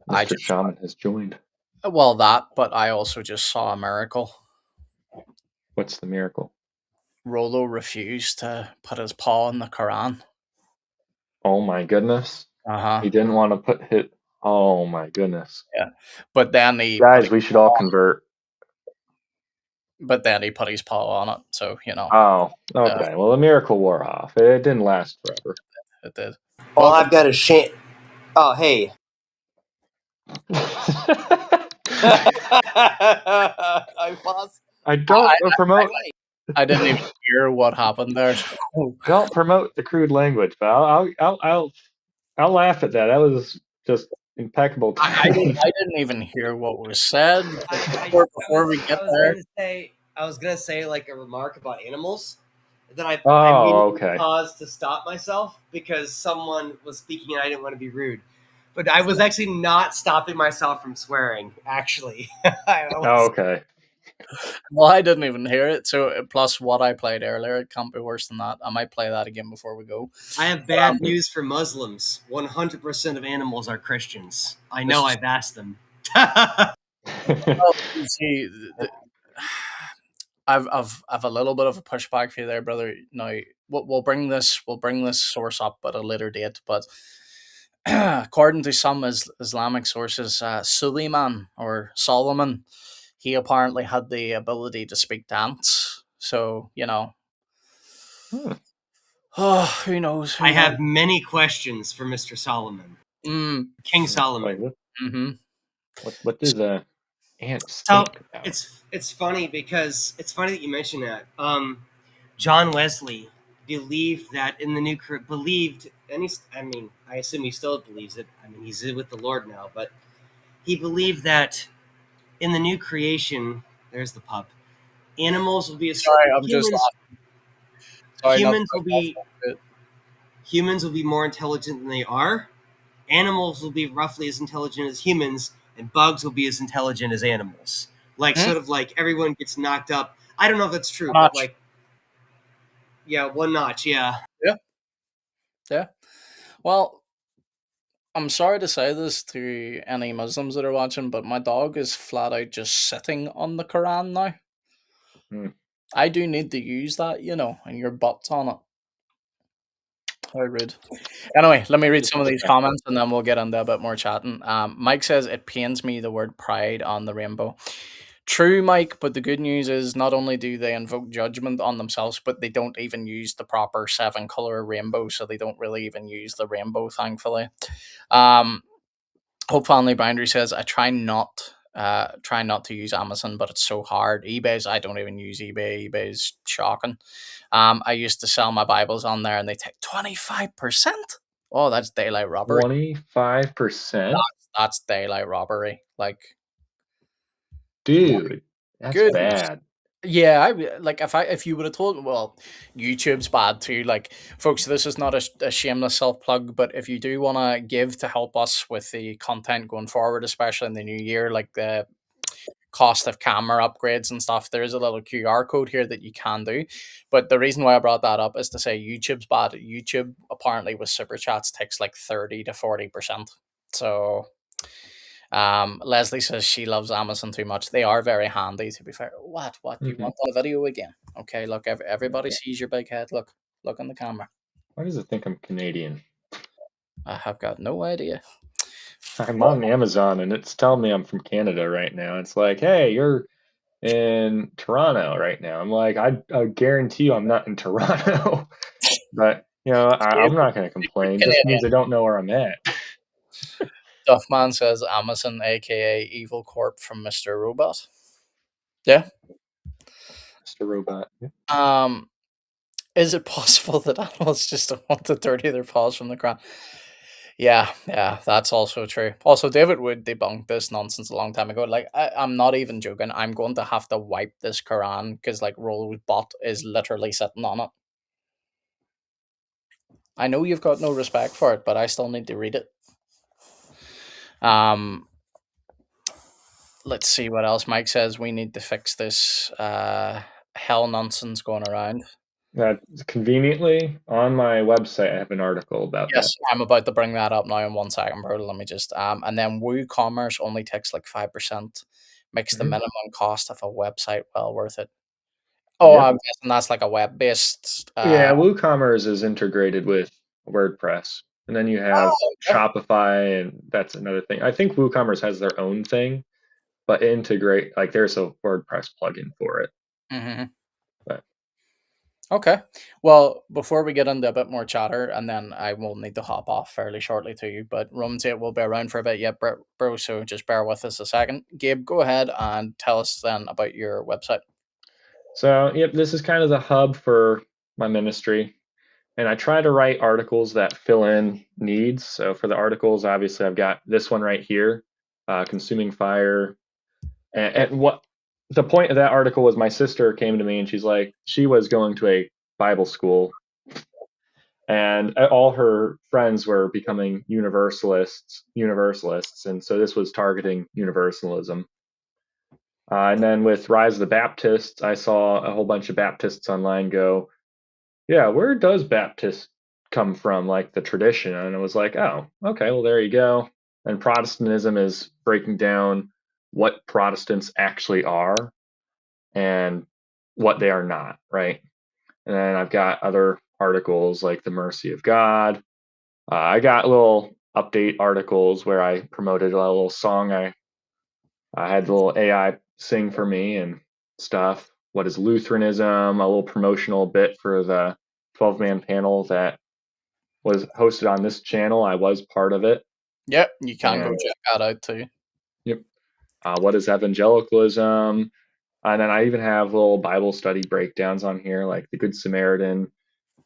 Mr. just Shaman has joined. well that, but I also just saw a miracle. What's the miracle? Rolo refused to put his paw in the Quran. Oh my goodness. Uh huh. He didn't want to put hit. Oh my goodness. Yeah, but then he put Guys, his we should all paw, convert. but then he put his paw on it. So you know, Oh, yeah, okay. Well, the miracle wore off. It didn't last forever. it did. Well, Welcome. I've got a shame. Oh, hey. I paused. I I, don't promote I didn't even hear what happened there. So don't promote the crude language, but I'll laugh at that. That was just impeccable timing. I didn't even hear what was said. But before we get I was there, gonna say like a remark about animals. Then I Oh, immediately okay. paused to stop myself because someone was speaking and I didn't want to be rude. But I was actually not stopping myself from swearing. Actually, Oh, okay. well, I didn't even hear it. So plus what I played earlier, it can't be worse than that. I might play that again before we go. I have bad news for Muslims. 100% of animals are Christians. I This know. is I've asked them. well, you see, I've a little bit of a pushback for you there, brother. Now we'll bring this source up at a later date, but according to some Islamic sources, Suleiman or Solomon, he apparently had the ability to speak dance. So you know, Hmm. oh, who knows? I Who knows? have many questions for Mr. Solomon, Mm, King Wait, Solomon. mm-hmm. what does ants So think about? it's funny because it's funny that you mention that. John Wesley believed that in the new believed, and I mean, I assume he still believes it. I mean, he's with the Lord now, but he believed that in the new creation, there's the pup. Animals will be Sorry, I'm just humans. sorry not to Humans will cut you off. be humans will be more intelligent than they are. Animals will be roughly as intelligent as humans, and bugs will be as intelligent as animals. Like Hmm? sort of like everyone gets knocked up. I don't know if that's true, but Notch. like yeah, one notch. Yeah. Yeah, yeah. Well, I'm sorry to say this to any Muslims that are watching, but my dog is flat out just sitting on the Quran now. Hmm. I do need to use that, you know, and your butt's on it. How rude. Anyway, let me read some of these comments and then we'll get into a bit more chatting. Mike says, it pains me the word pride on the rainbow. True, Mike, but the good news is not only do they invoke judgment on themselves, but they don't even use the proper 7 color rainbow, so they don't really even use the rainbow, thankfully. Um, Hope Family Boundary says, I try not trying not to use Amazon, but it's so hard. eBay's, I don't even use eBay. eBay's shocking. I used to sell my Bibles on there, and they take 25%. Oh, that's daylight robbery. 25%? That's daylight robbery. Like, Dude, that's goodness. bad. Yeah, if you would have told, well, YouTube's bad too. Like, folks, this is not a shameless self plug, but if you do want to give to help us with the content going forward, especially in the new year, like the cost of camera upgrades and stuff, there is a little QR code here that you can do. But the reason why I brought that up is to say YouTube's bad. YouTube apparently with super chats takes like 30 to 40%. So Leslie says she loves Amazon too much. They are very handy, to be fair. What? You Mhm. want the video again? Okay, look, everybody sees your big head. Look on the camera. Why does it think I'm Canadian? I have got no idea. I'm on Amazon and it's telling me I'm from Canada right now. It's like, hey, you're in Toronto right now. I'm like, I guarantee you I'm not in Toronto. But, Gabe, I'm not going to complain. Just Canadian. means I don't know where I'm at. Duffman says Amazon, aka Evil Corp from Mr. Robot. Yeah. Mr. Robot. Yeah. Is it possible that animals just don't want to dirty their paws from the ground? Yeah, that's also true. Also, David Wood debunked this nonsense a long time ago. Like, I'm not even joking. I'm going to have to wipe this Quran because, like, Roll's bot is literally sitting on it. I know you've got no respect for it, but I still need to read it. Let's see what else. Mike says we need to fix this hell nonsense going around. Conveniently, on my website, I have an article about that. Yes, I'm about to bring that up now in 1 second, bro. Let me just and then WooCommerce only takes like 5%, makes the Mhm. minimum cost of a website well worth it. Oh, Yep. I'm guessing that's like a web-based. Yeah, WooCommerce is integrated with WordPress. And then you have Okay. Shopify, and that's another thing. I think WooCommerce has their own thing, but integrate, like, there's a WordPress plugin for it. Mm-hmm. But Okay. Well, before we get into a bit more chatter, and then I will need to hop off fairly shortly to you, but Romans 8 will be around for a bit yet, bro, so just bear with us a second. Gabe, go ahead and tell us then about your website. so, yep, this is kind of the hub for my ministry. And I try to write articles that fill in needs. So for the articles, obviously, I've got this one right here, Consuming Fire. And what the point of that article was, my sister came to me and she's like, she was going to a Bible school and all her friends were becoming universalists. And so this was targeting universalism. And then with Rise of the Baptists, I saw a whole bunch of Baptists online go, yeah, where does Baptist come from, like the tradition? And it was like, oh, okay, well, there you go. And Protestantism is breaking down what Protestants actually are and what they are not, right? And then I've got other articles like the mercy of God. I got little update articles where I promoted a little song. I had a little AI sing for me and stuff. What is Lutheranism? A little promotional bit for the 12-man panel that was hosted on this channel. I was part of it. Yep, you can go And check that out too. yep. What is evangelicalism? And then I even have little Bible study breakdowns on here, like the Good Samaritan.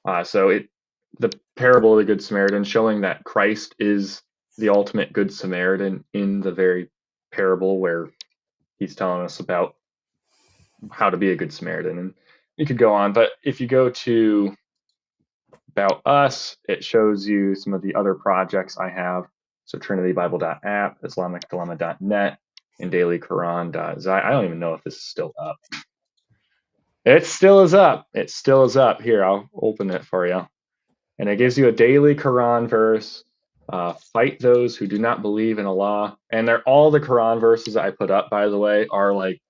The parable of the Good Samaritan, showing that Christ is the ultimate Good Samaritan in the very parable where he's telling us about how to be a Good Samaritan. And you could go on, but if you go to About Us, it shows you some of the other projects I have. So trinitybible.app, islamicdilemma.net, and dailyquran.zi. I don't even know if this is still up. It still is up. It still is up. Here, I'll open it for you. And it gives you a daily Quran verse. Fight those who do not believe in Allah. And they're all the Quran verses I put up, by the way, are like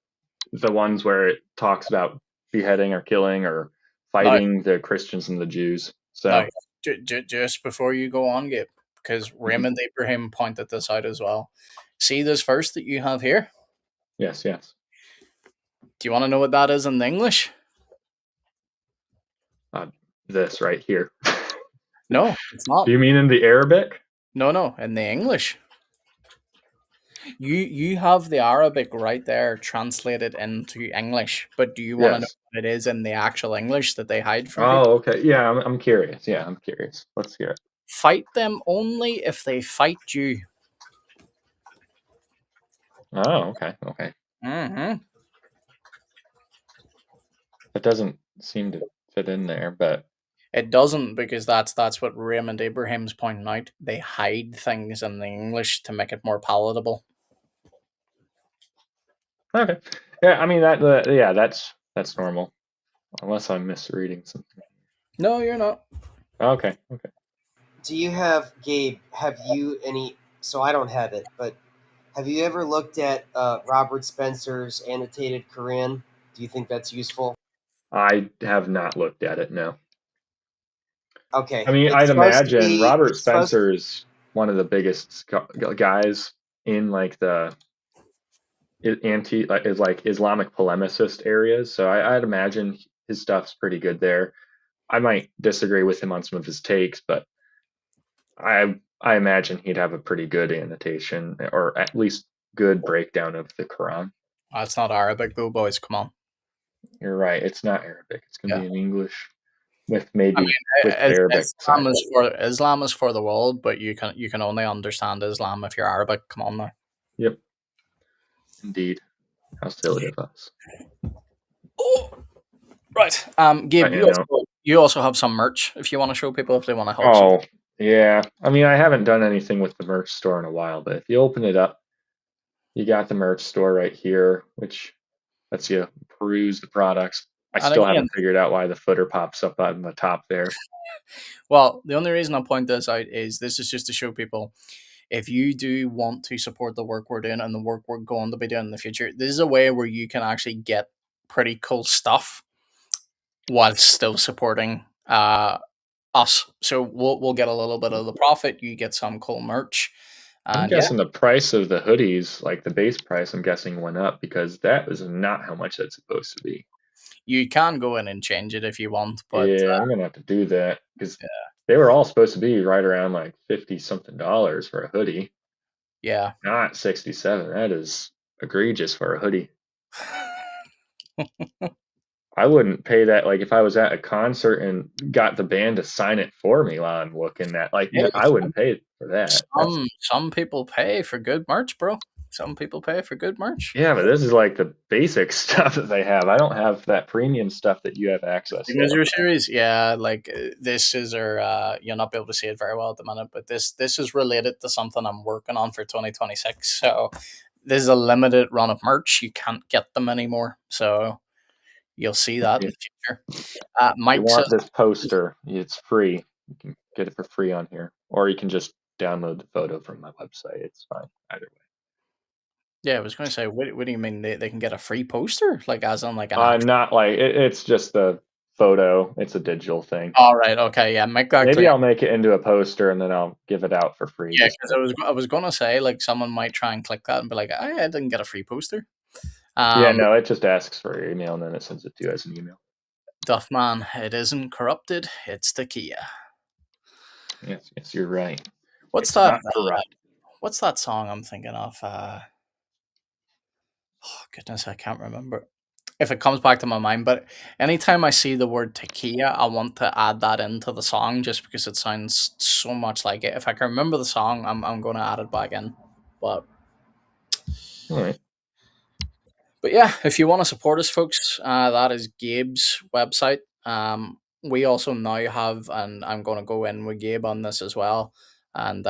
the ones where it talks about beheading or killing or Now, fighting the Christians and the Jews. now, So, just before you go on, Gabe, because mhm. Raymond Abraham pointed this out as well. See this verse that you have here? Yes. Do you want to know what that is in English? This right here. No, it's not. Do you mean in the Arabic? No, in the English. You have the Arabic right there translated into English, but do you want to know Yes. what it is in the actual English that they hide from people? Oh, okay. Yeah, I'm curious. Yeah, I'm curious. Let's hear it. Fight them only if they fight you. Oh, okay. Okay. Hmm. It doesn't seem to fit in there, but It doesn't, because that's what Raymond Abraham's pointing out. They hide things in the English to make it more palatable. okay. Yeah, I mean yeah, that's normal. Unless I'm misreading something. No, you're not. Okay. Okay. Do you have, Gabe? Have you any? So I don't have it, but have you ever looked at Robert Spencer's annotated Quran? Do you think that's useful? I have not looked at it, no. I Okay, mean, it's I'd supposed to imagine be. Robert It's supposed. Spencer's one of the biggest guys in like the anti like is like Islamic polemicist areas. So I'd imagine his stuff's pretty good there. I might disagree with him on some of his takes, but I imagine he'd have a pretty good annotation or at least good breakdown of the Quran. That's not Arabic though, boys. Come on. You're right. It's not Arabic. It's going to Yeah. be in English with I maybe mean, with Arabic simul. Islam is for the world, but you can only understand Islam if you're Arabic. Come on now. Yep, indeed. How silly of us. Oh, right. Gabe, You know. you also have some merch if you want to show people if they want to help support. Oh, yeah. I mean, I haven't done anything with the merch store in a while, but if you open it up, you got the merch store right here, which lets you peruse the products. I And still again, haven't figured out why the footer pops up on the top there. well, the only reason I point this out is this is just to show people, if you do want to support the work we're doing and the work we're going to be doing in the future, this is a way where you can actually get pretty cool stuff while still supporting us. So we'll get a little bit of the profit. You get some cool merch, I'm and yeah, guessing the price of the hoodies, like the base price, I'm guessing went up because that is not how much that's supposed to be. you can go in and change it if you want. But Yeah, I'm gonna have to do that because they were all supposed to be right around like 50 something dollars for a hoodie, yeah, not 67. That is egregious for a hoodie. I wouldn't pay that. Like if I was at a concert and got the band to sign it for me while I'm looking at, like, hey, I wouldn't pay for that. That's some people pay for good merch, bro. Some people pay for good merch. yeah, but this is like the basic stuff that they have. I don't have that premium stuff that you have access to. Signature series, yeah, like this is our you'll not be able to see it very well at the minute, but this is related to something I'm working on for 2026. So this is a limited run of merch. You can't get them anymore, so you'll see that in If the future. you Mike says, want this poster, it's free. You can get it for free on here, or you can just download the photo from my website. It's fine either way. yeah, I was going to say, what do you mean they can get a free poster, like as in like an actual? Not like it's just a photo. It's a digital thing. All right, okay, yeah, make that Maybe clear. I'll make it into a poster and then I'll give it out for free. Yeah, Just because to, I was going to say like someone might try and click that and be like, I didn't get a free poster. yeah, Um, no, it just asks for your email and then it sends it to you as an email. Duffman, it isn't corrupted. It's the Kia. Yes, yes, you're right. What's It's that? not corrupt. What's that song I'm thinking of? Oh goodness, I can't remember. If it comes back to my mind, but anytime I see the word tequila, I want to add that into the song just because it sounds so much like it. If I can remember the song, I'm going to add it back in. But All right. but yeah, if you want to support us, folks, that is Gabe's website. We also now have, and I'm going to go in with Gabe on this as well, and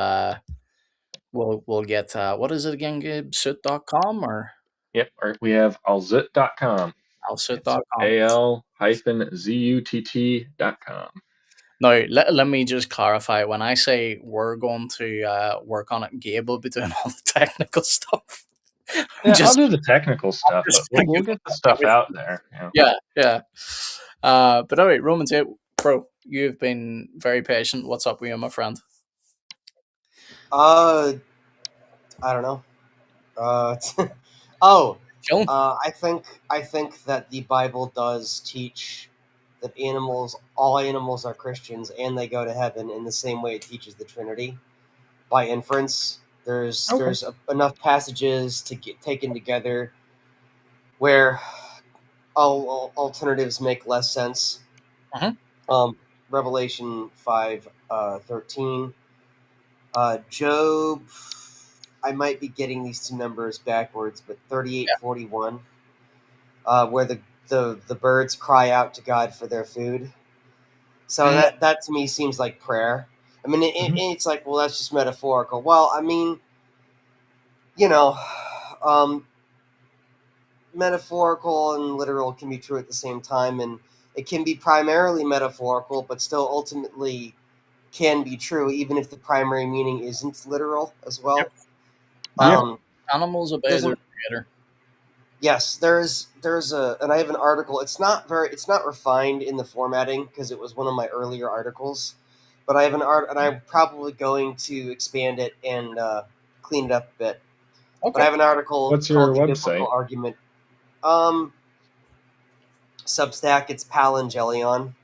we'll get what is it again, Gabe? Suit.com or Yep. Or we have alzut.com. It's alsuit.com. al-zutt.com. Now, let me just clarify. When I say we're going to work on it, Gabe will be doing all the technical stuff. Yeah, I'll just, do the technical stuff, just but we'll thinking get the about stuff everything. out there. You know. Yeah, yeah. But all right, Romans 8, bro, you've been very patient. What's up with you, my friend? I don't know. Oh, Chilling? I think that the Bible does teach that all animals are Christians, and they go to heaven in the same way it teaches the Trinity. By inference, Okay. enough passages to get taken together where all alternatives make less sense. Uh-huh. Revelation 5:13. Job, I might be getting these two numbers backwards, but 38:41, where the birds cry out to God for their food. So Mm, that to me seems like prayer. I mean, it's like, well, that's just metaphorical. Well, I mean, you know, um, metaphorical and literal can be true at the same time, and it can be primarily metaphorical, but still ultimately can be true, even if the primary meaning isn't literal as yep. well. Yeah. Animals obey There's their an creator. Yes, there's a, and I have an article. It's not refined in the formatting because it was one of my earlier articles, but I have an art, and I'm probably going to expand it and clean it up a bit. But I Okay. have an article What's called your "The Biblical website? Argument." Substack. It's Palangelion.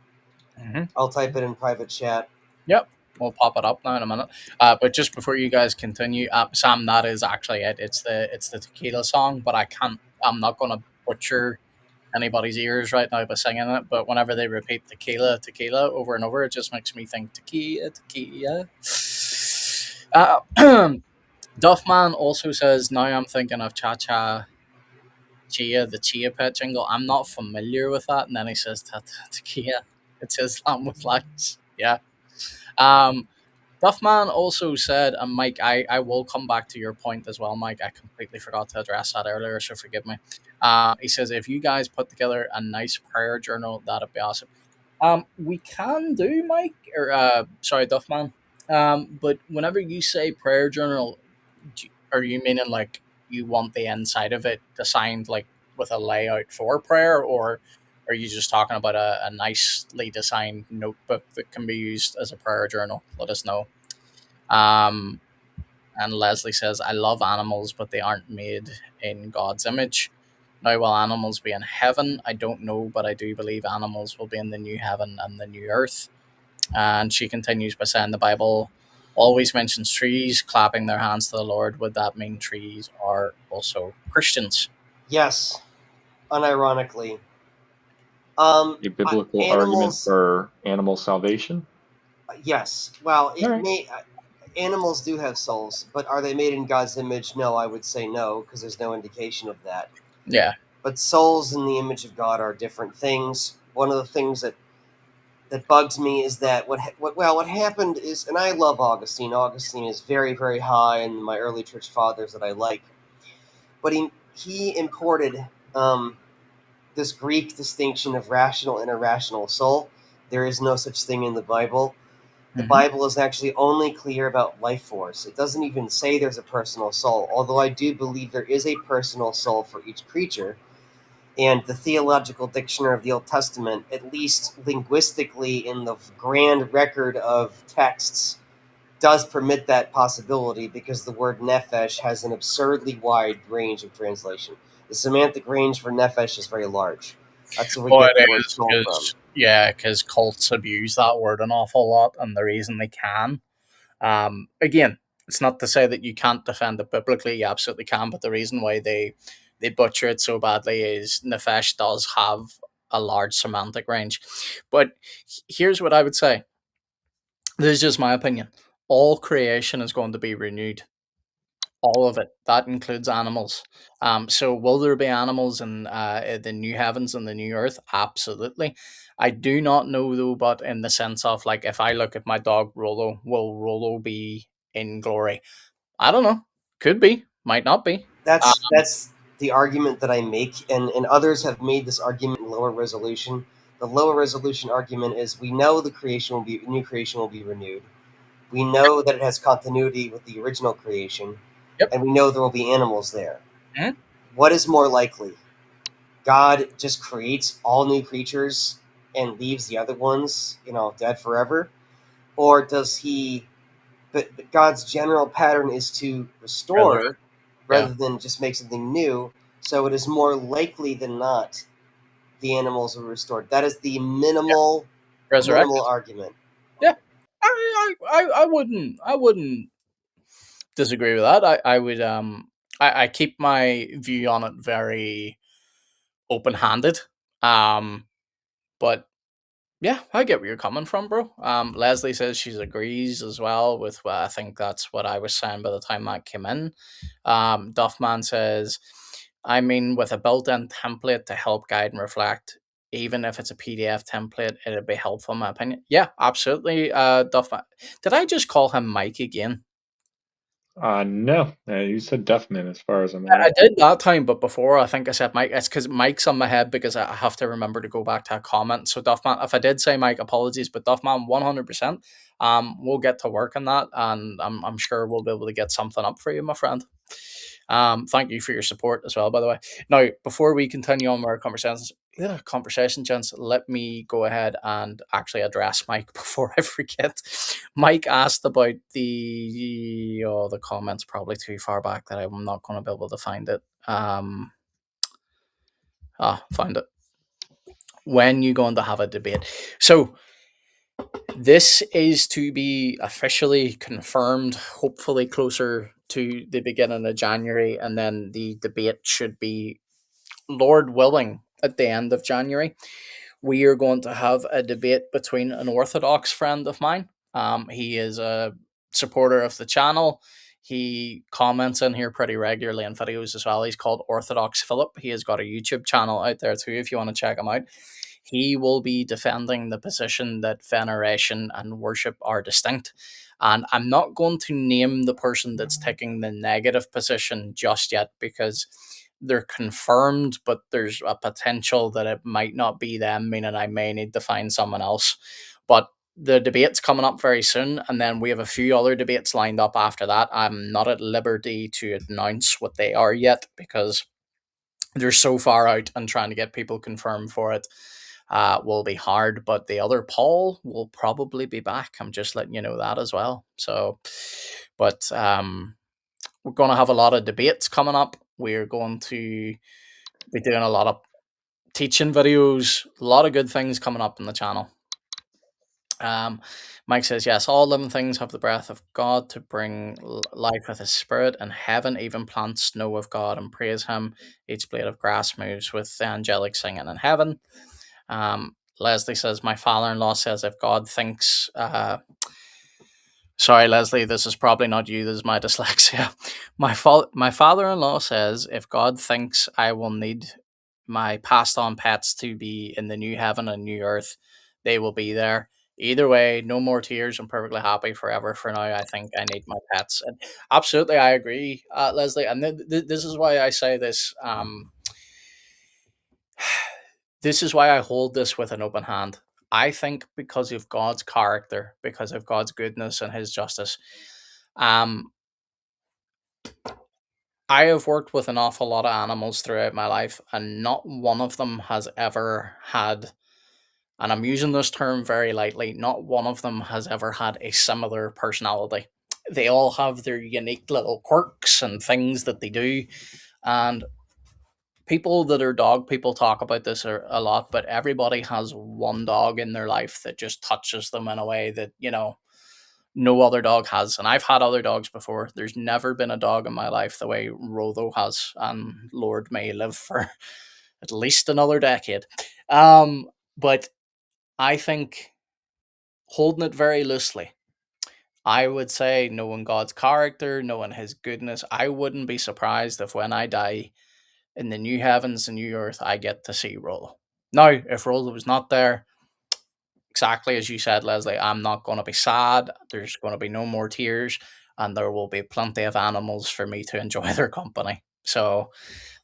Hmm. I'll type it in private chat. Yep. We'll pop it up now in a minute. But just before you guys continue, Sam, that is actually it. It's the tequila song, but I can't. I'm not going to butcher anybody's ears right now by singing it. But whenever they repeat tequila, tequila over and over, it just makes me think tequila, tequila. Duffman also says, now I'm thinking of Cha Cha Chia, the Chia Pet jingle. I'm not familiar with that. And then he says, Tequila. It's Islam with lights. Yeah. Um, Duffman also said, and Mike, I will come back to your point as well, Mike. I completely forgot to address that earlier, so forgive me. He says, if you guys put together a nice prayer journal, that'd be awesome. We can do, Mike, or sorry, Duffman. But whenever you say prayer journal, are you meaning like you want the inside of it designed like with a layout for prayer, or are you just talking about a nicely designed notebook that can be used as a prayer journal? Let us know. Um, and Leslie says, I love animals, but they aren't made in God's image. Now, will animals be in heaven? I don't know, but I do believe animals will be in the new heaven and the new earth. And she continues by saying the Bible always mentions trees clapping their hands to the Lord. Would that mean trees are also Christians? Yes, unironically. A biblical argument Animals. for animal salvation? Yes. Well, All it right. may. Animals do have souls, but are they made in God's image? No, I would say no, because there's no indication of that. Yeah. But souls in the image of God are different things. One of the things that bugs me is that what happened is, and I love Augustine. Augustine is very very high in my early church fathers that I like, but he imported this Greek distinction of rational and irrational soul. There is no such thing in the Bible. The Hmm. Bible is actually only clear about life force. It doesn't even say there's a personal soul, although I do believe there is a personal soul for each creature. And the Theological Dictionary of the Old Testament, at least linguistically in the grand record of texts, does permit that possibility because the word nephesh has an absurdly wide range of translation. The semantic range for nephesh is very large. That's where we Oh, get the it word is soul from. because yeah, because cults abuse that word an awful lot, and the reason they can. Again, it's not to say that you can't defend it biblically. You absolutely can, but the reason why they butcher it so badly is nefesh does have a large semantic range. But here's what I would say. This is just my opinion. All creation is going to be renewed. All of it. That includes animals. So will there be animals in the new heavens and the new earth? Absolutely. I do not know though, but in the sense of like, if I look at my dog Rolo, will Rolo be in glory? I don't know. Could be. Might not be. That's the argument that I make, and others have made this argument in lower resolution. The lower resolution argument is we know the creation will be new creation will be renewed. We know that it has continuity with the original creation, Yep. and we know there will be animals there. Mhm. What is more likely? God just creates all new creatures and leaves the other ones, dead forever? Or does he, but God's general pattern is to Resurrect. restore Yeah. rather than just make something new. So it is more likely than not the animals are restored. That is the Yeah. minimal Resurrected. argument. Yeah. I wouldn't disagree with that. I would I keep my view on it very open handed. But yeah, I get where you're coming from, bro. Leslie says she agrees as well with what I think that's what I was saying by the time that came in. Duffman says, I mean, with a built-in template to help guide and reflect, even if it's a PDF template, it'd be helpful in my opinion. Yeah, absolutely. Duffman. Did I just call him Mike again? No, you said Duffman as far as I'm I aware. did that time, but before I think I said Mike. It's because Mike's on my head because I have to remember to go back to a comment. So Duffman, if I did say Mike, apologies, but Duffman, 100%. We'll get to work on that, and I'm sure we'll be able to get something up for you, my friend. Thank you for your support as well, by the way. Now, before we continue on with our conversation, gents, let me go ahead and actually address Mike before I forget. Mike asked about the comments probably too far back that I'm not going to be able to find it. Find it. When you going to have a debate? So this is to be officially confirmed, hopefully closer to the beginning of January, and then the debate should be, Lord willing, at the end of January. We are going to have a debate between an Orthodox friend of mine. He is a supporter of the channel. He comments in here pretty regularly in videos as well. He's called Orthodox Philip. He has got a YouTube channel out there too if you want to check him out. He will be defending the position that veneration and worship are distinct. And I'm not going to name the person that's taking the negative position just yet because they're confirmed, but there's a potential that it might not be them, meaning I may need to find someone else. But the debate's coming up very soon, and then we have a few other debates lined up after that. I'm not at liberty to announce what they are yet because they're so far out, and trying to get people confirmed for it will be hard. But the other Paul will probably be back. I'm just letting you know that as well. So, but we're going to have a lot of debates coming up. We're going to be doing a lot of teaching videos, a lot of good things coming up in the channel. Mike says, yes, all living things have the breath of God to bring life with his spirit, and heaven, even plants know of God and praise him. Each blade of grass moves with the angelic singing in heaven. Leslie says, my father-in-law says if God thinks sorry, Leslie, this is probably not you. This is my dyslexia. My father-in-law says if God thinks I will need my passed on pets to be in the new heaven and new earth, they will be there. Either way, no more tears. I'm perfectly happy forever. For now, I think I need my pets. And absolutely, I agree, Leslie. And this is why I say this. This is why I hold this with an open hand. I think because of God's character, because of God's goodness and his justice, um, I have worked with an awful lot of animals throughout my life, and not one of them has ever had, and I'm using this term very lightly, not one of them has ever had a similar personality. They all have their unique little quirks and things that they do. And people that are dog people talk about this a lot, but everybody has one dog in their life that just touches them in a way that, no other dog has. And I've had other dogs before. There's never been a dog in my life the way Rotho has, and Lord may live for at least another decade. But I think, holding it very loosely, I would say, knowing God's character, knowing his goodness, I wouldn't be surprised if when I die in the new heavens and new earth, I get to see Rollo. Now, if Rollo was not there, exactly as you said, Leslie, I'm not going to be sad. There's going to be no more tears, and there will be plenty of animals for me to enjoy their company. So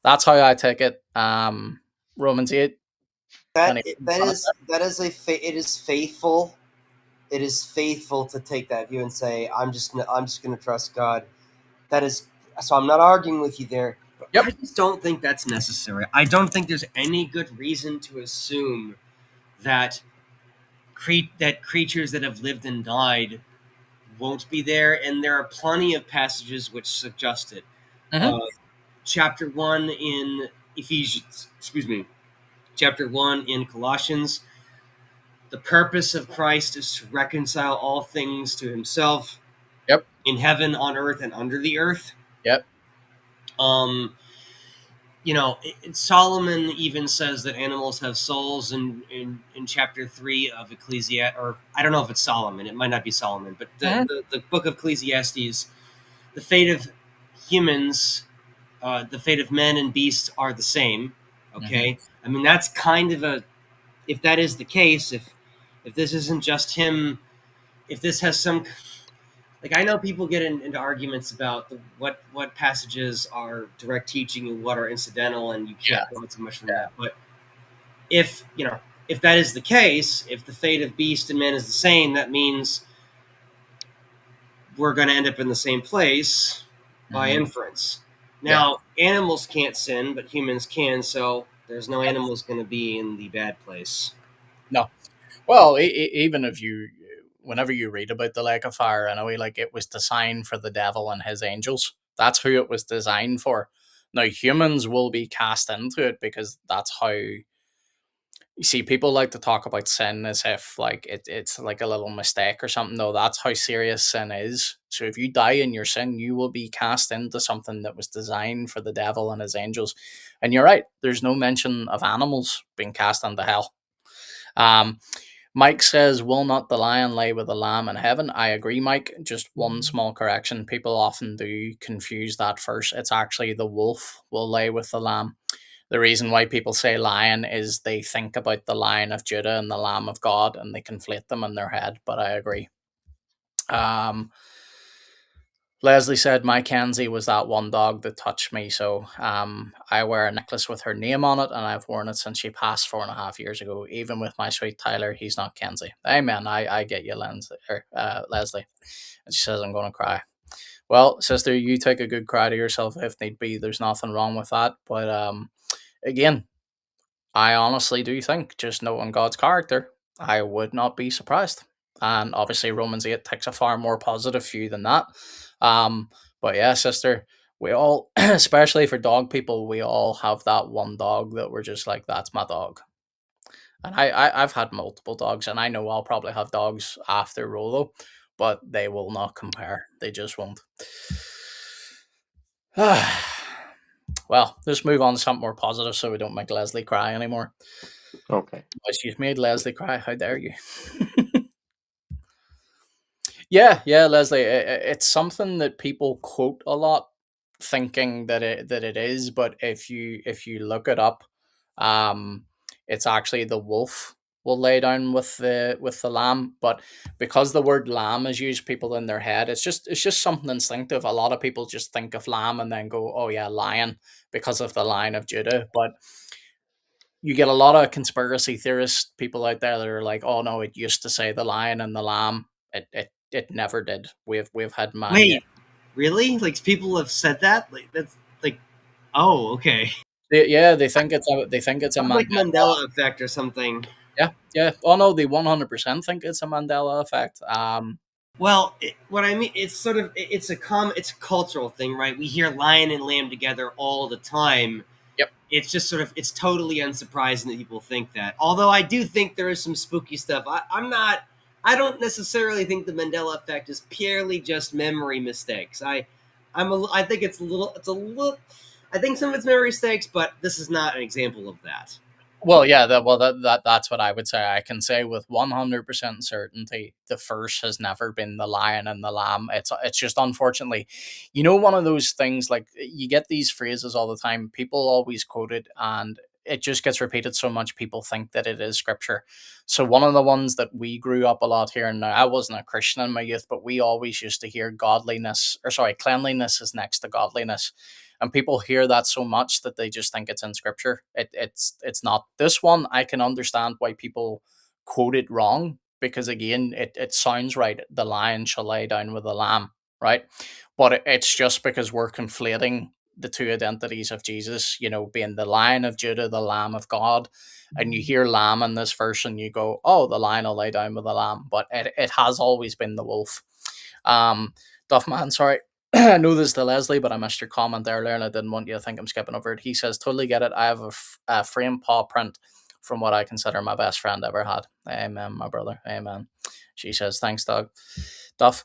that's how I take it. Romans 8. That Any it is faithful. It is faithful to take that view and say, I'm just gonna trust God. That is, so I'm not arguing with you there. But Yep. I just don't think that's necessary. I don't think there's any good reason to assume that creatures that have lived and died won't be there, and there are plenty of passages which suggest it. Mhm. Uh, chapter 1 in Ephesians, chapter 1 in Colossians, the purpose of Christ is to reconcile all things to himself. Yep. in heaven, on earth, and under the earth. Yep. Um, Solomon even says that animals have souls in chapter 3 of Ecclesiastes, or I don't know if it's Solomon, it might not be Solomon, but Mhm. the book of Ecclesiastes, the fate of humans, the fate of men and beasts are the same. Mhm. Okay. I mean, that's kind of a, if that is the case, if this isn't just him, if this has some, like, I know people get into arguments about what passages are direct teaching and what are incidental, and you Yeah. can't go too much from that. But if if that is the case, if the fate of beast and man is the same, that means we're going to end up in the same place by Mhm. inference. Yeah. Now, animals can't sin, but humans can, so there's no animals going to be in the bad place. No. Well, even if you, whenever you read about the lake of fire, anyway, like it was designed for the devil and his angels. That's who it was designed for. Now, humans will be cast into it because that's how. You see, people like to talk about sin as if like it's like a little mistake or something. No, that's how serious sin is. So if you die in your sin, you will be cast into something that was designed for the devil and his angels. And you're right, there's no mention of animals being cast into hell. Um, Mike says, "Will not the lion lay with the lamb in heaven?" I agree, Mike. Just one small correction. People often do confuse that first. It's actually the wolf will lay with the lamb. The reason why people say lion is they think about the Lion of Judah and the Lamb of God and they conflate them in their head, but I agree. Um, Leslie said my Kenzie was that one dog that touched me. So I wear a necklace with her name on it, and I've worn it since she passed 4.5 years ago. Even with my sweet Tyler, he's not Kenzie. Amen. I get you, Leslie. And she says I'm going to cry. Well, sister, you take a good cry to yourself if need be. There's nothing wrong with that. But again, I honestly do think, just knowing God's character, I would not be surprised. And obviously, Romans 8 takes a far more positive view than that. Um, but yeah, sister, we all, especially for dog people, we all have that one dog that we're just like, that's my dog. And I've had multiple dogs, and I know I'll probably have dogs after Rolo, but they will not compare. They just won't. Well, let's move on to something more positive so we don't make Leslie cry anymore. Okay. You've made Leslie cry. How dare you? Yeah, Leslie. It's something that people quote a lot, thinking that it is. But if you look it up, um, it's actually the wolf will lay down with the lamb. But because the word lamb is used, people in their head, it's just something instinctive. A lot of people just think of lamb and then go, oh yeah, lion, because of the Lion of Judah. But you get a lot of conspiracy theorist people out there that are like, "Oh no, it used to say the lion and the lamb. It never did. We've had many." Wait, really? Like, people have said that? Like, that's like, oh, okay. Yeah, they think it's a Sounds like Mandela. Mandela effect or something. Yeah, yeah. Oh no, they 100% think it's a Mandela effect. Well, what I mean, it's sort of, it's a cultural thing, right? We hear lion and lamb together all the time. Yep. It's just sort of, it's totally unsurprising that people think that. Although I do think there is some spooky stuff. I don't necessarily think the Mandela effect is purely just memory mistakes. I think I think some of it's memory mistakes, but this is not an example of that. Well, yeah, that's what I would say. I can say with 100% certainty, the first has never been the lion and the lamb. It's just unfortunately, one of those things like you get these phrases all the time. People always quote it, and it just gets repeated so much. People think that it is scripture. So one of the ones that we grew up a lot here, and I wasn't a Christian in my youth, but we always used to hear cleanliness is next to godliness, and people hear that so much that they just think it's in scripture. It's not. This one I can understand why people quote it wrong, because again it sounds right. The lion shall lay down with the lamb, right? But it's just because we're conflating the two identities of Jesus, being the Lion of Judah, the Lamb of God. And you hear lamb in this verse and you go, oh, the lion will lay down with the lamb. But it has always been the wolf. Duffman, sorry. I know this to Leslie, but I missed your comment earlier and I didn't want you to think I'm skipping over it. He says, totally get it. I have a frame paw print from what I consider my best friend ever had. Amen, my brother. Amen. She says, "Thanks, Doug." Duff.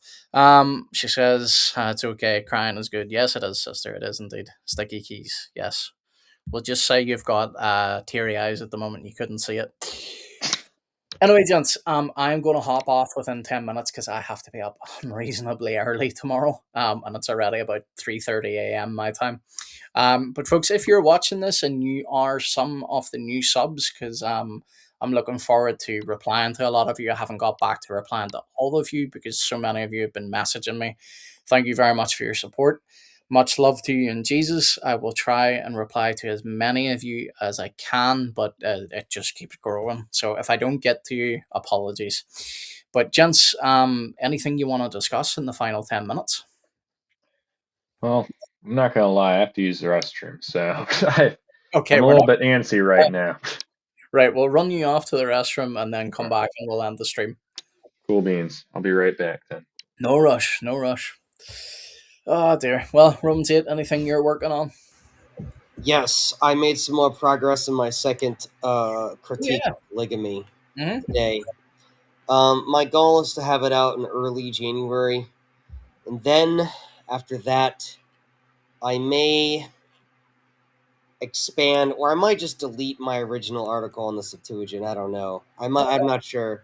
She says, "It's okay. Crying is good." Yes, it is, sister. It is indeed. Sticky keys. Yes. We'll just say you've got teary eyes at the moment. You couldn't see it. Anyway, gents, I'm going to hop off within 10 minutes because I have to be up unreasonably early tomorrow. And it's already about 3:30 a.m. my time. But folks, if you're watching this and you are some of the new subs, because I'm looking forward to replying to a lot of you. I haven't got back to replying to all of you because so many of you have been messaging me. Thank you very much for your support. Much love to you in Jesus. I will try and reply to as many of you as I can, but it just keeps growing. So if I don't get to you, apologies. But gents, anything you want to discuss in the final 10 minutes? Well, I'm not gonna lie, I have to use the restroom, so Okay, I'm a we're little not bit antsy right now. right. We'll run you off to the restroom and then come Alright, back and we'll end the stream. cool beans. I'll be right back then. No rush, no rush. Oh dear. Well, Romans 8, anything you're working on? Yes, I made some more progress in my second critique Yeah. of polygamy Hmm. today. My goal is to have it out in early January, and then after that, I may expand, or I might just delete my original article on the Septuagint. I don't know. I'm not sure.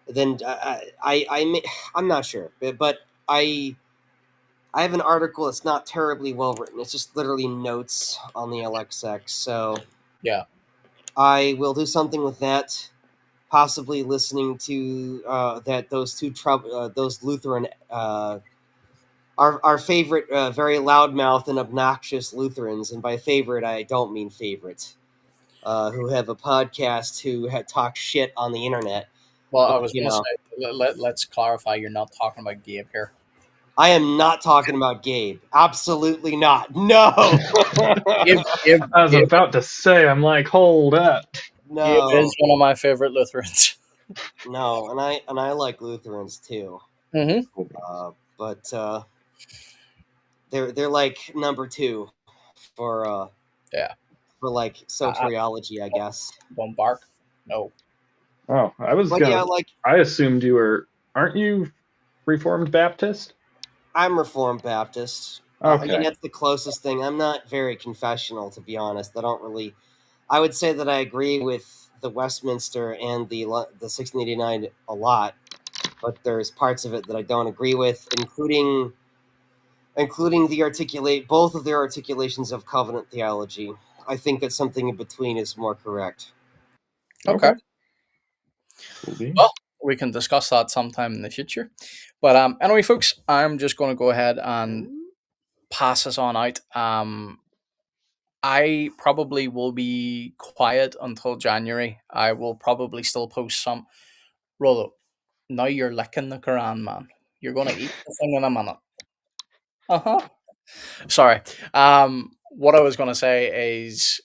Then I may, I'm not sure, but I have an article that's not terribly well written. It's just literally notes on the LXX. So Yeah. I will do something with that. Possibly listening to that those Lutheran our favorite very loudmouth and obnoxious Lutherans, and by favorite I don't mean favorite, who have a podcast who had talked shit on the internet. Well, But I was going to say, let's clarify. You're not talking about Gabe here. I am not talking about Gabe. Absolutely not. No. Gabe, Gabe, I was Gabe, about to say, I'm like, hold up. Gabe No. is one of my favorite Lutherans. No, and I like Lutherans too. Hmm. Cool beans. But they're like number 2 for Yeah. like I soteriology, I guess. won't bark. No. Oh, But yeah, like I assumed you were, aren't you Reformed Baptist? I'm Reformed Baptist. I mean, Okay. that's the closest thing. I'm not very confessional, to be honest. I don't really. I would say that I agree with the Westminster and the 1689 a lot, but there's parts of it that I don't agree with, including the articulate both of their articulations of covenant theology. I think that something in between is more correct. Okay. Okay. Cool Well, beans. we can discuss that sometime in the future. But anyway, folks, I'm just going to go ahead and pass us on out. I probably will be quiet until January. I will probably still post some. Rolo, now you're licking the Quran, man. You're going to eat the thing in a minute. Uh huh. Sorry. What I was going to say is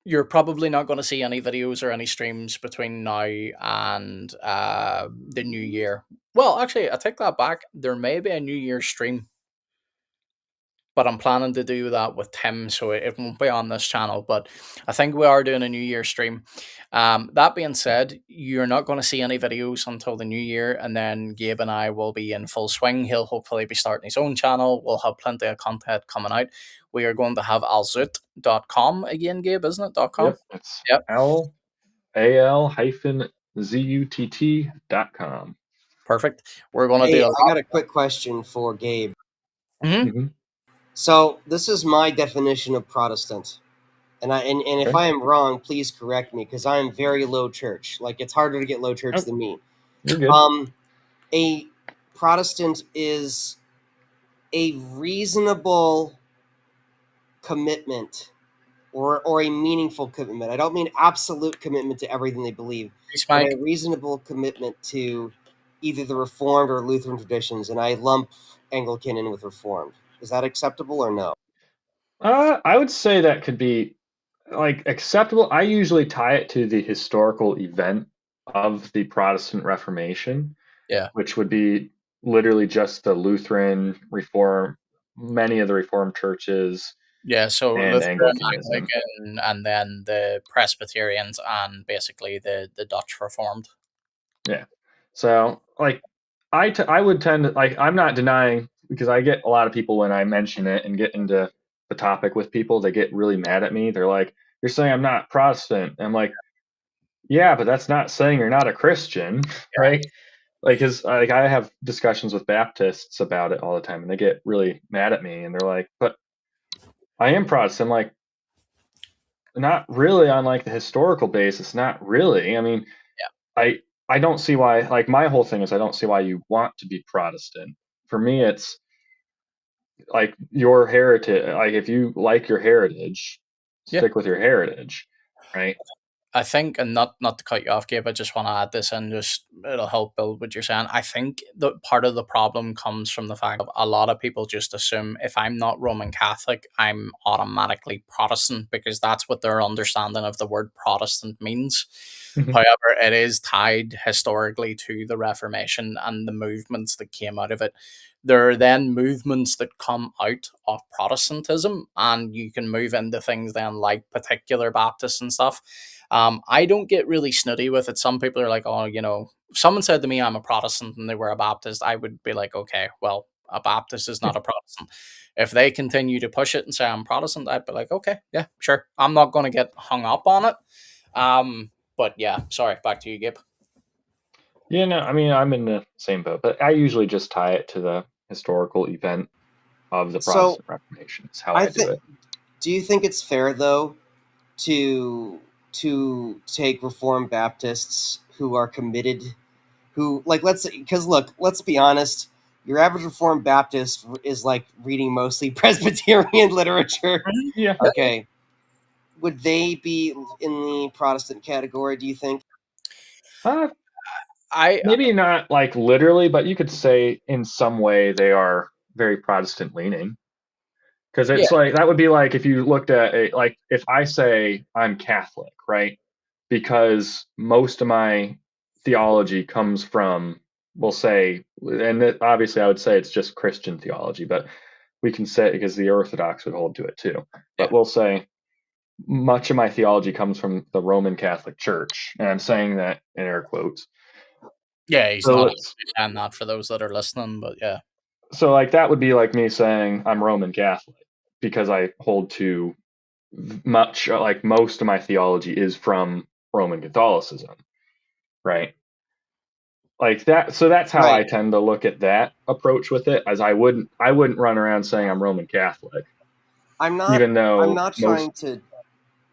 you're probably not going to see any videos or any streams between now and the new year. Well, actually, I take that back. There may be a New Year stream, but I'm planning to do that with Tim, so it won't be on this channel. But I think we are doing a New Year stream. That being said, you're not going to see any videos until the new year, and then Gabe and I will be in full swing. He'll hopefully be starting his own channel. We'll have plenty of content coming out. We are going to have alzut.com again, Gabe, isn't it? .com? Yep. It's Yep. al-zutt.com. Perfect. We're going to do Hey, a I lot. got a quick question for Gabe. Mhm. Mm-hmm. So this is my definition of Protestant. And if Okay. I am wrong, please correct me because I am very low church. Like it's harder to get low church Oh, than me. you're good. A Protestant is a reasonable commitment or a meaningful commitment. I don't mean absolute commitment to everything they believe, Peace, but a Mike. reasonable commitment to either the Reformed or Lutheran traditions. And I lump Anglican in with Reformed. Is that acceptable or no? I would say that could be like acceptable. I usually tie it to the historical event of the Protestant Reformation, Yeah. which would be literally just the Lutheran Reform, many of the Reformed churches, Yeah, so and Lutheran, Anglicanism. Anglican, and then the Presbyterians, and basically the Dutch Reformed. Yeah. So like I would tend to like I'm not denying because I get a lot of people when I mention it and get into the topic with people, they get really mad at me. They're like, "You're saying I'm not Protestant." I'm like, "Yeah, but that's not saying you're not a Christian, right?" Like, cause like I have discussions with Baptists about it all the time, and they get really mad at me, and they're like, "But I am Protestant." I'm like, not really on like the historical basis, not really. I mean, I I don't see why like my whole thing is I don't see why you want to be Protestant. For me it's like your heritage like if you like your heritage, Yeah. stick with your heritage, right? I think, and not to cut you off, Gabe, I just want to add this in, just it'll help build what you're saying. I think that part of the problem comes from the fact of a lot of people just assume if I'm not Roman Catholic, I'm automatically Protestant because that's what their understanding of the word Protestant means. Mhm. However, it is tied historically to the Reformation and the movements that came out of it. There are then movements that come out of Protestantism, and you can move into things then like particular Baptists and stuff. I don't get really snooty with it. Some people are like, oh, if someone said to me I'm a Protestant and they were a Baptist, I would be like, okay, well, a Baptist is not a Protestant. If they continue to push it and say I'm Protestant, I'd be like, okay, yeah, sure. I'm not going to get hung up on it. But yeah, sorry, back to you, Gabe. Yeah, no, I mean I'm in the same boat, but I usually just tie it to the historical event of the So Protestant Reformation. Is how I I do think. it. Do you think it's fair though to take Reformed Baptists who are committed, who like because look, let's be honest. Your average Reformed Baptist is like reading mostly Presbyterian literature. Yeah. Okay, would they be in the Protestant category? Do you think? Uh, I maybe not like literally, but you could say in some way they are very Protestant leaning. Because Yeah, it's like that would be like if you looked at a like if I say I'm Catholic, right? Because most of my theology comes from, we'll say, and obviously I would say it's just Christian theology, but we can say because the Orthodox would hold to it too. yeah, But we'll say much of my theology comes from the Roman Catholic Church, and I'm saying that in air quotes. yeah. He's So not it's actually saying that for those that are listening, but yeah, so like that would be like me saying I'm Roman Catholic because I hold to much like most of my theology is from Roman Catholicism, right? Like that. So that's how I Right. tend to look at that approach with it. As I wouldn't run around saying I'm Roman Catholic, I'm not. even I'm though not trying most. to.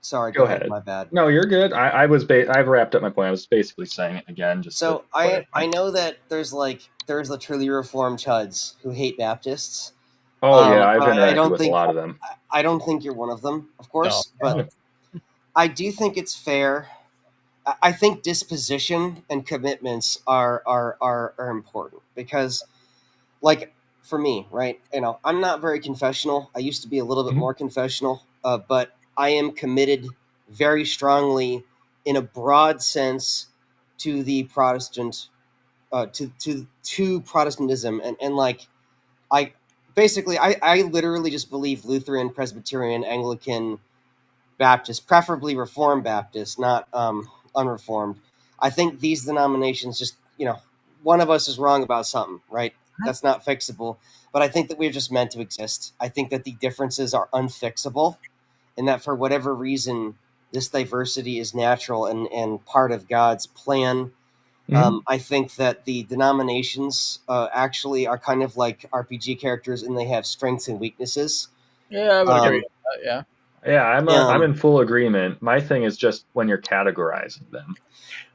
Sorry. Go Go ahead. ahead. My bad. No, you're good. I've wrapped up my point. I was basically saying it again just to So clarify. I know that there's the truly Reformed chuds who hate Baptists. Oh yeah, I've I interacted don't with a think lot of them. I don't think you're one of them, of no, course, but Yeah. I do think it's fair. I think disposition and commitments are important because, like, for me, right? I'm not very confessional. I used to be a little bit Mhm. more confessional, but I am committed very strongly, in a broad sense, to the Protestant, to Protestantism, and like I basically I literally just believe Lutheran, Presbyterian, Anglican, Baptist, preferably Reformed Baptist, not unreformed. I think these denominations just, one of us is wrong about something, right? That's not fixable. But I think that we're just meant to exist. I think that the differences are unfixable, and that for whatever reason, this diversity is natural and part of God's plan. Mhm. I think that the denominations actually are kind of like RPG characters, and they have strengths and weaknesses. yeah, I would agree Um, with that. Yeah, Yeah, I'm um, in full agreement. My thing is just when you're categorizing them.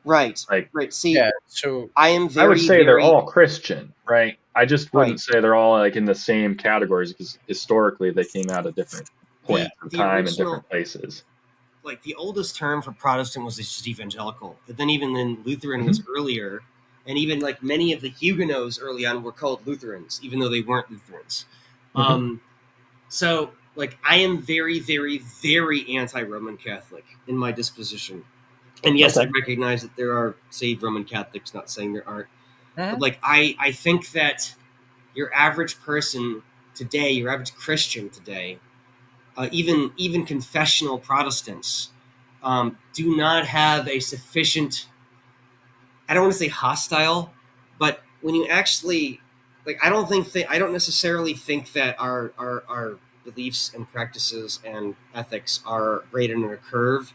right, Like right. See, yeah. So I am I would very, say they're very all Christian, right? I just right. wouldn't say they're all like in the same categories because historically they came out of different yeah, The points of the time and original, different places. like the oldest term for Protestant was just evangelical. But then even then Lutheran Hmm. was earlier, and even like many of the Huguenots early on were called Lutherans, even though they weren't Lutherans. Hmm. Um, so like I am very, very, very anti-Roman Catholic in my disposition. And yes, I Okay. recognize that there are saved Roman Catholics, not saying there aren't. But Mhm. like I think that your average person today, your average Christian today, even confessional Protestants, do not have a sufficient. I don't want to say hostile, when you actually like, I don't necessarily think that our beliefs and practices and ethics are graded in a curve.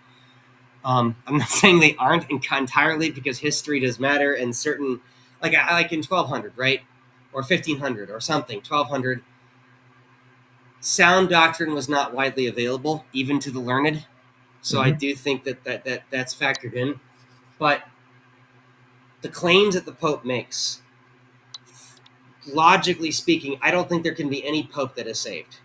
I'm not saying they aren't entirely, because history does matter, and certain, like in 1200, right, or 1500 or something, 1200, sound doctrine was not widely available even to the learned. So I do think that's factored in. But the claims that the Pope makes, logically speaking, I don't think there can be any Pope that is saved,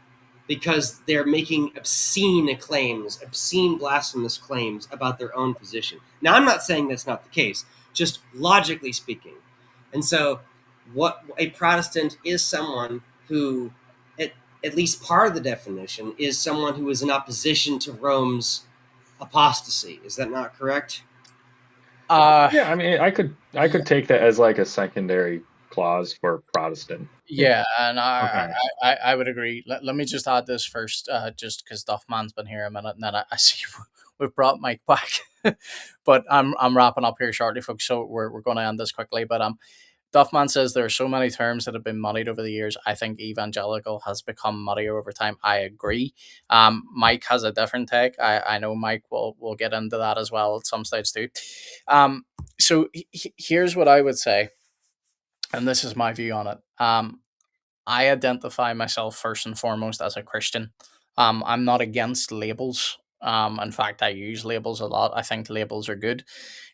because they're making obscene claims, obscene blasphemous claims about their own position. Now, I'm not saying that's not the case, just logically speaking. And so, what a Protestant is someone who, at least part of the definition, is someone who is in opposition to Rome's apostasy. Is that not correct? Uh, Yeah, I mean, I could take that as like a secondary clause for Protestant. Yeah. yeah, and Okay. I would agree. Let me just add this first, just because Duffman's been here a minute, and then I see we've brought Mike back, but I'm wrapping up here shortly, folks. So we're going to end this quickly. But Duffman says there are so many terms that have been muddied over the years. I think evangelical has become muddier over time. I agree. Mike has a different take. I know Mike will get into that as well at some stage too. So here's what I would say, and this is my view on it. I identify myself first and foremost as a Christian. I'm not against labels. In fact, I use labels a lot. I think labels are good.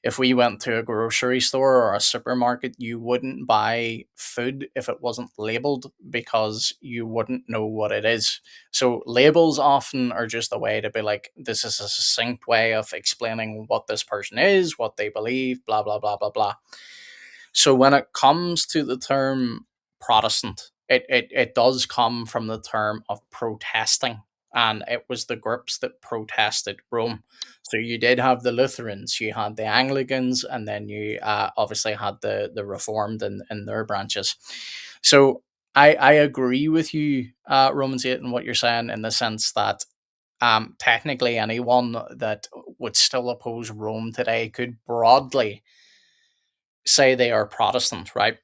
If we went to a grocery store or a supermarket, you wouldn't buy food if it wasn't labeled, because you wouldn't know what it is. So labels often are just a way to be like, this is a succinct way of explaining what this person is, what they believe, blah, blah, blah, blah, blah. So when it comes to the term Protestant, it does come from the term of protesting. And it was the groups that protested Rome. So you did have the Lutherans, you had the Anglicans, and then you obviously had the Reformed in their branches. So I agree with you, Romans 8, and what you're saying, in the sense that technically anyone that would still oppose Rome today could broadly say they are Protestant, right?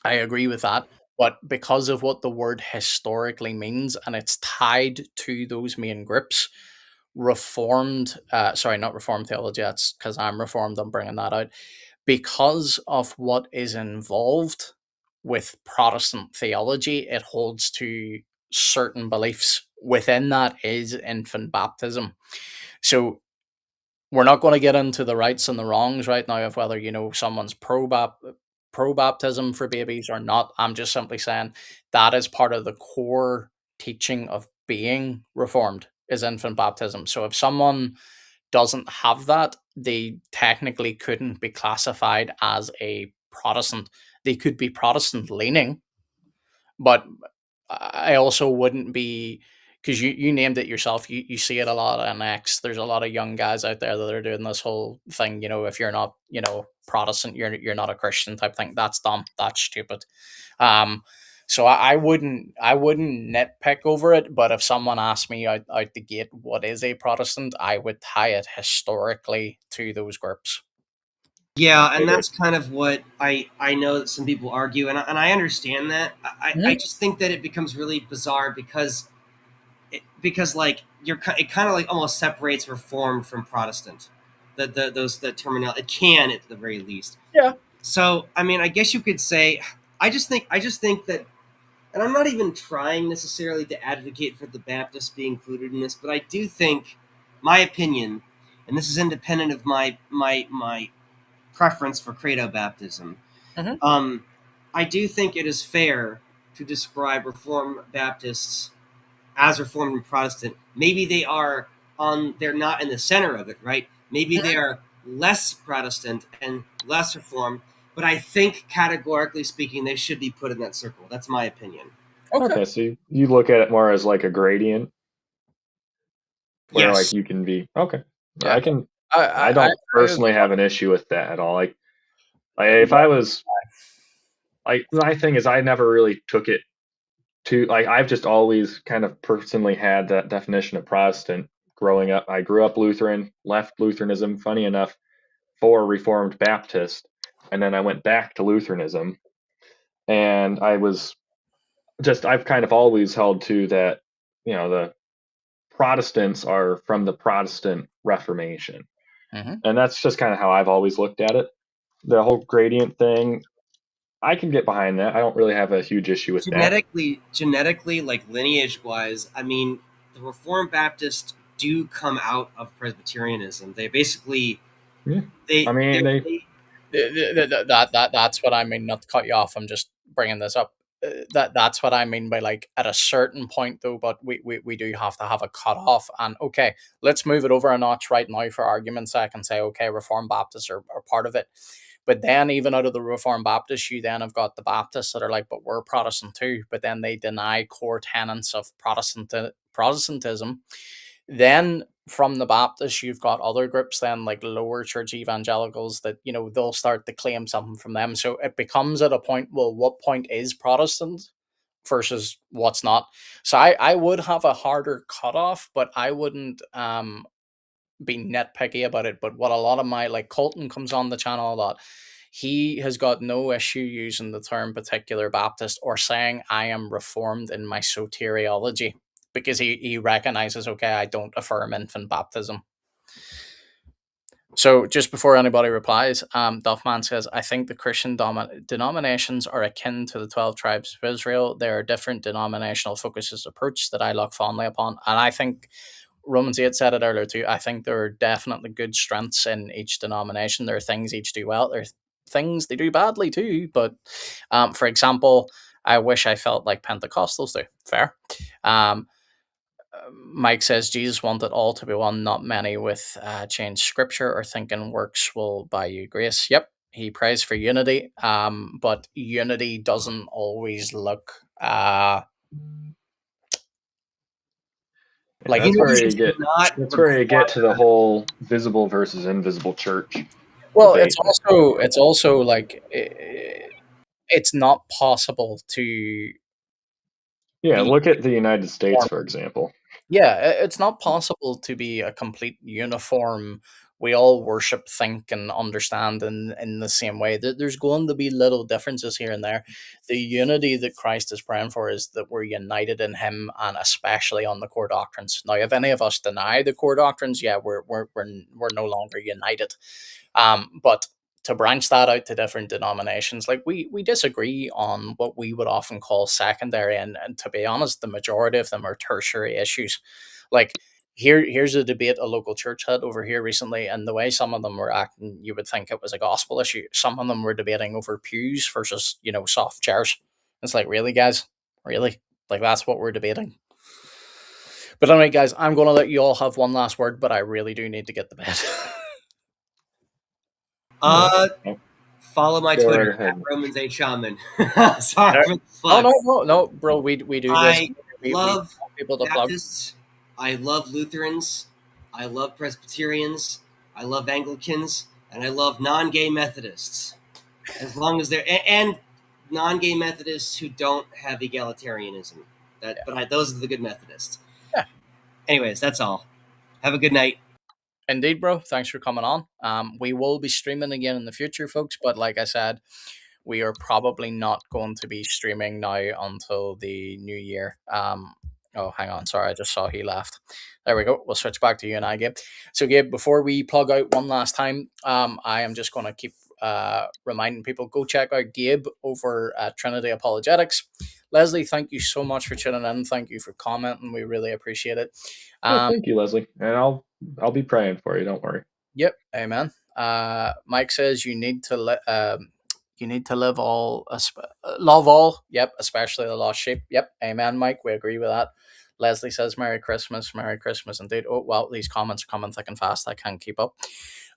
I agree with that. But because of what the word historically means, and it's tied to those main groups, Reformed, sorry, not Reformed theology, that's because I'm Reformed, I'm bringing that out. Because of what is involved with Protestant theology, it holds to certain beliefs. Within that is infant baptism. So we're not going to get into the rights and the wrongs right now of whether someone's pro baptism for babies or not. I'm just simply saying that is part of the core teaching of being reformed, is infant baptism. So if someone doesn't have that, they technically couldn't be classified as a Protestant. They could be Protestant leaning, but I also wouldn't be, because you named it yourself. You see it a lot on X. There's a lot of young guys out there that are doing this whole thing. If you're not Protestant, you're not a Christian type thing. That's dumb. That's stupid. Um, so I wouldn't nitpick over it. But if someone asked me out the gate what is a Protestant, I would tie it historically to those groups. Yeah, I and agree. that's kind of what I know that some people argue, and I understand that. I Mhm. just think that it becomes really bizarre, because like it kind of like almost separates Reformed from Protestant. The terminal, it can, at the very least. Yeah. So I mean, I guess you could say, I just think that, and I'm not even trying necessarily to advocate for the Baptists be included in this, but I do think, my opinion, and this is independent of my preference for credo baptism. Hmm. Um, I do think it is fair to describe Reformed Baptists as Reformed and Protestant. Maybe they're not in the center of it, right? Maybe they are less Protestant and less Reformed, but I think categorically speaking, they should be put in that circle. That's my opinion. Okay. Okay, so you look at it more as like a gradient where like Yes. you can be okay. Yeah. I I don't agree as personally well. have an issue with that at all. Like if I was like my thing is I never really took it to like I've just always kind of personally had that definition of Protestant growing up. I grew up Lutheran, left Lutheranism, funny enough, for Reformed Baptist, and then I went back to Lutheranism. and I've kind of always held to that, the Protestants are from the Protestant Reformation. Hmm. And that's just kind of how I've always looked at it. The whole gradient thing, I can get behind that. I don't really have a huge issue with that. Genetically, like lineage wise, I mean, the Reformed Baptists do come out of Presbyterianism. They basically Yeah. I they mean, they That's what I mean. Not to cut you off, I'm just bringing this up. That's what I mean by, like, at a certain point though. But we do have to have a cutoff. And okay, let's move it over a notch right now for argument's sake and say, okay, Reformed Baptists are part of it. But then, even out of the Reformed Baptists, you then have got the Baptists that are like, but we're Protestant too. But then they deny core tenets of Protestantism. Then from the Baptists, you've got other groups then, like lower church evangelicals, that, they'll start to claim something from them. So it becomes at a point, well, what point is Protestant versus what's not? So I would have a harder cutoff, but I wouldn't be nitpicky about it. But what a lot of my, like, Colton comes on the channel a lot. He has got no issue using the term particular Baptist or saying I am reformed in my soteriology, because he recognizes, okay, I don't affirm infant baptism. So just before anybody replies, Duffman says, I think the Christian denominations are akin to the 12 tribes of Israel. There are different denominational focuses approach that I look fondly upon. And I think Romans 8 said it earlier too. I think there are definitely good strengths in each denomination. There are things each do well. There are things they do badly too. But for example, I wish I felt like Pentecostals do. Fair. Um, Mike says Jesus wanted all to be one, not many with changed scripture or thinking works will buy you grace. Yep, he prays for unity, but unity doesn't always look yeah, like. that's where unity you does get not that's where you get to the require. whole visible versus invisible church Well, debate. it's also like it's not possible to Yeah, be look at the United States, uniform. for example. Yeah, it's not possible to be a complete uniform. We all worship, think, and understand in the same way. There's going to be little differences here and there. The unity that Christ is praying for is that we're united in Him, and especially on the core doctrines. Now, if any of us deny the core doctrines, yeah, we're no longer united. But to branch that out to different denominations, like we disagree on what we would often call secondary, and to be honest, the majority of them are tertiary issues. Like, here's a debate a local church had over here recently, and the way some of them were acting, you would think it was a gospel issue. Some of them were debating over pews versus, soft chairs. It's like, really, guys, really, like, that's what we're debating. But anyway, guys, I'm going to let you all have one last word, but I really do need to get to bed. Yeah. Uh, Well, Follow my go Twitter right at ahead. Romans A Shaman. Sorry for the No, plug. no, no, no, bro. We do this. I We love want people to plug. Baptists. I love Lutherans. I love Presbyterians. I love Anglicans, and I love non-gay Methodists. As long as they're and non-gay Methodists who don't have egalitarianism. Those are the good Methodists. Yeah, Anyways, that's all. Have a good night. indeed, bro. Thanks for coming on. We will be streaming again in the future, folks. But like I said, we are probably not going to be streaming now until the new year. Oh, hang on. Sorry, I just saw he left. There we go. We'll switch back to you and I, Gabe. So, Gabe, before we plug out one last time, I am just going to keep reminding people, go check out Gabe over at Trinity Apologetics. Leslie, thank you so much for tuning in. Thank you for commenting. We really appreciate it. Oh, thank you, Leslie. And I'll be praying for you. Don't worry. Yep, amen. Mike says you need to love all. Yep, especially the lost sheep. Yep, amen, Mike. We agree with that. Leslie says, Merry Christmas indeed. Oh, well, these comments are coming thick and fast. I can't keep up.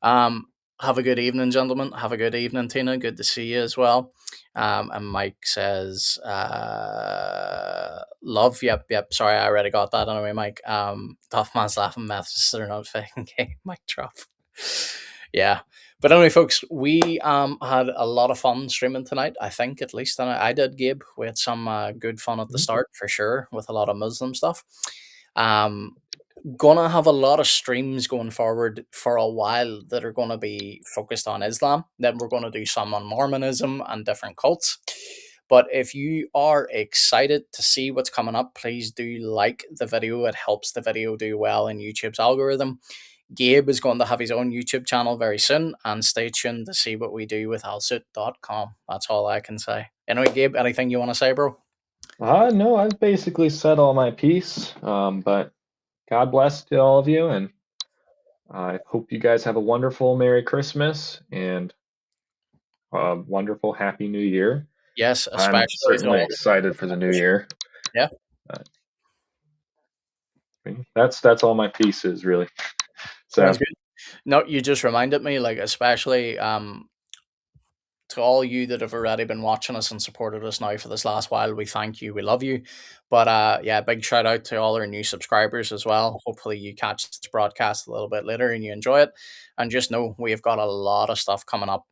Have a good evening, gentlemen. Have a good evening, Tina. Good to see you as well. And Mike says, love. Yep, yep. Sorry, I already got that anyway, Mike. Tough man's laughing, Methodists are not faking gay. Mike drop. Yeah. But anyway, folks, we had a lot of fun streaming tonight. I think, at least, and I did, Gabe. We had some good fun at the start for sure, with a lot of Muslim stuff. Um, gonna have a lot of streams going forward for a while that are gonna be focused on Islam. Then we're gonna do some on Mormonism and different cults. But if you are excited to see what's coming up, please do like the video. It helps the video do well in YouTube's algorithm. Gabe is going to have his own YouTube channel very soon, and stay tuned to see what we do with alsuit.com. That's all I can say. Anyway, Gabe, anything you want to say, bro? No, I've basically said all my piece. But God bless to all of you, and I hope you guys have a wonderful Merry Christmas and a wonderful Happy New Year. Yes, I'm especially to certainly all. excited for the new year. Yeah, Uh, that's all my piece is really. sounds So good. No, you just reminded me, like, especially to all you that have already been watching us and supported us now for this last while, we thank you, we love you. But yeah, big shout out to all our new subscribers as well. Hopefully you catch this broadcast a little bit later and you enjoy it. And just know we've got a lot of stuff coming up.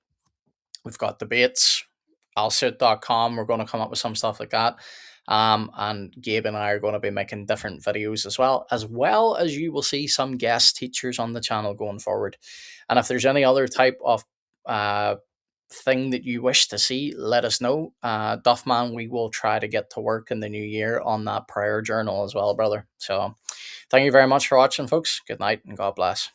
We've got debates, alsuit.com. We're going to come up with some stuff like that. And Gabe and I are going to be making different videos as well as you will see some guest teachers on the channel going forward. And if there's any other type of thing that you wish to see, let us know. Duffman, we will try to get to work in the new year on that prayer journal as well, brother. So thank you very much for watching, folks. Good night and God bless.